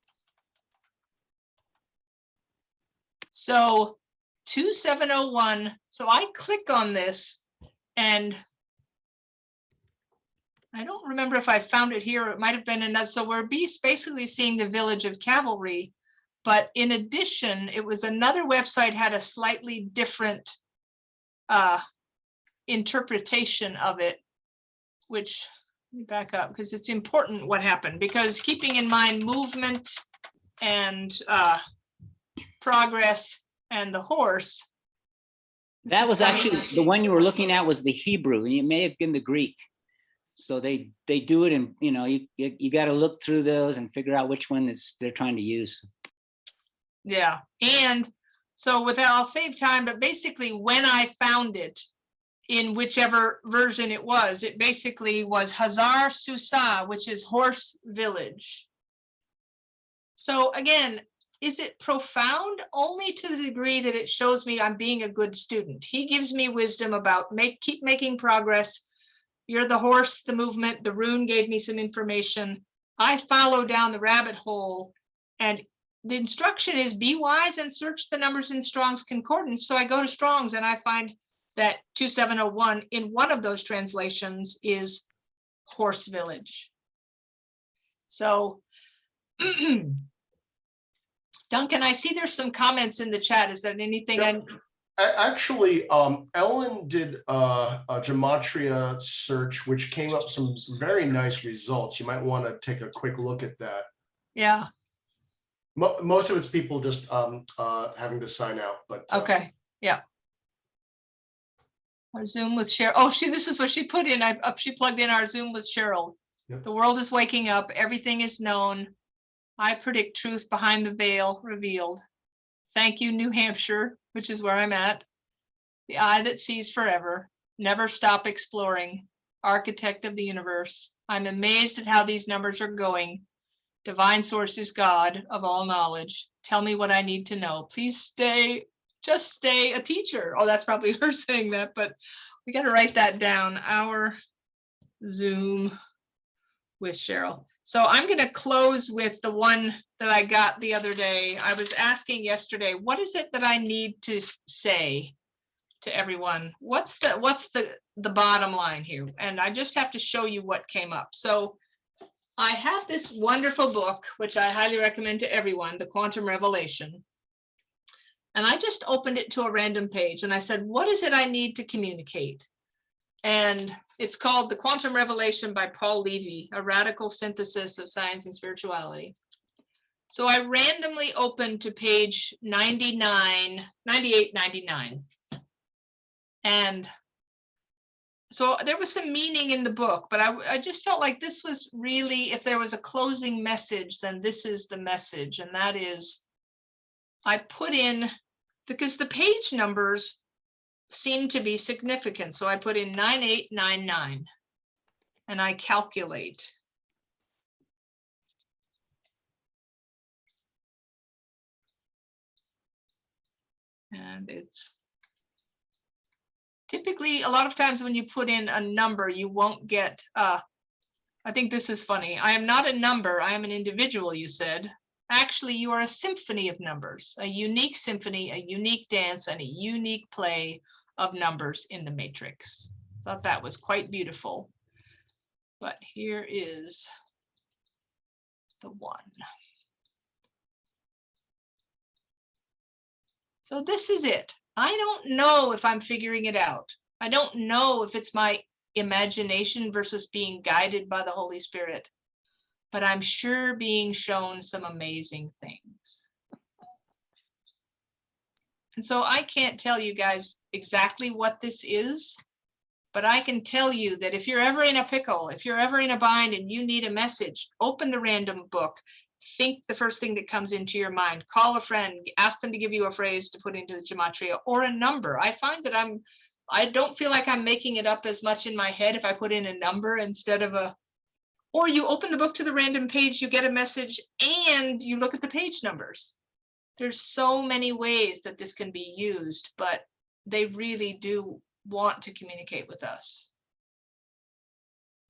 So 2701, so I click on this and I don't remember if I found it here, or it might have been another. So we're basically seeing the village of cavalry, but in addition, it was another website had a slightly different interpretation of it, which, let me back up because it's important what happened, because keeping in mind movement and progress and the horse. That was actually the one you were looking at was the Hebrew, and it may have been the Greek. So they do it, and you got to look through those and figure out which one they're trying to use. Yeah, and so with that, I'll save time, but basically when I found it in whichever version it basically was Hazar Susa, which is horse village. So again, is it profound? Only to the degree that it shows me I'm being a good student. He gives me wisdom about keep making progress. You're the horse, the movement, the rune gave me some information. I follow down the rabbit hole, and the instruction is be wise and search the numbers in Strong's Concordance. So I go to Strong's and I find that 2701 in one of those translations is horse village. So Duncan, I see there's some comments in the chat. Is there anything? Yep. Actually, Ellen did a Gematria search, which came up some very nice results. You might want to take a quick look at that. Yeah. Most of it's people just having to sign out, but okay, yeah. Our Zoom with Cheryl. Oh, this is what she put in. She plugged in our Zoom with Cheryl. Yep. The world is waking up. Everything is known. I predict truth behind the veil revealed. Thank you, New Hampshire. which is where I'm at. The eye that sees forever, never stop exploring, architect of the universe. I'm amazed at how these numbers are going. Divine source is God of all knowledge. Tell me what I need to know. Please stay, just stay a teacher. Oh, that's probably her saying that, but we got to write that down. Our Zoom with Cheryl. So I'm going to close with the one that I got the other day. I was asking yesterday, what is it that I need to say to everyone? What's the bottom line here? And I just have to show you what came up. So I have this wonderful book, which I highly recommend to everyone, The Quantum Revelation. And I just opened it to a random page and I said, what is it I need to communicate? And it's called The Quantum Revelation by Paul Levy, a radical synthesis of science and spirituality. So I randomly opened to page 98, 99. And so there was some meaning in the book, but I just felt like this was really, if there was a closing message, then this is the message. And that is, I put in, because the page numbers seem to be significant. So I put in 9899 and I calculate. And it's typically, a lot of times when you put in a number, you won't get, I think this is funny. I am not a number, I am an individual, you said. Actually, you are a symphony of numbers, a unique symphony, a unique dance, and a unique play of numbers in the matrix. Thought that was quite beautiful. But here is the one. So this is it. I don't know if I'm figuring it out. I don't know if it's my imagination versus being guided by the Holy Spirit, but I'm sure being shown some amazing things. And so I can't tell you guys exactly what this is, but I can tell you that if you're ever in a pickle, if you're ever in a bind and you need a message, open the random book. Think the first thing that comes into your mind. Call a friend, ask them to give you a phrase to put into the gematria or a number. I find that I don't feel like I'm making it up as much in my head if I put in a number instead of a, or you open the book to the random page, you get a message and you look at the page numbers. There's so many ways that this can be used, but they really do want to communicate with us.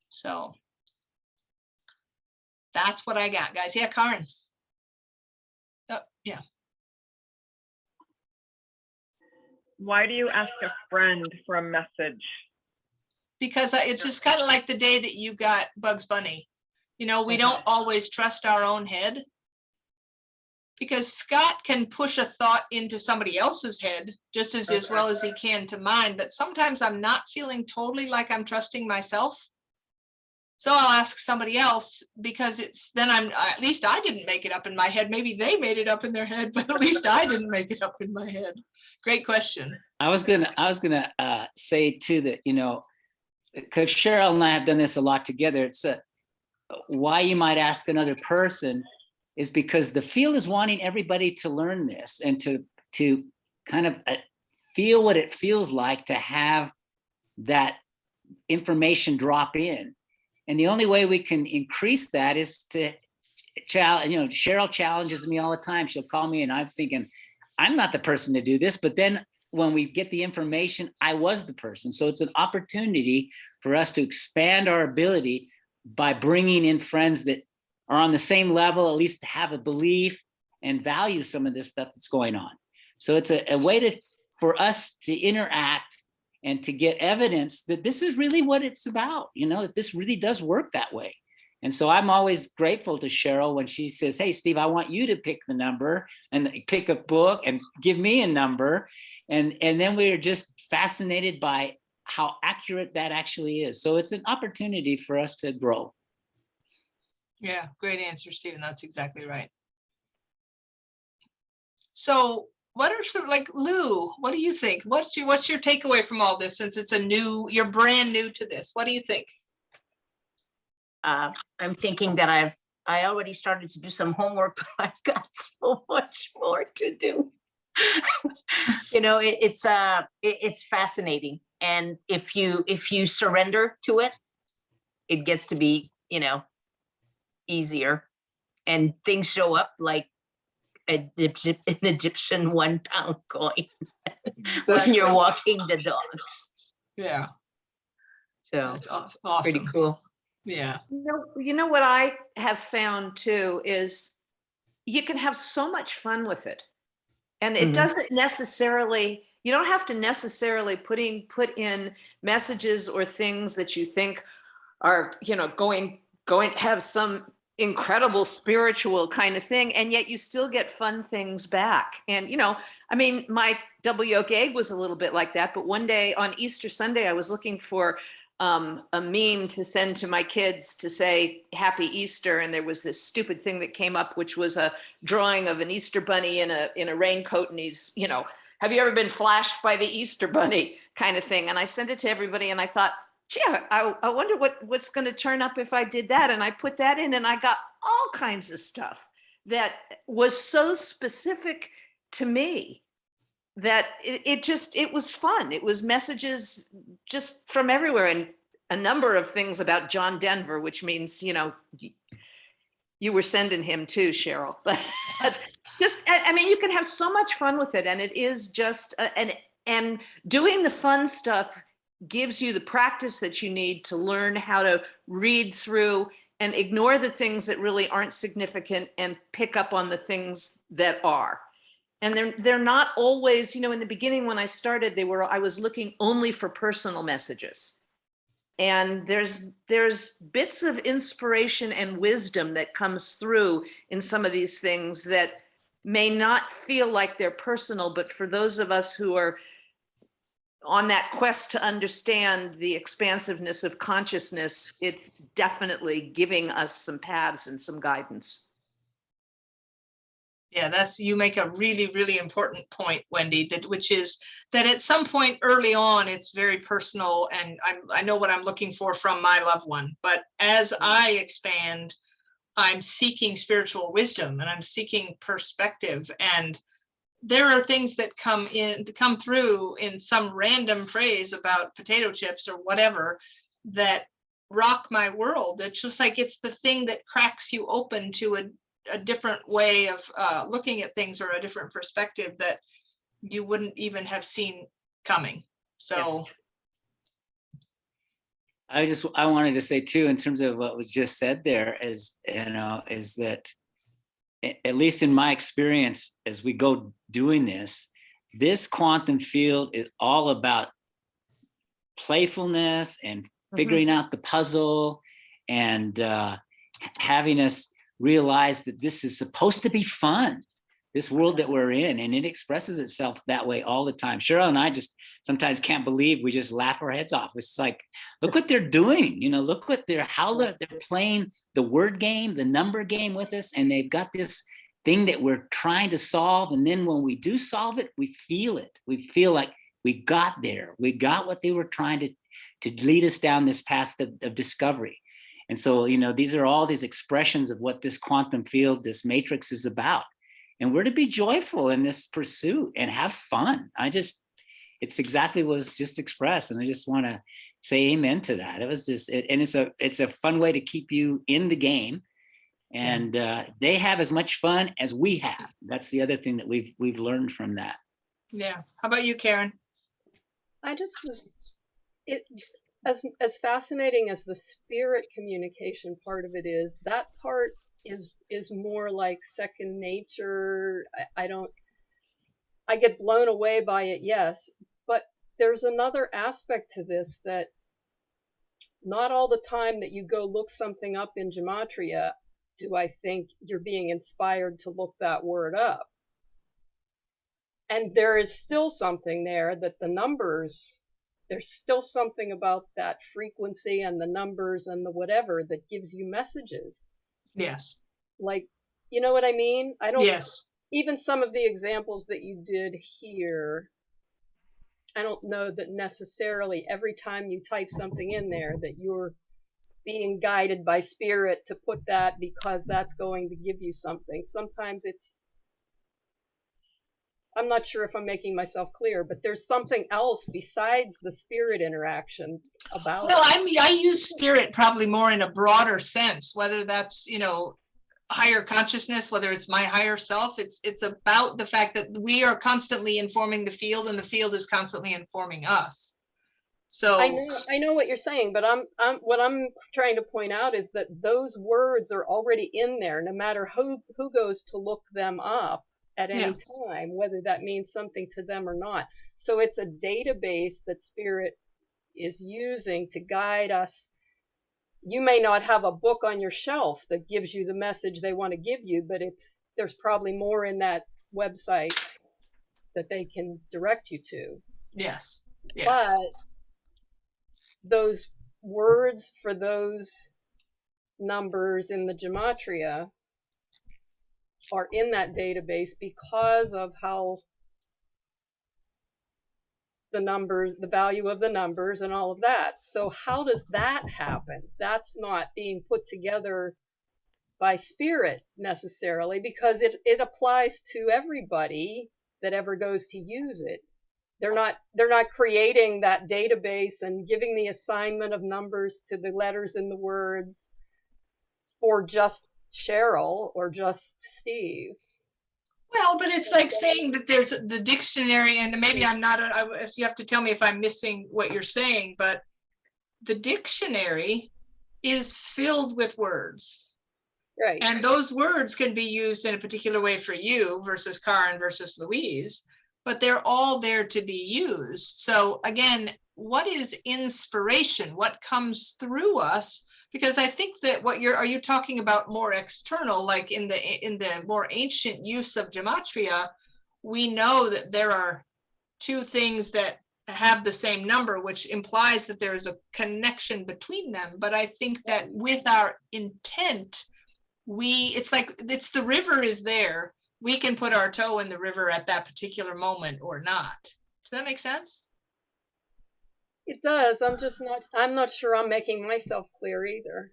So that's what I got, guys. Yeah, Karen. Oh, yeah. Why do you ask a friend for a message? Because it's just kind of like the day that you got Bugs Bunny. You know, we don't always trust our own head. Because Scott can push a thought into somebody else's head just as well as he can to mine. But sometimes I'm not feeling totally like I'm trusting myself. So I'll ask somebody else because it's then at least I didn't make it up in my head. Maybe they made it up in their head, but at least I didn't make it up in my head. Great question. I was gonna say too that, you know, because Cheryl and I have done this a lot together. It's why you might ask another person is because the field is wanting everybody to learn this and to kind of feel what it feels like to have that information drop in. And the only way we can increase that is to challenge, you know, Cheryl challenges me all the time. She'll call me and I'm thinking, I'm not the person to do this. But then when we get the information, I was the person. So it's an opportunity for us to expand our ability by bringing in friends that are on the same level, at least have a belief and value some of this stuff that's going on. So it's a way for us to interact and to get evidence that this is really what it's about, you know, that this really does work that way. And so I'm always grateful to Cheryl when she says, hey, Steve, I want you to pick the number and pick a book and give me a number. And then we're just fascinated by how accurate that actually is. So it's an opportunity for us to grow. Yeah, great answer, Stephen. That's exactly right. So what are some, like, Lou, what do you think? What's your takeaway from all this, since it's you're brand new to this? What do you think? I'm thinking that I already started to do some homework, but I've got so much more to do. You know, it's fascinating. And if you surrender to it, it gets to be, you know, easier, and things show up like an Egyptian 1 pound coin when you're Exactly. walking the dogs. Yeah, So that's pretty awesome. cool. Yeah. You know what I have found too is you can have so much fun with it. And it Mhm. doesn't necessarily, you don't have to necessarily put in messages or things that you think are, you know, going to have some incredible spiritual kind of thing, and yet you still get fun things back. And you know, I mean, my double yolk egg was a little bit like that, but one day on Easter Sunday I was looking for a meme to send to my kids to say Happy Easter, and there was this stupid thing that came up, which was a drawing of an Easter bunny in a raincoat, and he's, you know, have you ever been flashed by the Easter bunny kind of thing. And I sent it to everybody, and I thought, gee, I wonder what's going to turn up if I did that. And I put that in, and I got all kinds of stuff that was so specific to me that it was fun. It was messages just from everywhere, and a number of things about John Denver, which means, you know, you were sending him too, Cheryl. But just, I mean, you can have so much fun with it, and it is just, and doing the fun stuff gives you the practice that you need to learn how to read through and ignore the things that really aren't significant and pick up on the things that are. And they're not always, you know, in the beginning when I started, I was looking only for personal messages. And there's bits of inspiration and wisdom that comes through in some of these things that may not feel like they're personal, but for those of us who are on that quest to understand the expansiveness of consciousness, it's definitely giving us some paths and some guidance. Yeah, you make a really, really important point, Wendy, which is that at some point early on, it's very personal, and I know what I'm looking for from my loved one. But as I expand, I'm seeking spiritual wisdom, and I'm seeking perspective. And there are things that come through in some random phrase about potato chips or whatever that rock my world. It's just like it's the thing that cracks you open to a different way of looking at things, or a different perspective that you wouldn't even have seen coming. So I wanted to say too, in terms of what was just said there, is, you know, is that at least in my experience, as we go doing this quantum field is all about playfulness and figuring out the puzzle, and having us realize that this is supposed to be fun, this world that we're in, and it expresses itself that way all the time. Cheryl and I just sometimes can't believe, we just laugh our heads off. It's like, look what they're doing, you know, look what they're playing the word game, the number game with us, and they've got this thing that we're trying to solve. And then when we do solve it, we feel it. We feel like we got there. We got what they were trying to lead us down this path of discovery. And so, you know, these are all these expressions of what this quantum field, this matrix is about. And we're to be joyful in this pursuit and have fun. It's exactly what was just expressed. And I just want to say amen to that. It was just, and it's a fun way to keep you in the game. And they have as much fun as we have. That's the other thing that we've learned from that. yeah. How about you, Karen? I just was, it as fascinating as the spirit communication part of it is, that part is more like second nature. I get blown away by it, yes, but there's another aspect to this, that not all the time that you go look something up in Gematria do I think you're being inspired to look that word up. And there is still something there, that the numbers, there's still something about that frequency and the numbers and the whatever that gives you messages. Yes. Like, you know what I mean? Yes. Even some of the examples that you did here, I don't know that necessarily every time you type something in there that you're being guided by spirit to put that because that's going to give you something. Sometimes it's I'm not sure if I'm making myself clear, but there's something else besides the spirit interaction about Well, it. I use spirit probably more in a broader sense, whether that's, you know, higher consciousness, whether it's my higher self. It's about the fact that we are constantly informing the field and the field is constantly informing us. So I know what you're saying, but what I'm trying to point out is that those words are already in there, no matter who goes to look them up at any time, whether that means something to them or not. So it's a database that Spirit is using to guide us. You may not have a book on your shelf that gives you the message they want to give you, but there's probably more in that website that they can direct you to. yes. But those words for those numbers in the Gematria are in that database because of how the numbers, the value of the numbers and all of that. So how does that happen? That's not being put together by Spirit necessarily, because it applies to everybody that ever goes to use it. They're not creating that database and giving the assignment of numbers to the letters and the words for just Cheryl or just Steve. Well, but it's like saying that there's the dictionary, and maybe I'm not, you have to tell me if I'm missing what you're saying, but the dictionary is filled with words. Right. And those words can be used in a particular way for you versus Karen versus Louise, but they're all there to be used. So again, what is inspiration? What comes through us? Because I think that are you talking about more external, like in the more ancient use of Gematria, we know that there are two things that have the same number, which implies that there is a connection between them. But I think that with our intent, it's the river is there. We can put our toe in the river at that particular moment or not. Does that make sense? It does. I'm not sure I'm making myself clear either.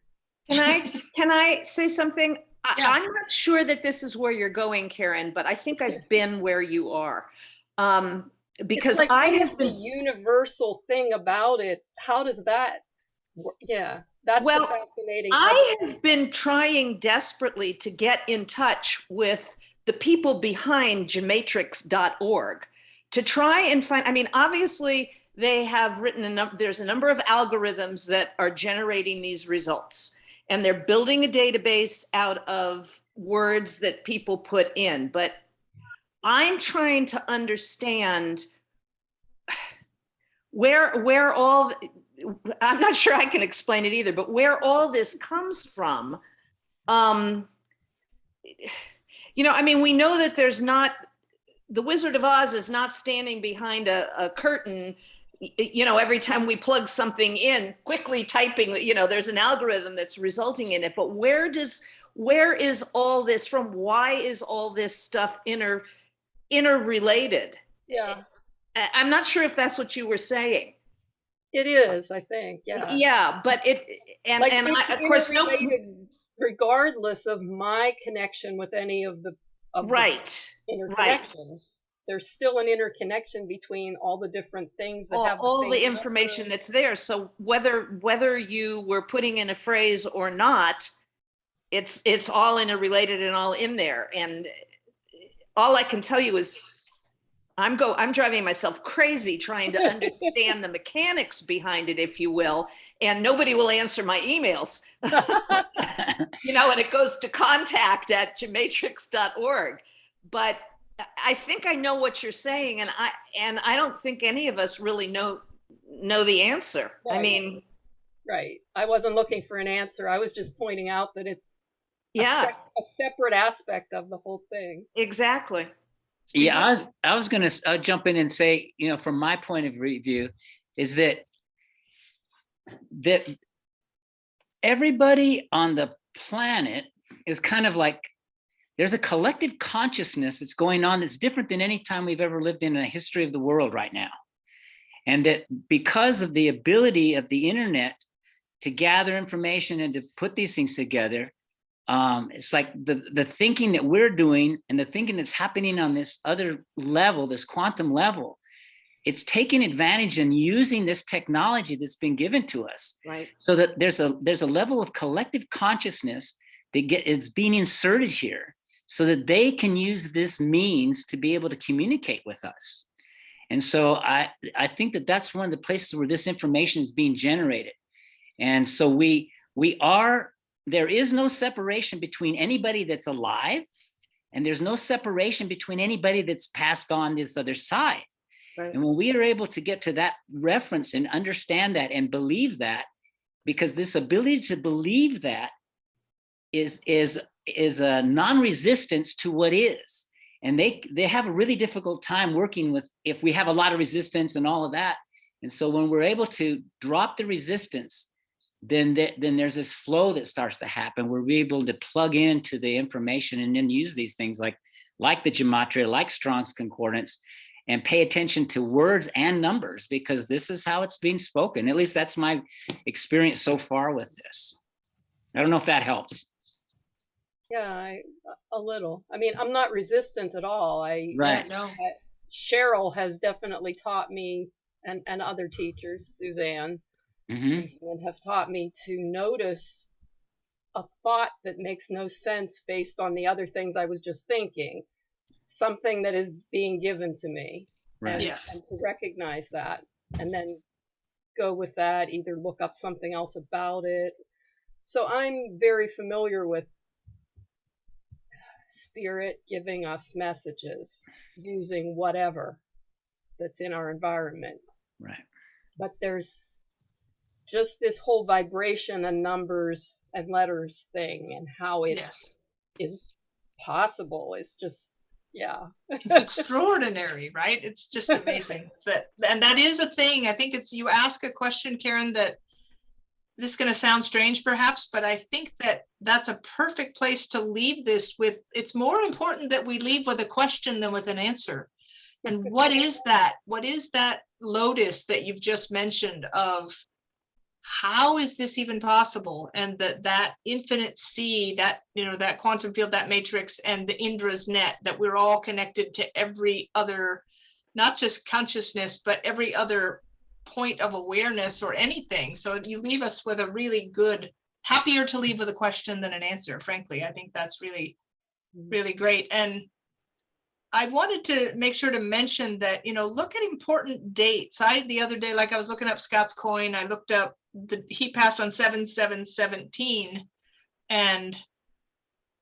Can I say something? Yeah. I'm not sure that this is where you're going, Karen, but I think I've been where you are. Because it's like, I what have is been the universal thing about it? How does that work? Yeah, that's Well, the fascinating. I have been trying desperately to get in touch with the people behind Gematrix.org to try and find, I mean, obviously they have written there's a number of algorithms that are generating these results, and they're building a database out of words that people put in. But I'm trying to understand where all, I'm not sure I can explain it either, but where all this comes from. You know, I mean, we know that there's not, the Wizard of Oz is not standing behind a curtain, you know, every time we plug something in, quickly typing, you know, there's an algorithm that's resulting in it. But where is all this from? Why is all this stuff interrelated? Yeah. I'm not sure if that's what you were saying. It is, I think. Yeah. Yeah, but of course, no. Regardless of my connection with any of the Right. interconnections, there's still an interconnection between all the different things that have all the the information that's there. So whether you were putting in a phrase or not, it's all interrelated and all in there. And all I can tell you is I'm driving myself crazy trying to understand the mechanics behind it, if you will, and nobody will answer my emails. You know, and it goes to contact@gematrix.org. But I think I know what you're saying, and I don't think any of us really know the answer. Right. I mean, right. I wasn't looking for an answer. I was just pointing out that it's yeah, a separate aspect of the whole thing. exactly. Yeah, I was going to jump in and say, you know, from my point of view, is that everybody on the planet is kind of like, there's a collective consciousness that's going on that's different than any time we've ever lived in the history of the world right now. And that because of the ability of the internet to gather information and to put these things together, It's like the thinking that we're doing and the thinking that's happening on this other level, this quantum level, it's taking advantage and using this technology that's been given to us. Right. So that there's a level of collective consciousness that it's being inserted here so that they can use this means to be able to communicate with us. And so I think that that's one of the places where this information is being generated. And so there is no separation between anybody that's alive, and there's no separation between anybody that's passed on this other side. Right. And when we are able to get to that reference and understand that and believe that, because this ability to believe that is a non-resistance to what is. And they have a really difficult time working with if we have a lot of resistance and all of that. And so when we're able to drop the resistance, then there's this flow that starts to happen. We're able to plug into the information and then use these things like the gematria, like Strong's Concordance, and pay attention to words and numbers, because this is how it's being spoken. At least that's my experience so far with this. I don't know if that helps. Yeah, a little. I mean, I'm not resistant at all. Right. Yeah, no. Cheryl has definitely taught me, and other teachers, Suzanne, Mm-hmm. have taught me to notice a thought that makes no sense based on the other things I was just thinking. Something that is being given to me. Right. Yes. And to recognize that and then go with that, either look up something else about it. So I'm very familiar with spirit giving us messages using whatever that's in our environment. Right. But there's just this whole vibration and numbers and letters thing, and how it Yes. is possible. It's just, yeah. It's extraordinary, right? It's just amazing. And that is a thing. I think you ask a question, Karen, that this is going to sound strange perhaps, but I think that that's a perfect place to leave this with. It's more important that we leave with a question than with an answer. And what is that? What is that lotus that you've just mentioned of how is this even possible? And that infinite sea, that, that quantum field, that matrix, and the Indra's net, that we're all connected to every other, not just consciousness, but every other point of awareness or anything. So you leave us with a really good, happier to leave with a question than an answer, frankly. I think that's really, really great. And I wanted to make sure to mention that, look at important dates. The other day, like I was looking up Scott's coin, I looked up he passed on 7/7/17, and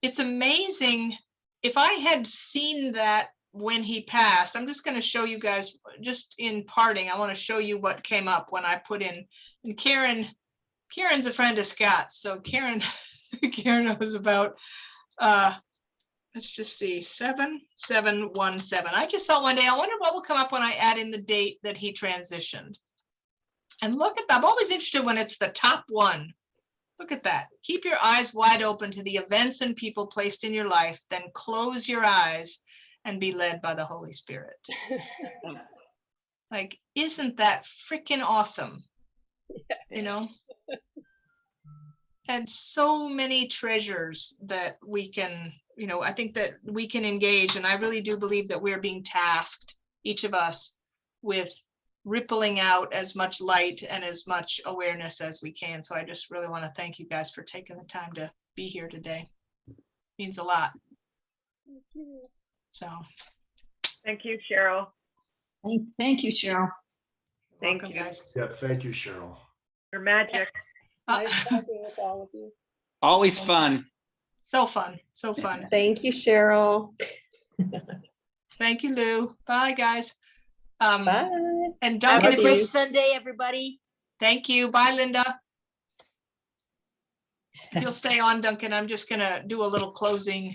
it's amazing. If I had seen that when he passed, I'm just going to show you guys, just in parting, I want to show you what came up when I put in, and Karen's a friend of Scott's, so Karen knows about, let's just see, 7/7/17. I just thought one day, I wonder what will come up when I add in the date that he transitioned. And look at that. I'm always interested when it's the top one. Look at that. Keep your eyes wide open to the events and people placed in your life, then close your eyes and be led by the Holy Spirit. Like, isn't that freaking awesome? And so many treasures that we can, I think that we can engage. And I really do believe that we're being tasked, each of us, with rippling out as much light and as much awareness as we can. So I just really want to thank you guys for taking the time to be here today. It means a lot. Thank you. So Thank you, Cheryl. Thank you, Cheryl. Thank welcome, you. guys. Yeah, thank you, Cheryl. Your magic. Nice talking with all of you. Always fun. So fun. So fun. Thank you, Cheryl. Thank you, Lou. Bye, guys. Bye. And Have Duncan, a if great you, Sunday, everybody. thank you. Bye, Linda. If you'll stay on, Duncan, I'm just gonna do a little closing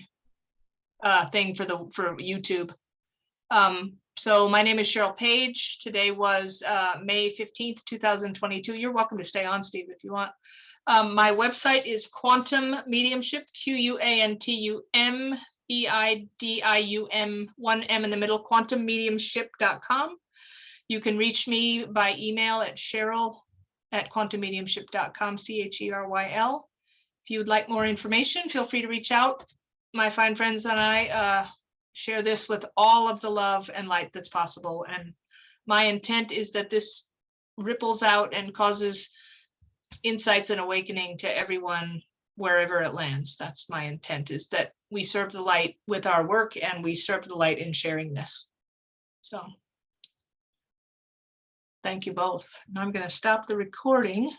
thing for YouTube. So my name is Cheryl Page. Today was May 15th, 2022. You're welcome to stay on, Steve, if you want. My website is Quantum Mediumship, QUANTUMEIDIUM, one M in the middle, quantummediumship.com. You can reach me by email at Cheryl@quantummediumship.com, CHERYL. If you would like more information, feel free to reach out. My fine friends and I share this with all of the love and light that's possible. And my intent is that this ripples out and causes insights and awakening to everyone wherever it lands. That's my intent, is that we serve the light with our work and we serve the light in sharing this. So thank you both. Now I'm going to stop the recording.